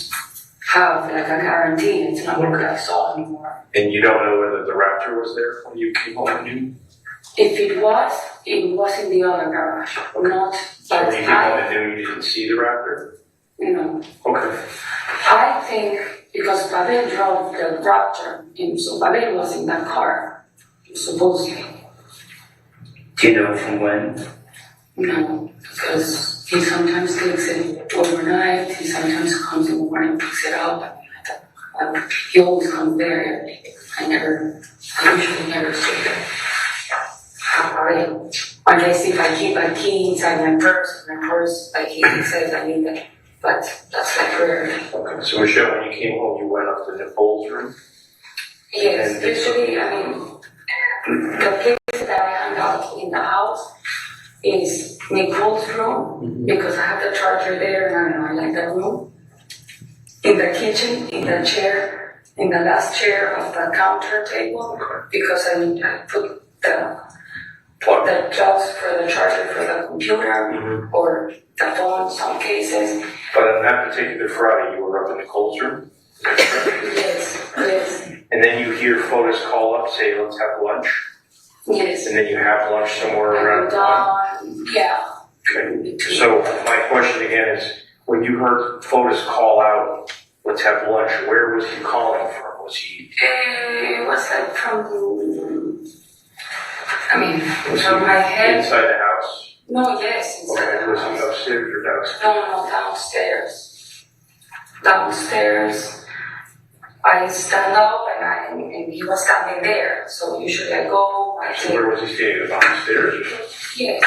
have like a guarantee. It's not what I saw anymore. And you don't know whether the Raptor was there when you came home at noon? If it was in the other garage, not. So when you came home at noon, you didn't see the Raptor? No. Okay. I think because Pavel drove the Raptor, and so Pavel was in that car, supposedly. Do you know from when? No, because he sometimes takes it overnight, he sometimes comes in the morning and picks it up. He always comes there. I usually never see it. Unless if I keep a key inside my purse, like he says I need it. But that's like rare. Okay. So Michelle, when you came home, you went up to Nicole's room? Yes, usually, the place that I hang out in the house is Nicole's room, because I have the charger there and I like that room. In the kitchen, in the chair, in the last chair of the counter table, because I put the plugs for the charger for the computer or the phone in some cases. But on that particular Friday, you were up in Nicole's room? Yes. And then you hear Photos call up, say, let's have lunch? Yes. And then you have lunch somewhere around dawn. Yeah. Okay. So my question again is, when you heard Photos call out, let's have lunch, where was he calling from? Was he? It was like from my head. Inside the house? No, yes, inside the was house. he upstairs or downstairs? No, downstairs. Downstairs. I stand up and he was standing there. So usually I go. So where was he standing? On the stairs or something? Yes,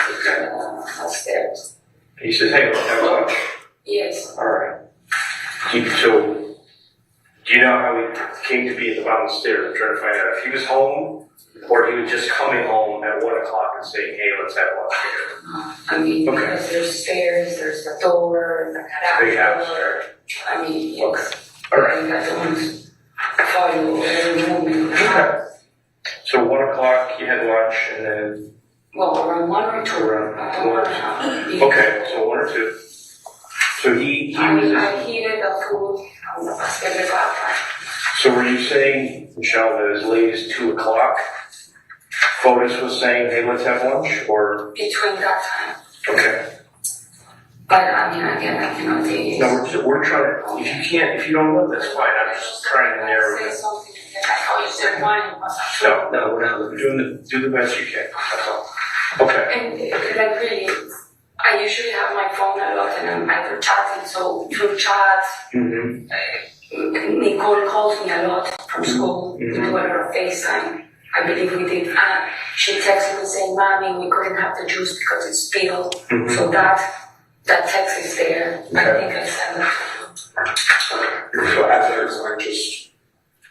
upstairs. He says, hey, let's have lunch. Yes. All right. So, do you know how he came to be at the bottom of the stairs? I'm trying to find out if he was home or he was just coming home at 1 o'clock and saying, hey, let's have lunch here. Because there's stairs, there's the door, the garage door. Yes. All right. I don't follow every movement. Okay. So 1 o'clock, you had lunch, and then? Well, around 1 or 2. Around 1 or 2. Okay, so 1 or 2. So he was. I heated the food on the basket time. So were you saying, Michelle, that as late as 2 o'clock, Photos was saying, hey, let's have lunch, or? Between that time. Okay. But again, I cannot say. No, we're trying to, if you don't know, that's fine. I'm just trying to narrow it. Say something you said wine was No, we're not. We're do the best you can. That's all. Okay. And I usually have my phone a lot and I'm either chatting, so through chat, Nicole calls me a lot from school. We do a lot of FaceTime. I believe we did. She texted me saying, "Mommy, we couldn't have the juice because it's spilled." So that text is there. I think I sent it. So after it's like just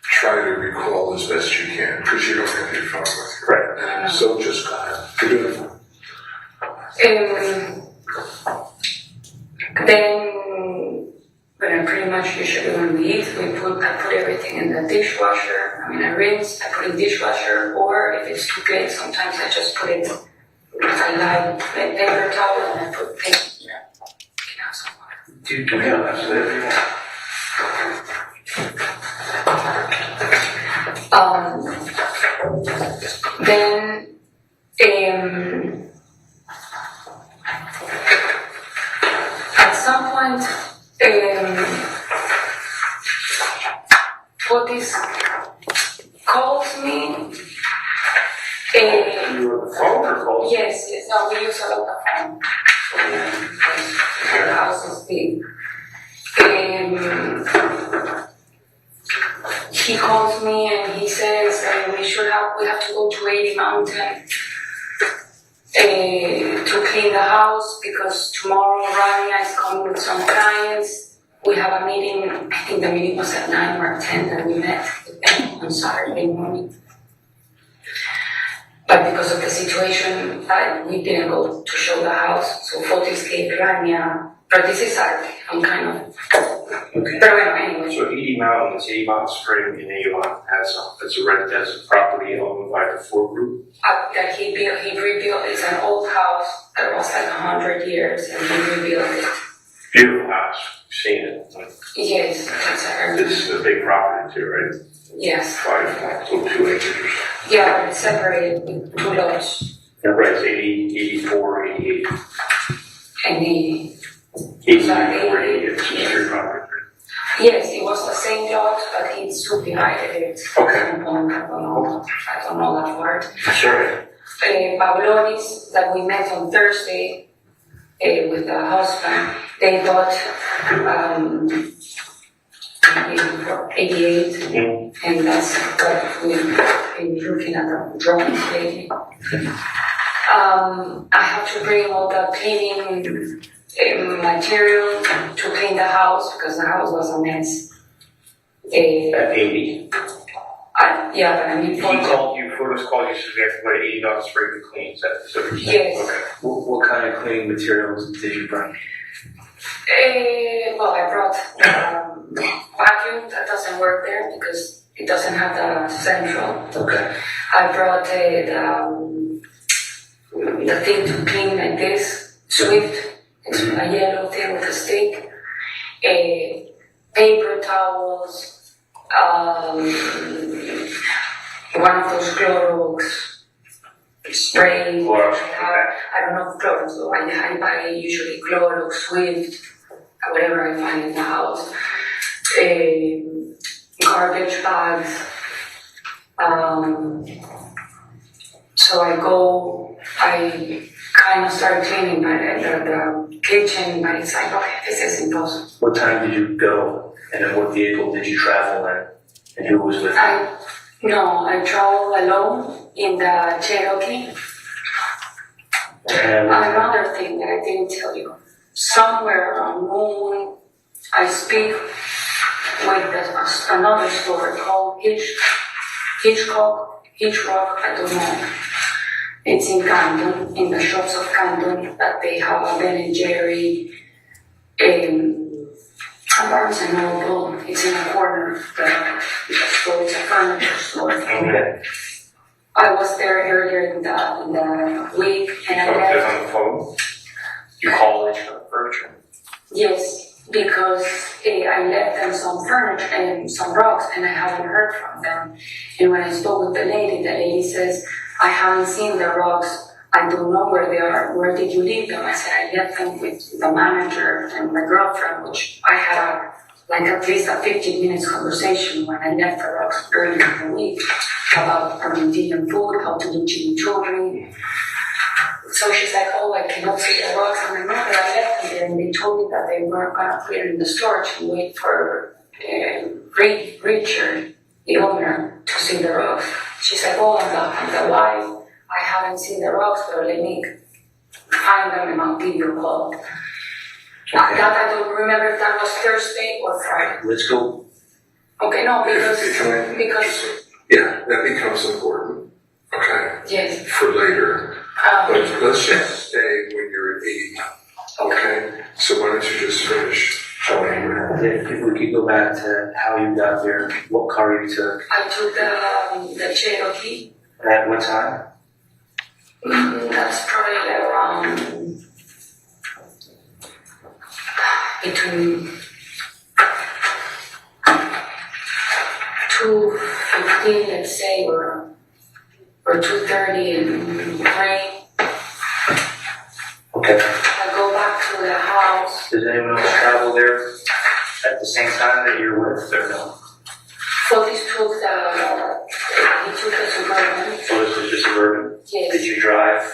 try to recall as best you can because you don't have your phone with you. Right. So just go ahead. You're doing fine. Then, when I pretty much usually when we eat, I put everything in the dishwasher. I mean, I rinse, I put in dishwasher, or if it's too clean, sometimes I just put it, I lie paper towel and I put things. Can I have some water? Yeah, absolutely. Then, at some point, Otis calls me. You were on the phone or calls? Yes, no, we use a lot of phone. The house is big. He calls me and he says we have to go to 80 Mountain to clean the house because tomorrow Rania is coming with some clients. We have a meeting, I think the meeting was at 9 or 10 that we met on Saturday morning. But because of the situation, we didn't go to show the house, so Fotis gave Rania, but this is Saturday, I'm kind of, Okay. but anyway. So 80 Mountain is Avon Spring in Avon. That's a property owned by the Ford Group. That he rebuilt, it's an old house that was like 100 years, and he rebuilt it. Beautiful house. You've seen it. Yes, that's This is a big property too, right? Yes. 2 acres or so. Yeah, but it's separated with 2 lots. Right, it's 80, 84, 88. And 84, 88. It's just 3 properties. yes, it was the same lot, but he subdivided it. Okay. I don't know that word. Sure. Pavlonis that we met on Thursday with the husband, they bought 88, and that's what we've been looking at the drawings lately. I have to bring all the cleaning material to clean the house because the house was a mess. At 80. Yeah, but I mean, Fotis called you, so we have to go to 80 Mountain Spring to clean. Is that what you're saying? yes. Okay. What kind of cleaning materials did you bring? Well, I brought vacuum that doesn't work there because it doesn't have the central. Okay. I brought the thing to clean like this, Swift. It's a yellow thing with a stick. Paper towels. One of those Clorox spray. I don't know Clorox, so I buy usually Clorox, Swift, whatever I find in the house. Garbage bags. So I kind of started cleaning the kitchen, but it's like, okay, this is impossible. What time did you go? And then what vehicle did you travel in? And who was with you? I travel alone in the Cherokee. Another thing that I didn't tell you. Somewhere around noon, I speak with another store called Hitchrock, I don't know. It's in Canton, in the shops of Canton, that they have a Ben & Jerry, Barnes & Noble. It's in a corner, so it's a furniture store. Okay. I was there earlier in the week, and I left. On the phone? You call it furniture? Yes, because I left them some furniture and some rocks, and I haven't heard from them. And when I spoke with the lady says, I haven't seen the rocks. I don't know where they are. Where did you leave them? I said, I left them with the manager and my girlfriend, which I had at least a 15 minutes conversation when I left the rocks earlier in the week about Argentinian food, how to do chimichurri. So she's like, oh, I cannot see the rocks. I'm like, no, but I left them there, and they told me that they weren't going to put it in the storage and wait for Richard, the owner, to see the rocks. She's like, oh, I'm the wife. I haven't seen the rocks, but let me find them and I'll give you a call. That I don't remember if that was Thursday or Friday. Let's go. Okay, no, because yeah, that becomes important. Okay. Yes. For later. But let's just stay when you're at 80. Okay. So why don't you just finish telling me? If we could go back to how you got there, what car you took, I took the Cherokee. at what time? That's probably around between 2:15, let's say, or 2:30 and 3. Okay. I go back to the house. Does anyone else travel there at the same time that you're with, or no? So he took the Suburban. So this was just Suburban? Yes. Did you drive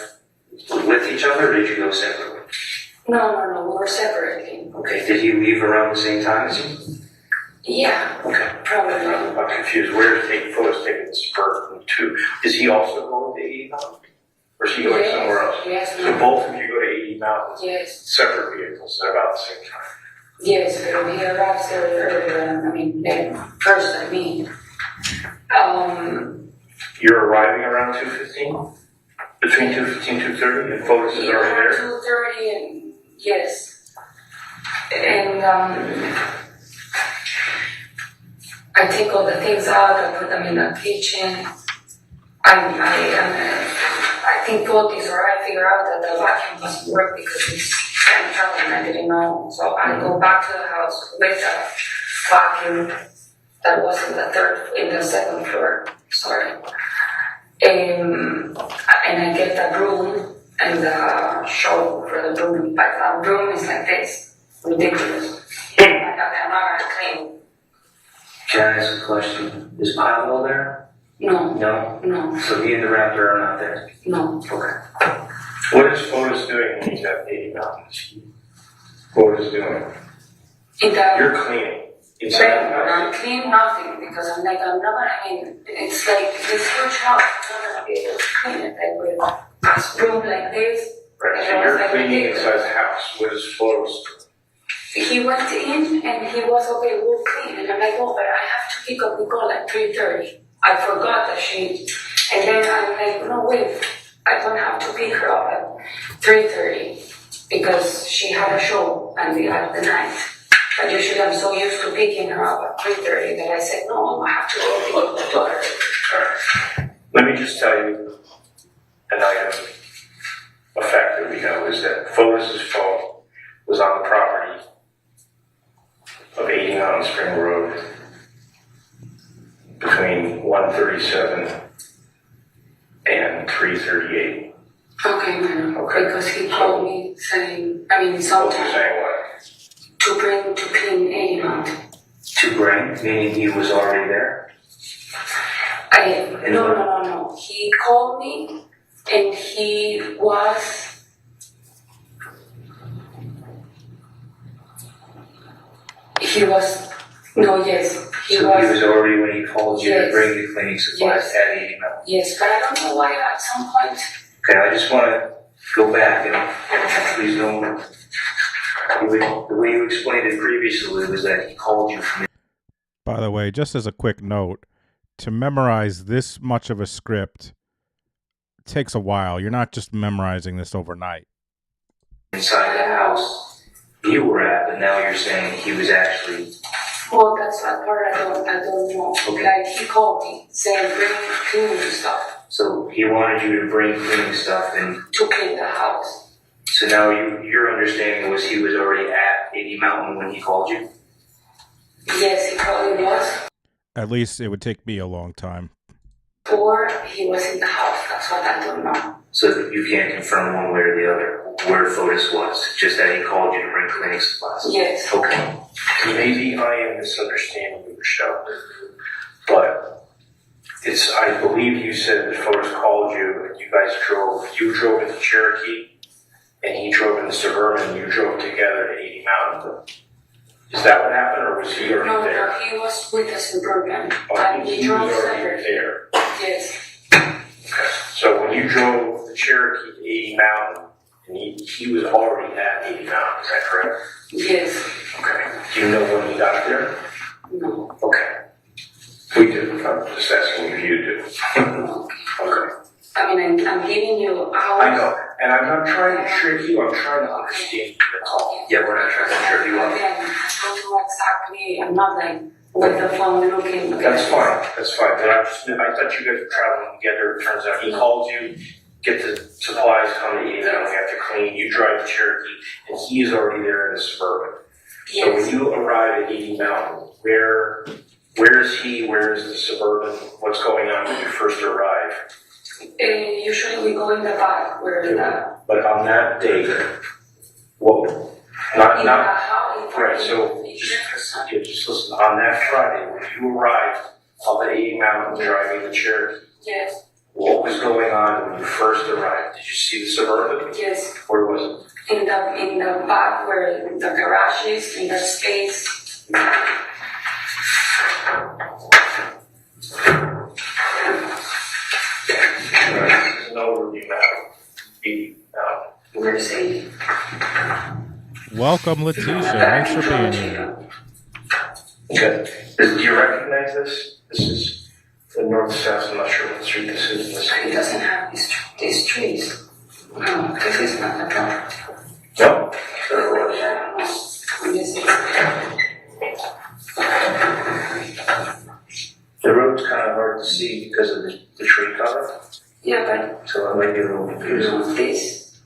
with each other, or did you go separately? No, we were separating. Okay, did he leave around the same time as you? Yeah, Okay. probably. I'm confused. Where is taking photos taking the Suburban to? Is he also going to 80 Mountain? Or is he going somewhere else? Yes. So both of you go to 80 Mountain? Yes. Separate vehicles at about the same time? Yes, but he arrives there earlier, first than me. You're arriving around 2:15? Between 2:15 and 2:30, and photos is already there? 2:30 and, yes. And, I take all the things out, I put them in the kitchen. I think both these are, I figure out that the vacuum doesn't work because it's central and I didn't know. So I go back to the house with a vacuum that was in the second floor, sorry. And I get the broom and the shovel for the broom. But the broom is like this, ridiculous. I got the hammer and clean. Can I ask a question? Is Pavel there? No. No? No. So he and the Raptor are not there? No. Okay. What is photos doing when he's at 80 Mountain? What is doing? You're cleaning. Inside the house? I'm clean nothing because I'm not, it's like this huge house, I'm not gonna be able to clean it like with a broom like this. Right, so you're cleaning inside the house. What is photos doing? He went in and he was okay, we'll clean. And I'm like, oh, but I have to pick up Nicole at 3:30. I forgot that and then I'm like, no, wait, I don't have to pick her up at 3:30 because she had a show at the night. But usually I'm so used to picking her up at 3:30 that I said, no, I have to go pick up the daughter. Alright. Let me just tell you an item, a fact that we know is that Fotis' phone was on the property of 80 Mountain Spring Road between 1:37 and 3:38. Okay, man. Okay. Because he called me saying, What was he sometimes saying what? to clean 80 Mountain. To bring, meaning he was already there? No. He called me and he was. He was already when he called you to bring the cleaning supplies at 80 Mountain. Yes, but I don't know why at some point. Okay, I just want to go back and please don't. The way you explained it previously was that he called you from. By the way, just as a quick note, to memorize this much of a script takes a while. You're not just memorizing this overnight. Inside the house you were at, but now you're saying he was actually. Well, that's that part I don't know. Okay. Like he called me saying bring cleaning stuff. So he wanted you to bring cleaning stuff and to clean the house. So now your understanding was he was already at 80 Mountain when he called you? Yes, he probably was. At least it would take me a long time. Or he was in the house. That's what I don't know. So you can't confirm one way or the other where Fotis was, just that he called you to bring cleaning supplies? Yes. Okay. Maybe I am misunderstanding you, Michelle, but I believe you said that Forrest called you and you drove in the Cherokee and he drove in the Suburban and you drove together to 80 Mountain. Is that what happened or was he already there? No, he was with the Suburban. Oh, He he drove was already separate. there. Yes. Okay. So when you drove the Cherokee to 80 Mountain, and he was already at 80 Mountain, is that correct? Yes. Okay. Do you know when he got there? No. Okay. We do. I'm just asking if you do. Okay. I mean, I'm giving you hours. I know, and I'm not trying to trick you. I'm trying to understand you. That's all. Yeah, we're not trying to trick you up. Again, I don't know exactly. I'm not like with the phone looking. That's fine. That's fine. But I thought you guys were traveling together. It turns out he calls you, get the supplies, come to eat, and we have to clean. You drive to Cherokee, and he is already there in the Suburban. Yes. So when you arrive at 80 Mountain, where is he? Where is the Suburban? What's going on when you first arrive? Usually we go in the back where the. But on that day, what? Not right. So just listen. On that Friday, when you arrived on the 80 Mountain driving the Cherokee, Yes. what was going on when you first arrived? Did you see the Suburban? Yes. Where was it? In the back where the garage is, in the space. There's an overview now. Where's he? Welcome, Letitia. Thanks for being here. Okay. Do you recognize this? This is the north-south. I'm not sure what street this is. He doesn't have these trees. No, this is not the property. No. The road's kind of hard to see because of the tree cover. Yeah, So I might be a little confused. this.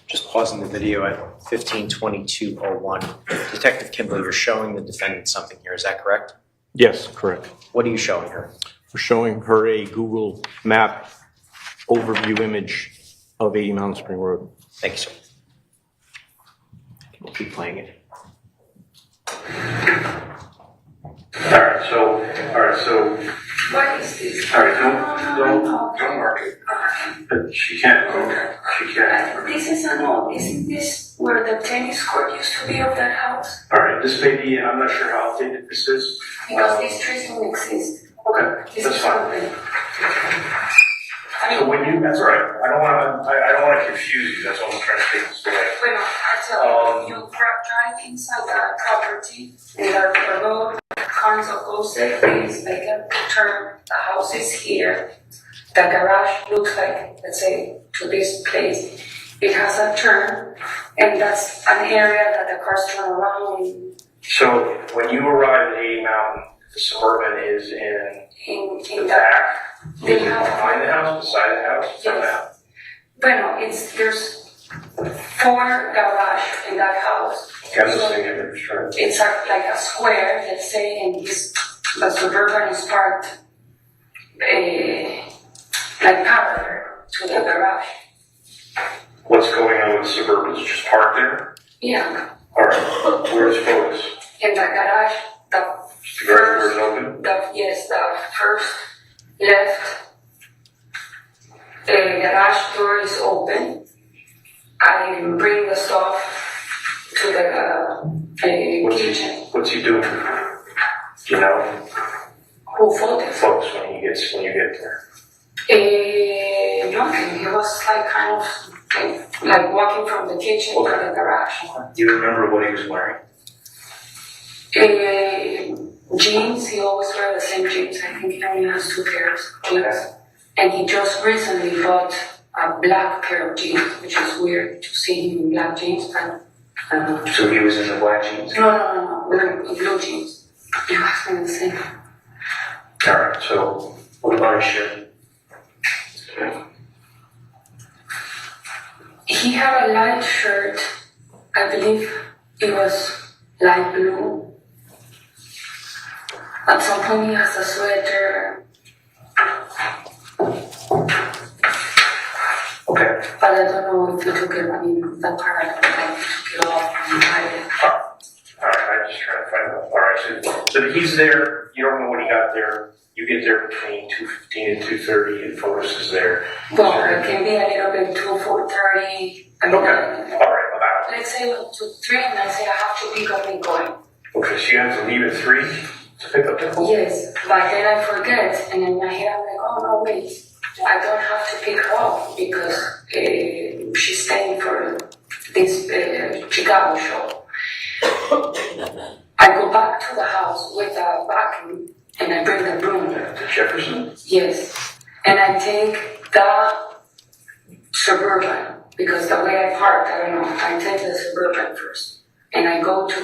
Just pausing the video at 15:22:01. Detective Kimbell, you're showing the defendant something here, is that correct? Yes, correct. What are you showing her? We're showing her a Google map overview image of 80 Mountain Spring Road. Thank you, sir. We'll keep playing it. All right. So. What is this? All right. Don't mark it. But she can't. Okay. She can't. This is an old. Isn't this where the tennis court used to be of that house? All right. This may be. I'm not sure how outdated this is. Because these trees don't exist. Okay. This That's is fine. open. So when you, that's all right. I don't want to confuse you. That's why I'm trying to take this away. Bueno, I tell you, you drive inside the property, and the road Counsel goes there, please make a turn. The house is here. The garage looks like, let's say, to this place. It has a turn, and that's an area that the cars turn around in. So when you arrive at 80 Mountain, the Suburban is in the back. They have behind the house, beside the house, in the house. Bueno, there's 4 garage in that house. Okay, I'm listening to you. Sure. It's like a square, let's say, and the Suburban is parked like parallel to the garage. What's going on with the Suburban? Is it just parked there? Yeah. All right. Where's focus? In the garage, the garage door is open? Yes, the first left garage door is open. I bring the stuff to the kitchen. What's he doing? Do you know? Who focus? Focus when you get there. Nothing. He was like kind of like walking from the kitchen to the garage. Do you remember what he was wearing? Jeans. He always wears the same jeans. I think he only has 2 pairs of jeans. And he just recently bought a black pair of jeans, which is weird to see him in black jeans. But So he was in the black jeans? No. Blue jeans. You guys are the same. All right. So what about his shirt? He had a light shirt. I believe it was light blue. At some point he has a sweater. Okay. But I don't know if he took it, that part I don't know if he took it off and hide it. All right. I'm just trying to find out. All right. So he's there. You don't got there, you get there between 2:15 and 2:30, and Photos is there. Well, it can be a little bit till 4:30. Okay, all right, about. Let's say to 3, and I say I have to pick up and go. Okay, so you have to leave at 3 to pick up the phone? Yes, but then I forget, and in my head I'm like, oh no, wait, I don't have to pick her up because she's staying for this Chicago show. I go back to the house with a vacuum and I bring the broom. To Jefferson? Yes, and I take the Suburban because the way I park, I don't know. I take the Suburban first, and I go to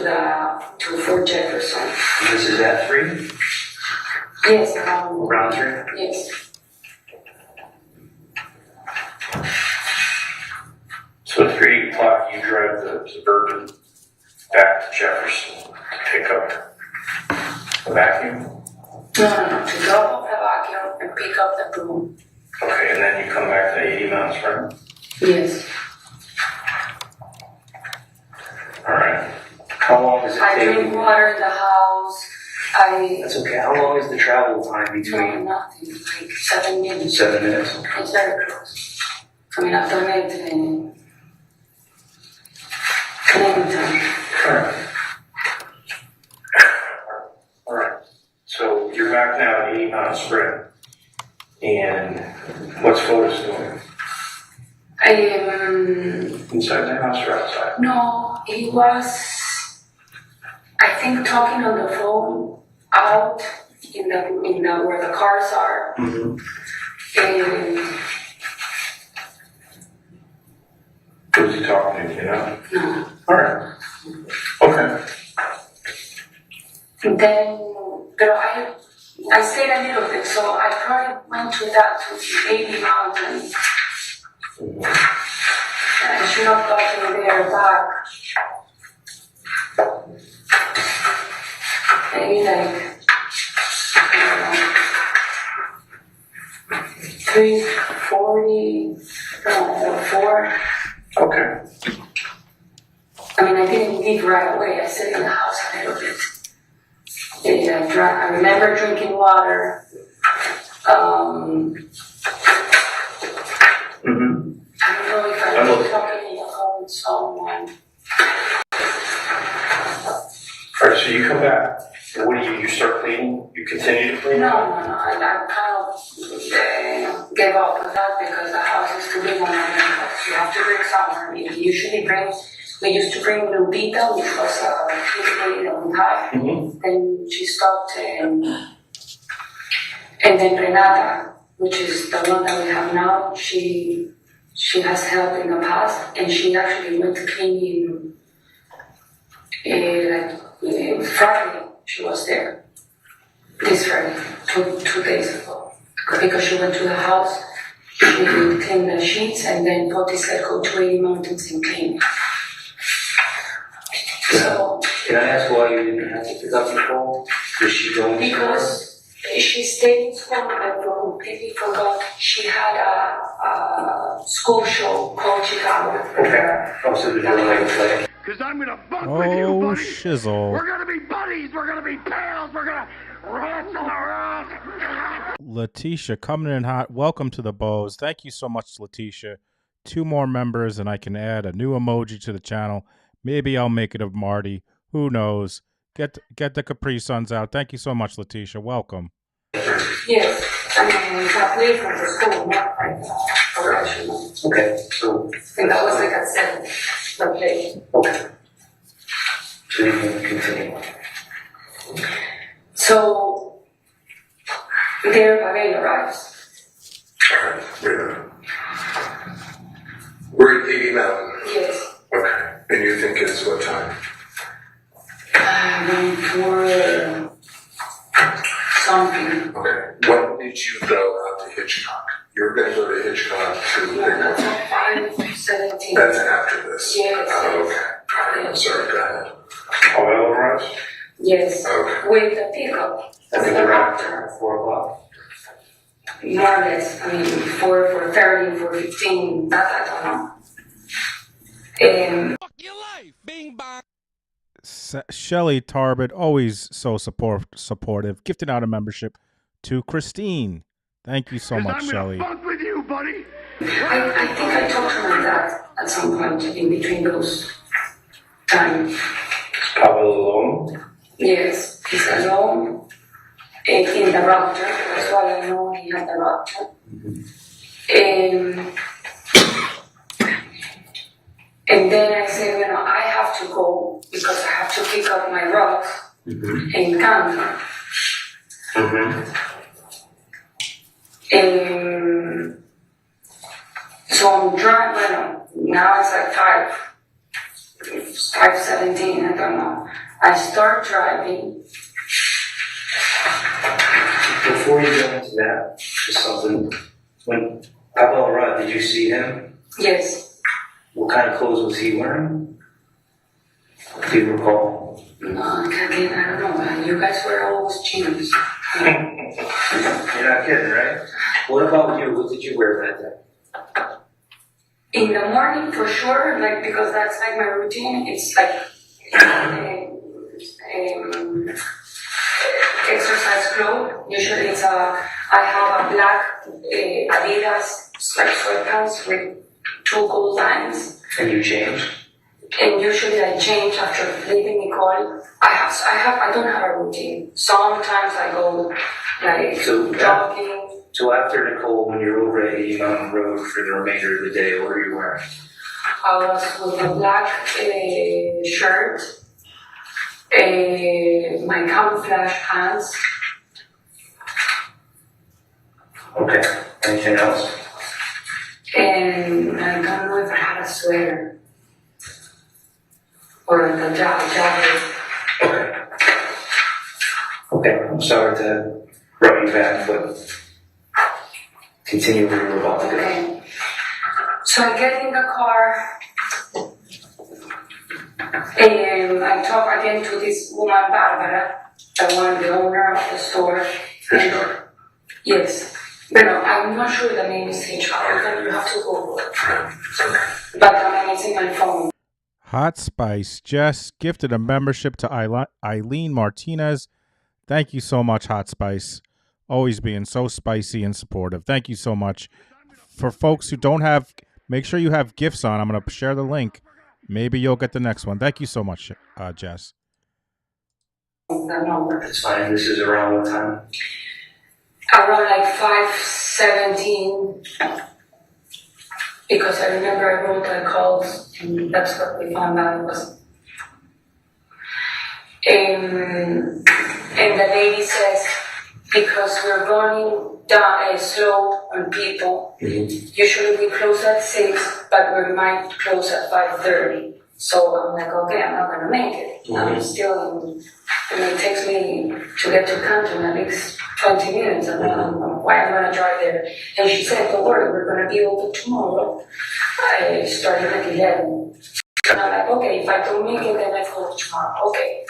Fort Jefferson. This is at 3? Yes, Around 3? Yes. So at 3 o'clock, you drive the Suburban back to Jefferson to pick up the vacuum? No, to drop off the vacuum and pick up the broom. Okay, and then you come back to 80 miles per hour? Yes. All right. How long does it I take? drink water in the house. That's okay. How long is the travel time No, between? nothing, like 7 minutes. 7 minutes? It's very close. I mean, I've done it in many times. All right. All right. So you're back now at 80 miles spread. And what's Photos doing? Inside the house or outside? No, he was, I think, talking on the phone out in the where the cars are. Mm-hmm. And Who's he talking to, you know? no. All right. Okay. And then, but I stayed a little bit, so I probably went to the 80 mountain. And I should have gotten there back. Maybe like, I don't know, 3:40, no, 4. Okay. I mean, I didn't leave right away. I stayed in the house a little bit. I remember drinking water. Mm-hmm. I don't know if I was talking in the phone with someone. All right, so you come back. And what do you start cleaning? You continue to clean? No. I kind of gave up with that because the house is too big on my house. You have to bring somewhere. We used to bring Lupita, which was a kid that we had. Mm-hmm. Then she stopped, and then Renata, which is the one that we have now, she has helped in the past, and she actually went to cleaning Friday. She was there this Friday, two days ago, because she went to the house, she cleaned the sheets, and then Poti said go to 80 Mountains and clean. So, can I ask why you didn't have to pick up the phone? Did she go? Because she stayed in school, I completely forgot. She had a school show called Chicago. Okay. Oh, so did you like play? Because I'm going to fuck with you, Oh, buddy. shizzle. We're going to be buddies. We're going to be pals. We're going to wrestle around. Letitia coming in hot. Welcome to the Bows. Thank you so much, Letitia. 2 more members, and I can add a new emoji to the channel. Maybe I'll make it of Marty. Who knows? Get the Capri Suns out. Thank you so much, Letitia. Welcome. Yes, I mean, I played for the school, not like professional. Okay, so. And that was like I said, the play. Okay. So you can continue. So, there Pavel arrives. Alright, we're at 80 Mountain. Yes. Okay. And you think it's what time? For something. Okay. When did you go out to Hitchcock? You were going to go to Hitchcock to pick That's up. at 5:17. That's after this? Yes. Oh, okay. I'm sorry, go ahead. Pavel arrives? Yes. Okay. With the pickup. I think they're after 4 o'clock. More or less. I mean, 4:30, 4:15, that I don't know. Fuck your life, bing bong. Shelly Tarbert, always so supportive, gifting out a membership to Christine. Thank you so much, Shelly. Fuck with you, buddy. I think I talked to my dad at some point in between those times. Pablo alone? Yes, he's alone in the raptor. That's why I know he had the raptor. And then I said, I have to go because I have to pick up my rocks in Canada. So I'm driving, now it's like 5:17, I don't know. I start driving. Before you go into that, just something. When Pablo arrived, did you see him? Yes. What kind of clothes was he wearing? Do you recall? No, again, I don't know. You guys were always jeans. You're not kidding, right? What about you? What did you wear that day? In the morning, for sure, because that's my routine. It's exercise clothes. Usually I have a black Adidas sweatpants with 2 gold lines. And you changed? And usually I change after leaving Nicole. I don't have a routine. Sometimes I go jogging. So after Nicole, when you're already on the road for the remainder of the day, what are you wearing? I was with a black shirt, my camouflage pants. Okay. Anything else? And I don't know if I had a sweater or the jacket. Okay. I'm sorry to rub you back, but continue where you were about to go. Okay. So I get in the car and I talk again to this woman, Barbara, the owner of the store. Yes. I'm not sure the name is HR. You have to Google it. But the name is in my phone. Hot Spice Jess gifted a membership to Eileen Martinez. Thank you so much, Hot Spice. Always being so spicy and supportive. Thank you so much. For folks who don't have, make sure you have gifts on. I'm going to share the link. Maybe you'll get the next one. Thank you so much, Jess. That's fine. This is around what time? Around 5:17. Because I remember I wrote the calls, and that's what we found out it was. And the lady says, because we're running down slow on people, usually we close at 6, but we might close at 5:30. So I'm like, okay, I'm not gonna make it. I'm still, it takes me to get to Canton at least 20 minutes, and why I'm gonna drive there. And she said, don't worry, we're gonna be open tomorrow. I started at 11. And I'm like, okay, if I don't make it, then I go tomorrow. Okay.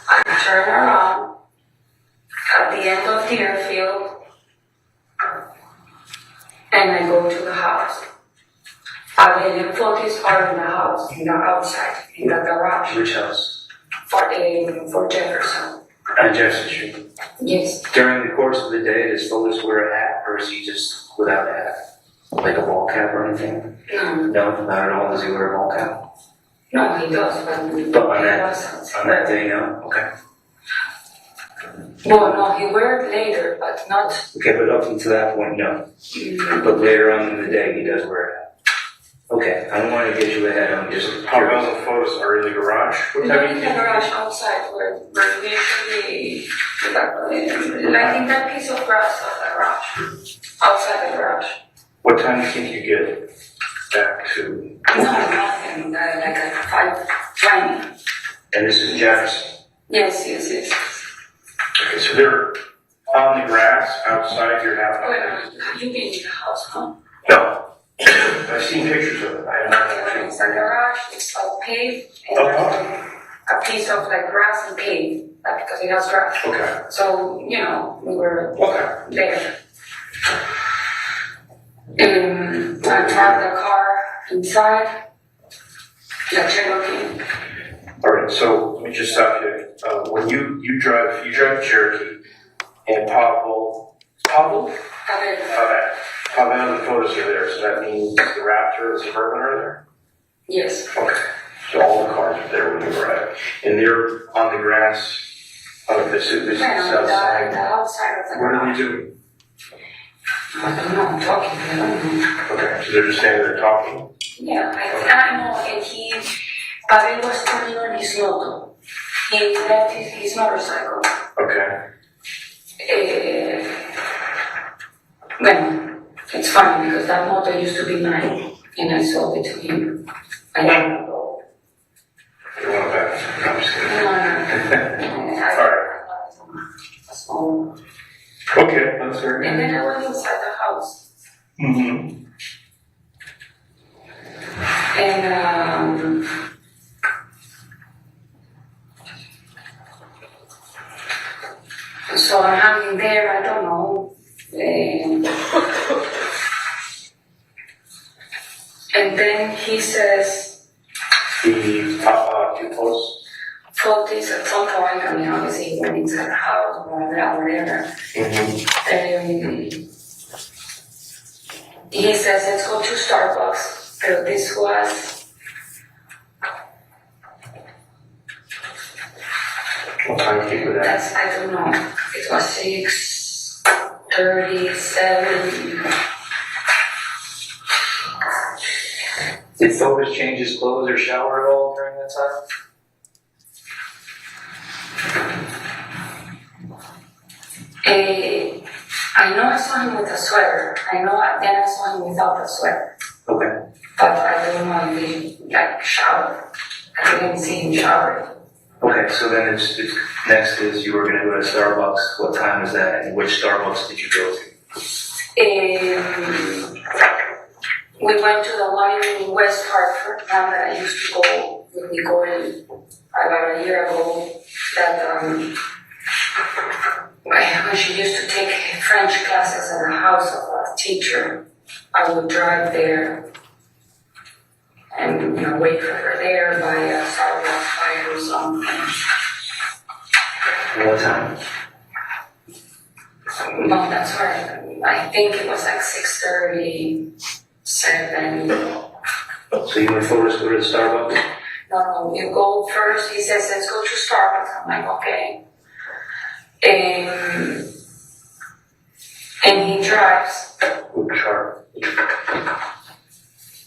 I turn around at the end of the airfield, and I go to the house. The photos are in the house, in the outside, in the garage. Which house? For Jefferson. On Jefferson Street? Yes. During the course of the day, does Fotis wear a hat, or is he just without a hat? Like a ball cap or anything? No. No, not at all. Does he wear a ball cap? No, he does, but on that day, no? Okay. Well, no, he wear it later, but not. Okay, but up until that point, no. But later on in the day, he does wear a hat. Okay, I don't want to get you ahead. I'm just. How about the photos are in the garage? Not in the garage, outside, where we usually, like in that piece of grass of the garage, outside the garage. What time do you think you get back to? No, nothing, like at 5:20. And this is Jefferson? Yes. Okay, so they're on the grass outside your house? Wait, have you been in the house, huh? No. I've seen pictures of it. I don't know. It's a garage, it's all paved, and there's a piece of grass and paved, because it has grass. Okay. So, we were there. And I parked the car inside, the Cherokee. All right, so me just stop you. When you drive Cherokee and Pavel, Pavel. Pavel and the photos are there, so that means the Raptor and the Suburban are there? Yes. Okay. So all the cars are there when you arrive. And they're on the grass, this is south side. The outside of the What are garage. they doing? I don't know, I'm talking, I don't know. Okay, so they're just standing there talking? Yeah, I know, and Pavel was turning on his moto. He left his motorcycle. Okay. Well, it's funny because that motor used to be mine, and I sold it to him. I don't know. You want that? I'm just kidding. No. All right. Okay, that's very And good. then I went inside the house. Mm-hmm. And so I'm hanging there, I don't know. And then he says, The top two posts. Photos at some point, I mean, obviously he went inside the house or whatever. He says, let's go to Starbucks. But this was What time did you do that? I don't know. It was 6:37. Did Focus change his clothes or shower at all during that time? I know I saw him with a sweater. Then I saw him without the sweater. Okay. But I don't know if he showered. I didn't see him showering. Okay, so then it's next is you were going to go to Starbucks. What time was that, and which Starbucks did you go to? We went to the one in West Hartford, one that I used to go with Nicole about a year ago. That when she used to take French classes at the house of a teacher, I would drive there and wait for her there by a Starbucks by or something. What time? No, that's right. I think it was like 6:37. So you went Focus to go to the Starbucks? No, you go first. He says, let's go to Starbucks. I'm like, okay. And he drives Which car? the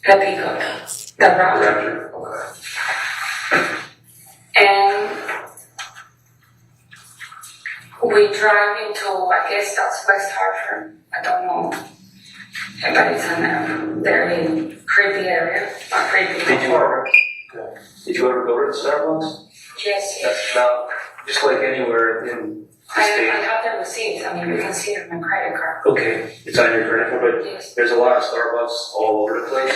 pickup, the Raptor. Raptor. Okay. And we drive into, I guess that's West Hartford. I don't know. But it's in a very creepy area. Not creepy. Did you ever go to the Starbucks? Yes. Now, just like anywhere in the I state. have the receipts. I mean, you can see it on my credit card. Okay, it's on your credit card, but Yes. there's a lot of Starbucks all over the place.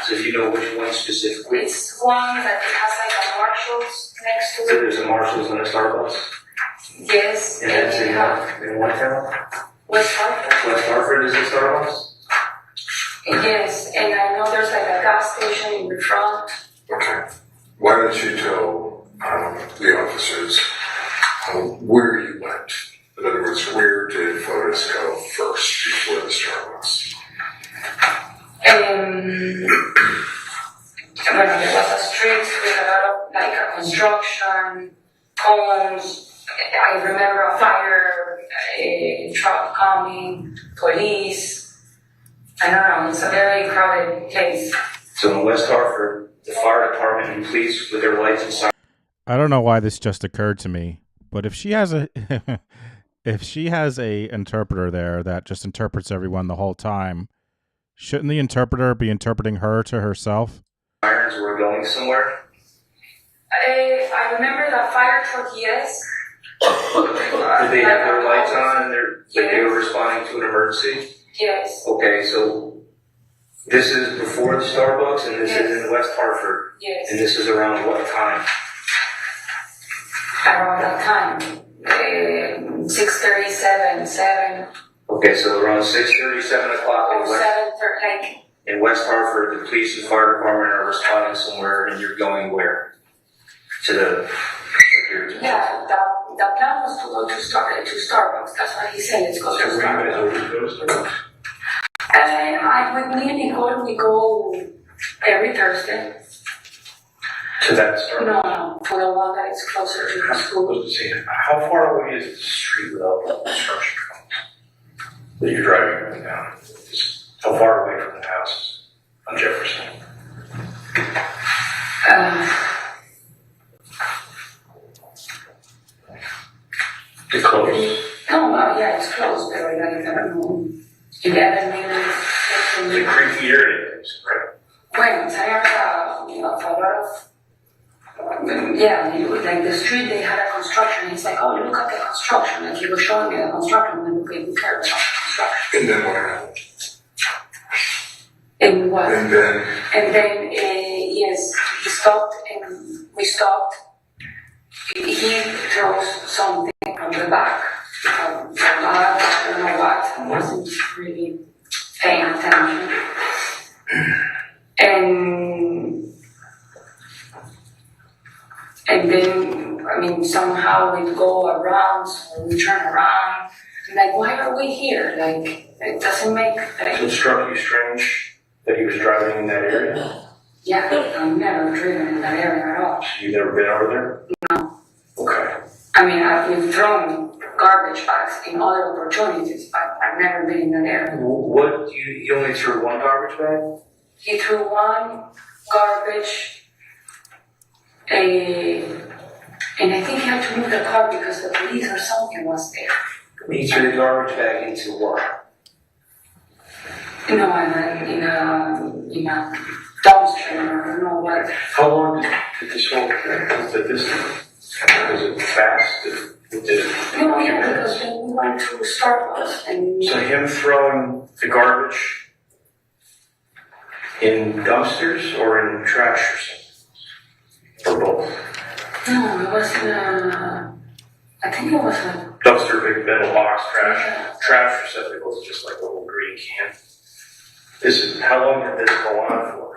So if you know which one specifically. It's one that has like a Marshalls next to So it. there's a Marshalls and a Starbucks. Yes. And that's in what town? West Hartford. West Hartford is a Starbucks? Yes, and I know there's like a gas station in the front. Okay. Why don't you tell the officers where you went? In other words, where did Photos go first before the Starbucks? Well, there was a street with a lot of like a construction, homes. I remember a fire, a truck coming, police. I don't know, it's a very crowded place. So in West Hartford, the fire department and police with their lights and sirens. I don't know why this just occurred to me, but if she has a if she has a interpreter there that just interprets everyone the whole time, shouldn't the interpreter be interpreting her to herself? Sirens were going somewhere. I remember the fire truck, yes. Did they have their lights on and they were responding to an emergency? Yes. Okay, so this is before the Starbucks and this is in West Hartford. Yes. And this is around what time? Around that time, 6:37, 7. Okay, so around 6:30, 7 o'clock Or in West, 7:30, like in West Hartford, the police and fire department are responding somewhere and you're going where? to the here. Yeah, the plan was to go to Starbucks. That's what he said. Let's go to Starbucks. With me and Nicole, we go every Thursday. To that Starbucks? No, to the one that is closer to the school. How far away is the street without construction that you're driving right now? How far away from the house on Jefferson? It's close. No, yeah, it's close, but like, I don't know, 11 minutes. It's a creepy area, right? Bueno, it's an area of a lot of, yeah, like the street, they had a construction. He's like, oh, look at the construction. Like he was showing me the construction, and okay, we care about the construction. And then what happened? And what? And then, yes, he stopped, and we stopped. He throws something from the back. I don't know what. I wasn't really paying attention. And then, I mean, somehow we go around, so we turn around. I'm like, why are we here? Like, it doesn't make sense. So it struck you strange that he was driving in that area? Yeah, I've never driven in that area at all. So you've never been over there? No. Okay. I mean, I've thrown garbage bags in other opportunities, but I've never been in that area. What, you only threw one garbage bag? He threw one garbage, and I think he had to move the car because the police or something was there. He threw the garbage bag into what? No, in a dumpster, I don't know what. How long did this whole was it fast? No, yeah, because then we went to Starbucks and. So him throwing the garbage in dumpsters or in trash or something? Or both? No, it was I think it was a. Dumpster, big metal box, trash receptacles, just like a little green can. How long did this go on for?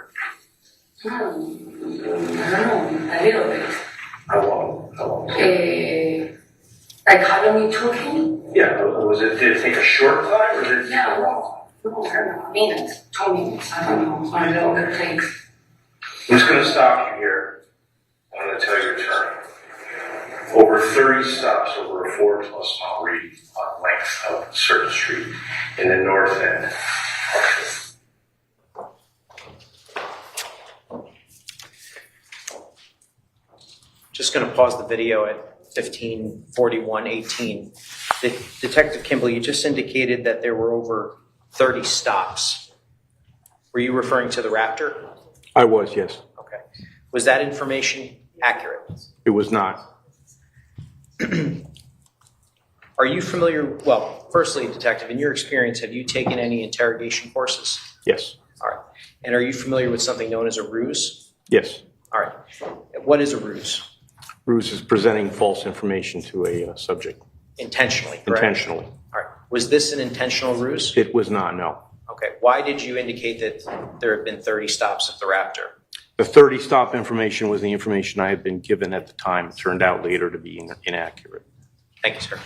I don't know, a little bit. How long? Like how long it took him? Yeah, did it take a short time or did it take a long time? No, I don't know, a minute, 2 minutes, I don't know how long it takes. I'm just going to stop you here. I'm going to tell you your turn. Over 30 stops over a 4+ mile radius on length of a certain street in the north end. Just going to pause the video at 15:41:18. Detective Kimbell, you just indicated that there were over 30 stops. Were you referring to the Raptor? I was, yes. Okay. Was that information accurate? It was not. Are you familiar, well, firstly, Detective, in your experience, have you taken any interrogation courses? Yes. All right. And are you familiar with something known as a ruse? Yes. All right. What is a ruse? Ruse is presenting false information to a subject. Intentionally, correct? Intentionally. All right. Was this an intentional ruse? It was not, no. Okay. Why did you indicate that there have been 30 stops at the Raptor? The 30 stop information was the information I had been given at the time. It turned out later to be inaccurate. Thank you, sir.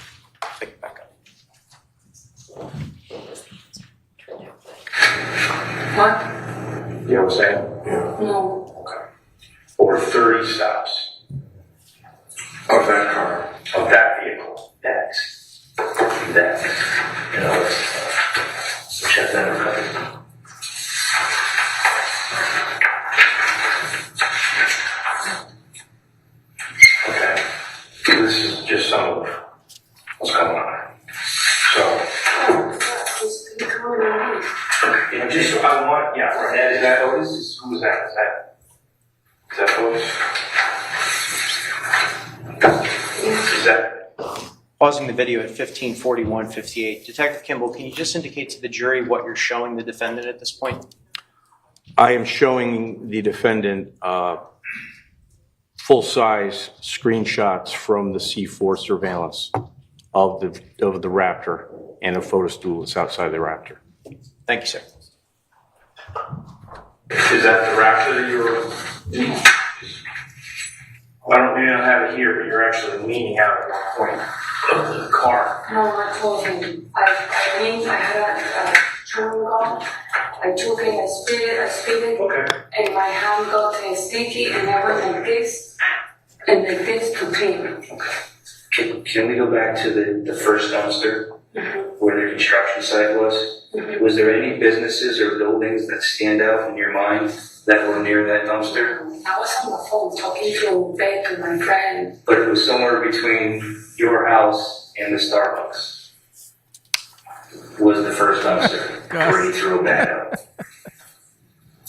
Pick it back up. What? You know what I'm saying? yeah, No. Okay. Over 30 stops of that car. of that vehicle. That. You know, check that out. Okay. This is just some of what's going on. So, you know, just I want, yeah, right. Is that who is? Who is that? Is that who? Is that? Pausing the video at 15:41:58. Detective Kimbell, can you just indicate to the jury what you're showing the defendant at this point? I am showing the defendant full-size screenshots from the C4 surveillance of the Raptor and a photo stool that's outside the Raptor. Thank you, sir. Is that the Raptor that you were? I don't mean to have it here, but you're actually leaning out at one point of the car. No, I told him. I had a chewing gum. I took it, I spit it, Okay. and my hand got sticky, and I went like this, and like this to clean it. Can we go back to the first dumpster where the construction site was? Was there any businesses or buildings that stand out in your mind that were near that dumpster? I was on the phone talking to Beck and my friend. But it was somewhere between your house and the Starbucks. Was the first dumpster where he threw a bag out?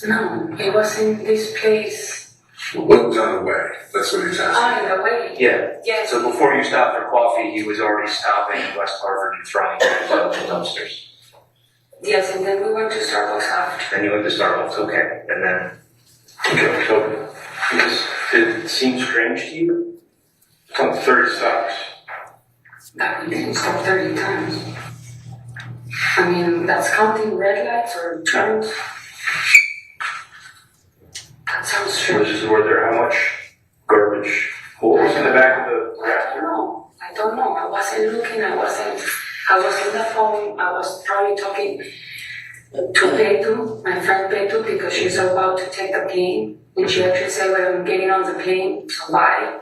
No, it was in this place. What was on the way? That's what he's asking. In the way. Yeah. Yes. So before you stopped for coffee, he was already stopping in West Harvard and throwing things out the dumpsters. Yes, and then we went to Starbucks after. Then you went to Starbucks, okay. And then, Okay, so did it seem strange to you? It's on 30 stops. But we didn't stop 30 times. I mean, that's counting red lights or turns. That sounds strange. Were there how much garbage? What was in the back of the I don't know. I wasn't looking. I was on the phone. I was probably talking to Petu, my friend Petu, because she's about to take the plane. And she actually said, well, I'm getting on the plane, so bye.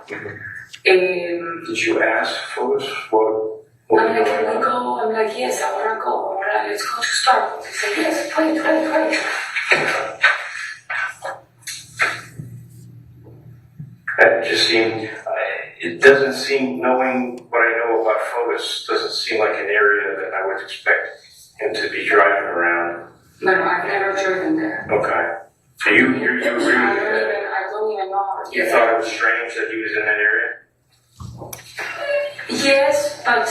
Did you ask for this? What I'm like, can we go? I'm like, yes, I want to go. All right, let's go to Starbucks. He said, yes, wait. It just seemed, it doesn't seem, knowing what I know about Fotis, doesn't seem like an area that I would expect him to be driving around. No, I've never driven there. Okay. So you agree with that? I don't even know. You thought it was strange that he was in that area? Yes, but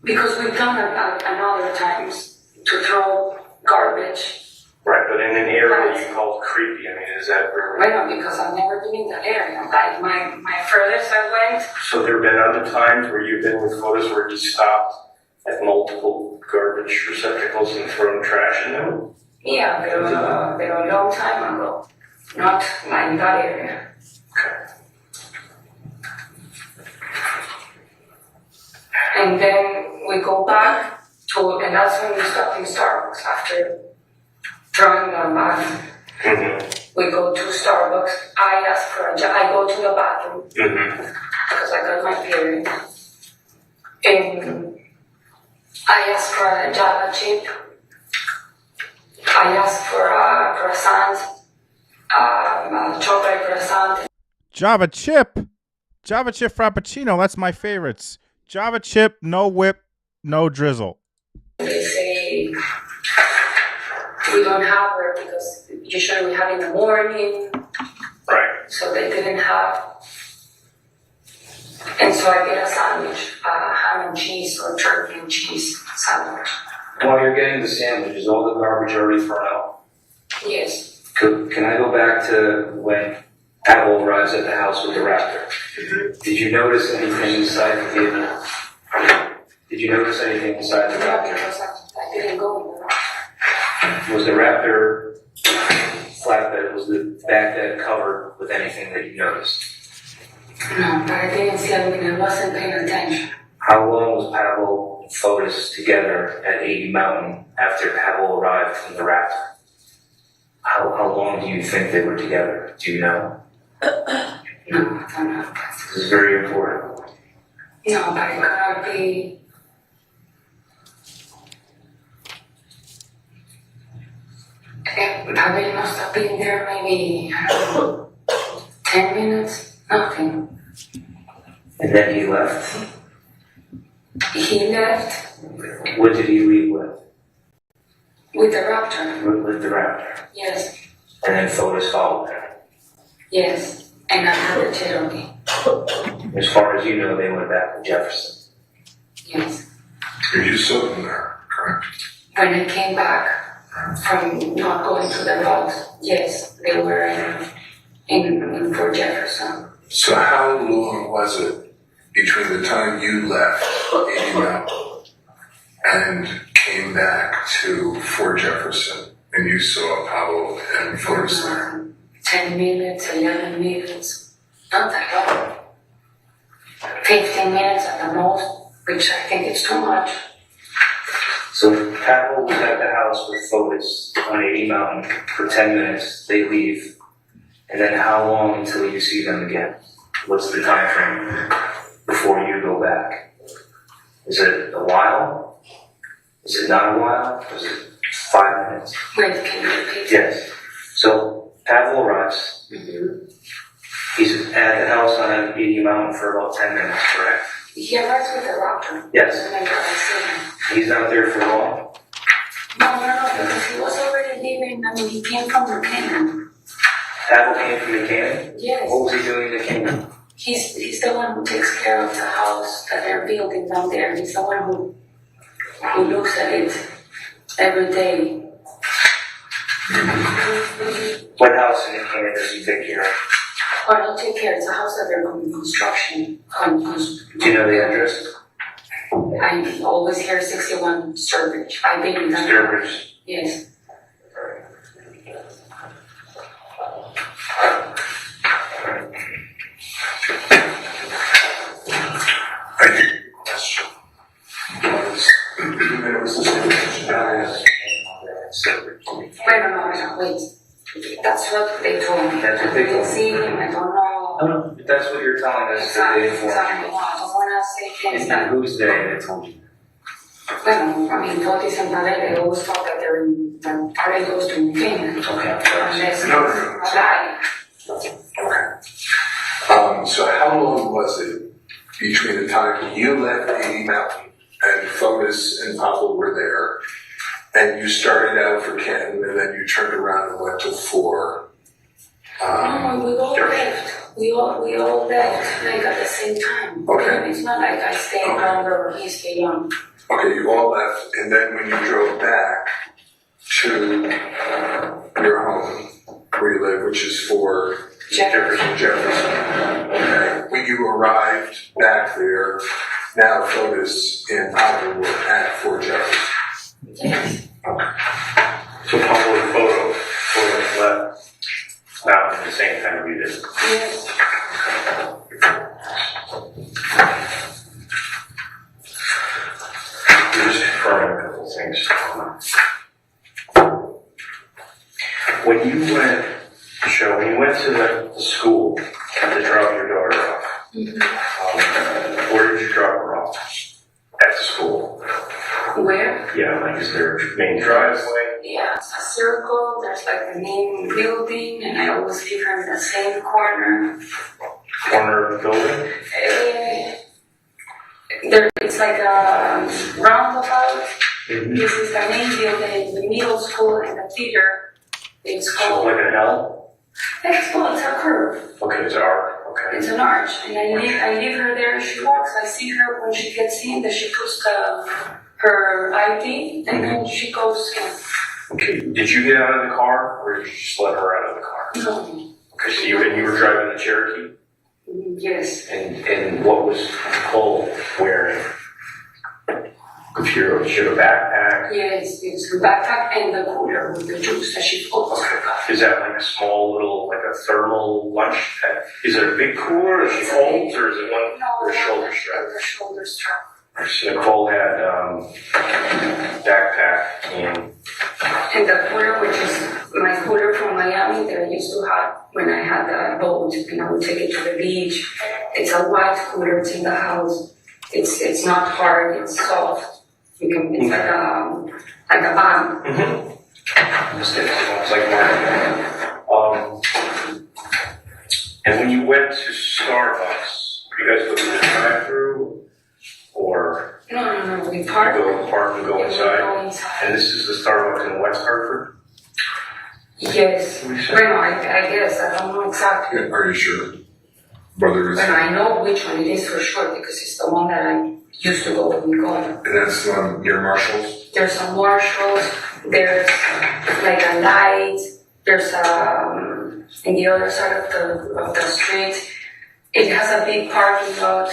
because we've done it another times to throw garbage. Right, but in an area you called creepy, I mean, is that where? Well, because I've never been in that area. Like my furthest I went. So there have been other times where you've been with Fotis where he stopped at multiple garbage receptacles and thrown trash in them? Yeah, but a long time ago. Not like in that area. Okay. And then we go back to, and that's when we stop in Starbucks after drawing the bath. Mm-hmm. We go to Starbucks. I ask for I go to the bathroom because I got my period. And I ask for a Java chip. I ask for a croissant, a chocolate croissant. Java chip frappuccino. That's my favorites. Java chip, no whip, no drizzle. They say we don't have it because usually we have in the morning. Right. So they didn't have. And so I get a sandwich, a ham and cheese or turkey and cheese sandwich. while you're getting the sandwich, is all the garbage already thrown out? Yes. Can I go back to when Pavel arrives at the house with the Raptor? Did you notice anything inside the vehicle? Did you notice anything inside the Yeah, Raptor? because I didn't go in the Was the Raptor flatbed, was the back bed covered with anything that you noticed? No, but I didn't see anything. I wasn't paying attention. How long was Pavel and Fotis together at 80 Mountain after Pavel arrived from the Raptor? How long do you think they were together? Do you know? No, I don't know. This is very important. No, but it cannot be. Pavel must have been there maybe 10 minutes, nothing. And then he left. He left What did he leave with? with the Raptor. With the Raptor. Yes, And then Fotis followed him. yes. And I had the Cherokee. As far as you know, they went back to Jefferson. Yes. You saw them there, correct? When I came back from not going to the vault, yes, they were in Fort Jefferson. So how long was it between the time you left 80 Mountain and came back to Fort Jefferson and you saw Pavel and Fotis there? 10 minutes, 11 minutes. Not that long. 15 minutes at the most, which I think is too much. So Pavel was at the house with Focus on 80 Mountain for 10 minutes, they leave, and then how long until you see them again? What's the time frame before you go back? Is it a while? Is it not a while? Is it 5 minutes? Wait, can you repeat? Yes. So Pavel arrives. Mm-hmm. He's at the house on 80 Mountain for about 10 minutes, correct? He arrives with the doctor. Yes. Remember, I see him. He's not there for long? No, because he was already leaving. I mean, he came from Buchanan. Pavel came from the cannon? Yes. What was he doing in the cannon? He's the one who takes care of the house that they're building down there. He's the one who looks at it every day. What house in the cannon does he take care of? Or not take care, it's a house that they're doing construction. Do you know the address? I always hear 61 Sturbridge. I think that's Sturbridge. Yes. I do. Question. It was the same question. Wait. That's what they told me. That's what they told me. See him, I don't know. No, that's what you're telling us that they informed Exactly. you. I don't want to say things that. Who's they told you? Well, I mean, Fotis and Padre, they always thought that that Padre goes to Buchanan. Unless No. it's a lie. Okay. So how long was it between the time you left 80 Mountain and Focus and Pavel were there, and you started out for Canton, and then you turned around and went to 4? No, we all left. We all left like at the same time. Okay. It's not like I stayed longer or he stayed young. Okay, you all left, and then when you drove back to your home where you live, which is 4 Jefferson. Okay, when you arrived back there, now Focus and Pavel were at 4 Jefferson. Yes. Okay. So Pavel and Photo left not at the same time we did. Yes. We're just confirming a couple things. When you went to the school to drop your daughter off, where did you drop her off? At the school. Where? Yeah, like is there a main driveway? Yeah, it's a circle. There's like the main building, and I always leave her in the same corner. Corner of the building? It's like a roundabout. This is the main building, the middle school, and the theater. It's So called. like an L? It's a curve. Okay, it's an arc. Okay. It's an arch, and I leave her there. She walks. I see her when she gets in. That she puts her ID, and then she goes in. Okay. Did you get out of the car, or did you just let her out of the car? No. Okay, so you were driving the Cherokee, Yes. and what was Nicole wearing? She had a backpack. Yes, it's the backpack and the cooler with the juice that she puts. Is that like a small little, like a thermal lunch pack? Is it a big cooler, or she holds, or is it one with a shoulder strap? The shoulder strap. So Nicole had backpack and the cooler, which is my cooler from Miami that I used to have when I had the boat and I would take it to the beach. It's a white cooler. It's in the house. It's not hard. It's soft. It's like a bag. it's like mine. And when you went to Starbucks, you guys go to the drive-through, or No. We park. you go park and go We inside? go inside. And this is the Starbucks in West Hartford? Yes. Well, I guess I don't know exactly. Are you sure? Whether it's, Well, I know which one it is for sure because it's the one that I used to go when we go. and that's near Marshall's? There's a Marshalls, there's like a light, there's in the other side of the street. It has a big parking lot.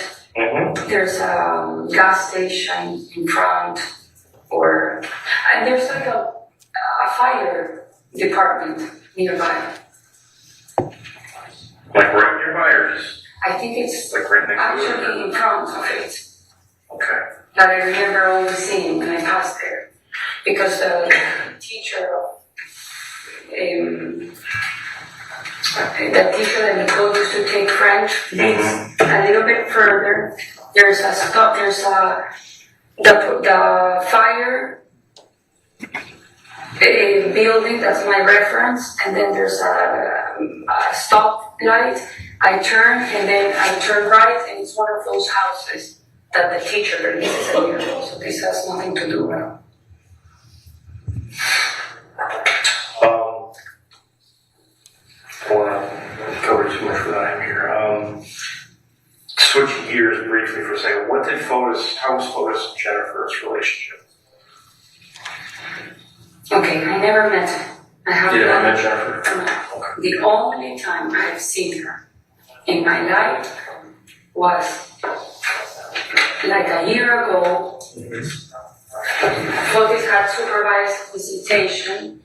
There's a gas station in front, and there's like a fire department nearby. Like right nearby, or just think it's Like right next to it? actually in front of it. Okay. That I remember only seeing when I passed there. Because the teacher that Nicole used to take French lives a little bit further. There's a stop, the fire building, that's my reference, and then there's a stop light. I turn and then I turn right, and it's one of those houses that the teacher lives in. So this has nothing to do with. I don't want to cover too much for that here. Switching gears briefly for a second, how was Fotis and Jennifer's relationship? Okay, I never met her. I have You never met Jennifer? No. The only time I've seen her in my life was like a year ago. Fotis had supervised visitation,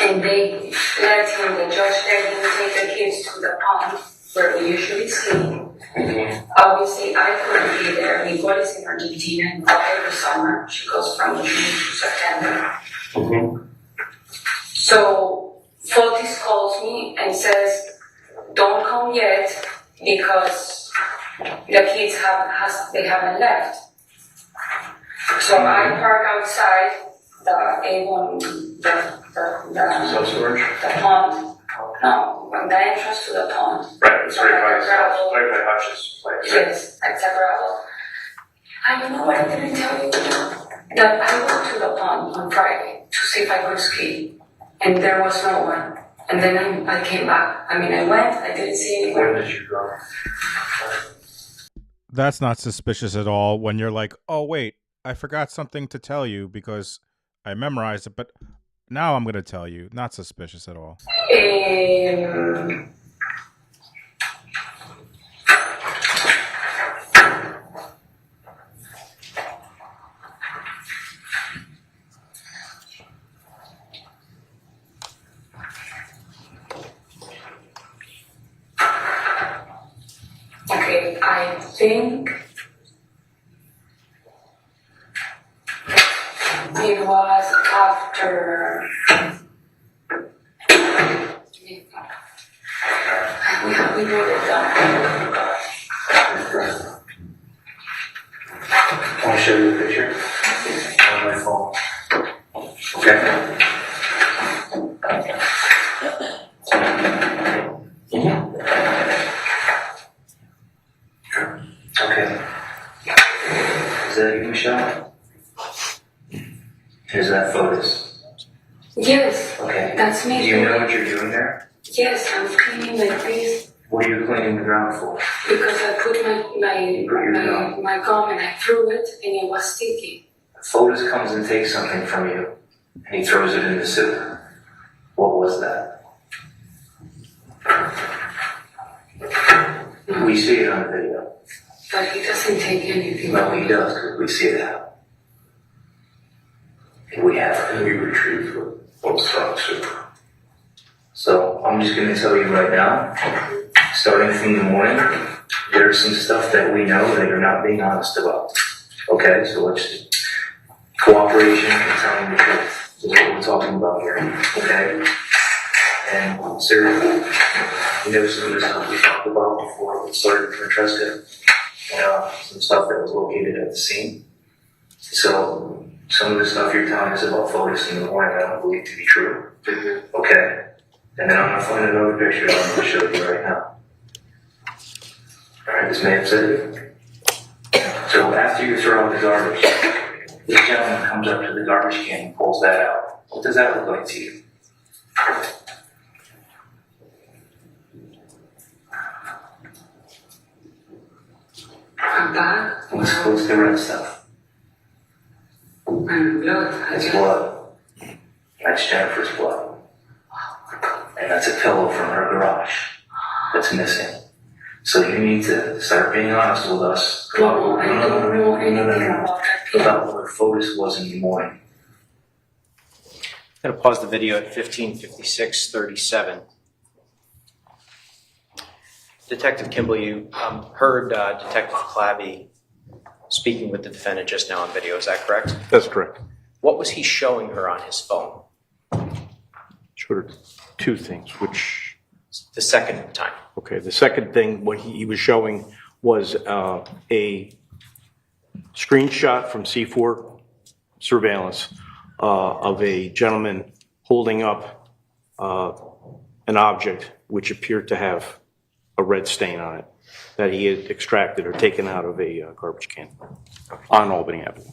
and the judge let him take the kids to the pond where we usually see. Obviously, I couldn't be there. Nicole is in Argentina and every summer. She goes from June to September. So Fotis calls me and says, "Don't come yet because the kids haven't left." So I park outside the A1, the pond. No, the entrance to the pond. Right, it's right by gravel. right by Hutch's place. Yes, it's a gravel. And you know what I didn't tell you? That I went to the pond on Friday to see if I could ski, and there was no one. And then I came back. I went, I didn't see anyone. When did you go? That's not suspicious at all when you're like, oh, wait, I forgot something to tell you because I memorized it, but now I'm going to tell you. Not suspicious at all. Okay, I think it was after. We wrote it down. Want to show you a picture? On my phone. Okay. Okay. Is that you, Michelle? Is that Fotis? Yes, Okay. that's me. Do you know what you're doing there? Yes, I'm cleaning my face What are you cleaning the ground for? because I put my gum and I threw it and it was sticky. Fotis comes and takes something from you, and he throws it in the soup. What was that? We see it on the video. But he doesn't take anything. No, he does, because we see it happen. And we have it. And we retrieved what was from the soup. So I'm just going to tell you right now, starting from the morning, there's some stuff that we know that you're not being honest about. Okay, so let's just cooperation and telling the truth is what we're talking about here. Okay, and seriously, you know some of the stuff we talked about before we started Francesca. Some stuff that was located at the scene. So some of the stuff you're telling us about Fotis in the morning, I don't believe to be true. Okay. And then I'm going to find another picture that I'm going to show you right now. Alright, this may upset you. So after you throw out the garbage, this gentleman comes up to the garbage can and pulls that out. What does that look like to you? A bag? What's the red stuff? And blood. That's blood. That's Jennifer's blood. And that's a pillow from her garage that's missing. So you need to start being honest with us No, I don't know anything about that. about where Fotis was in the morning. I'm going to pause the video at 15:56:37. Detective Kimbell, you heard Detective Clabby speaking with the defendant just now on video, is that correct? That's correct. What was he showing her on his phone Showed her two things, which, the second time? okay, the second thing, what he was showing was a screenshot from C4 surveillance of a gentleman holding up an object which appeared to have a red stain on it that he had extracted or taken out of a garbage can on Albany Avenue.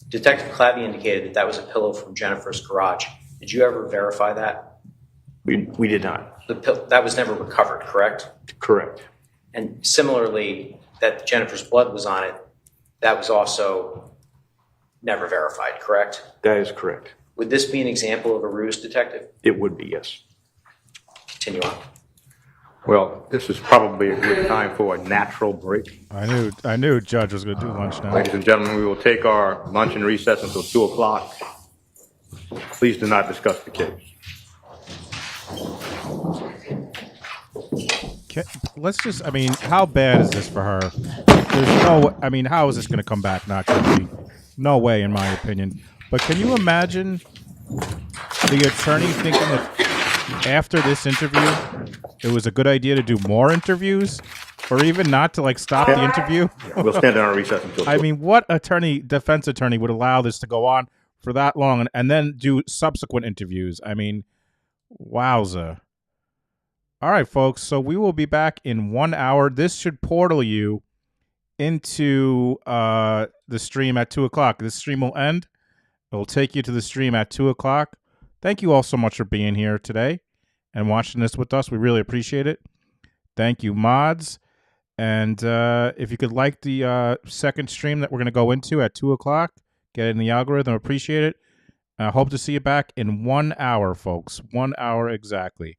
Detective Clabby indicated that that was a pillow from Jennifer's garage. Did you ever verify that? We did not. That was never recovered, correct? Correct. And similarly, that Jennifer's blood was on it, that was also never verified, correct? That is correct. Would this be an example of a ruse, Detective? It would be, yes. Continue on. Well, this is probably a good time for a natural break. I knew Judge was going to do lunch now. Ladies and gentlemen, we will take our lunch and recess until 2 o'clock. Please do not discuss the case. Let's just, I mean, how bad is this for her? There's no, I mean, how is this going to come back not guilty? No way, in my opinion. But can you imagine the attorney thinking that after this interview, it was a good idea to do more interviews? Or even not to, like, stop the interview? We'll stand in our recess until 2. I mean, what defense attorney would allow this to go on for that long and then do subsequent interviews? I mean, wowza. All right, folks, so we will be back in 1 hour. This should portal you into the stream at 2 o'clock. This stream will end. It will take you to the stream at 2 o'clock. Thank you all so much for being here today and watching this with us. We really appreciate it. Thank you, mods. And if you could like the second stream that we're going to go into at 2 o'clock, get it in the algorithm, appreciate it. I hope to see you back in 1 hour, folks. 1 hour exactly.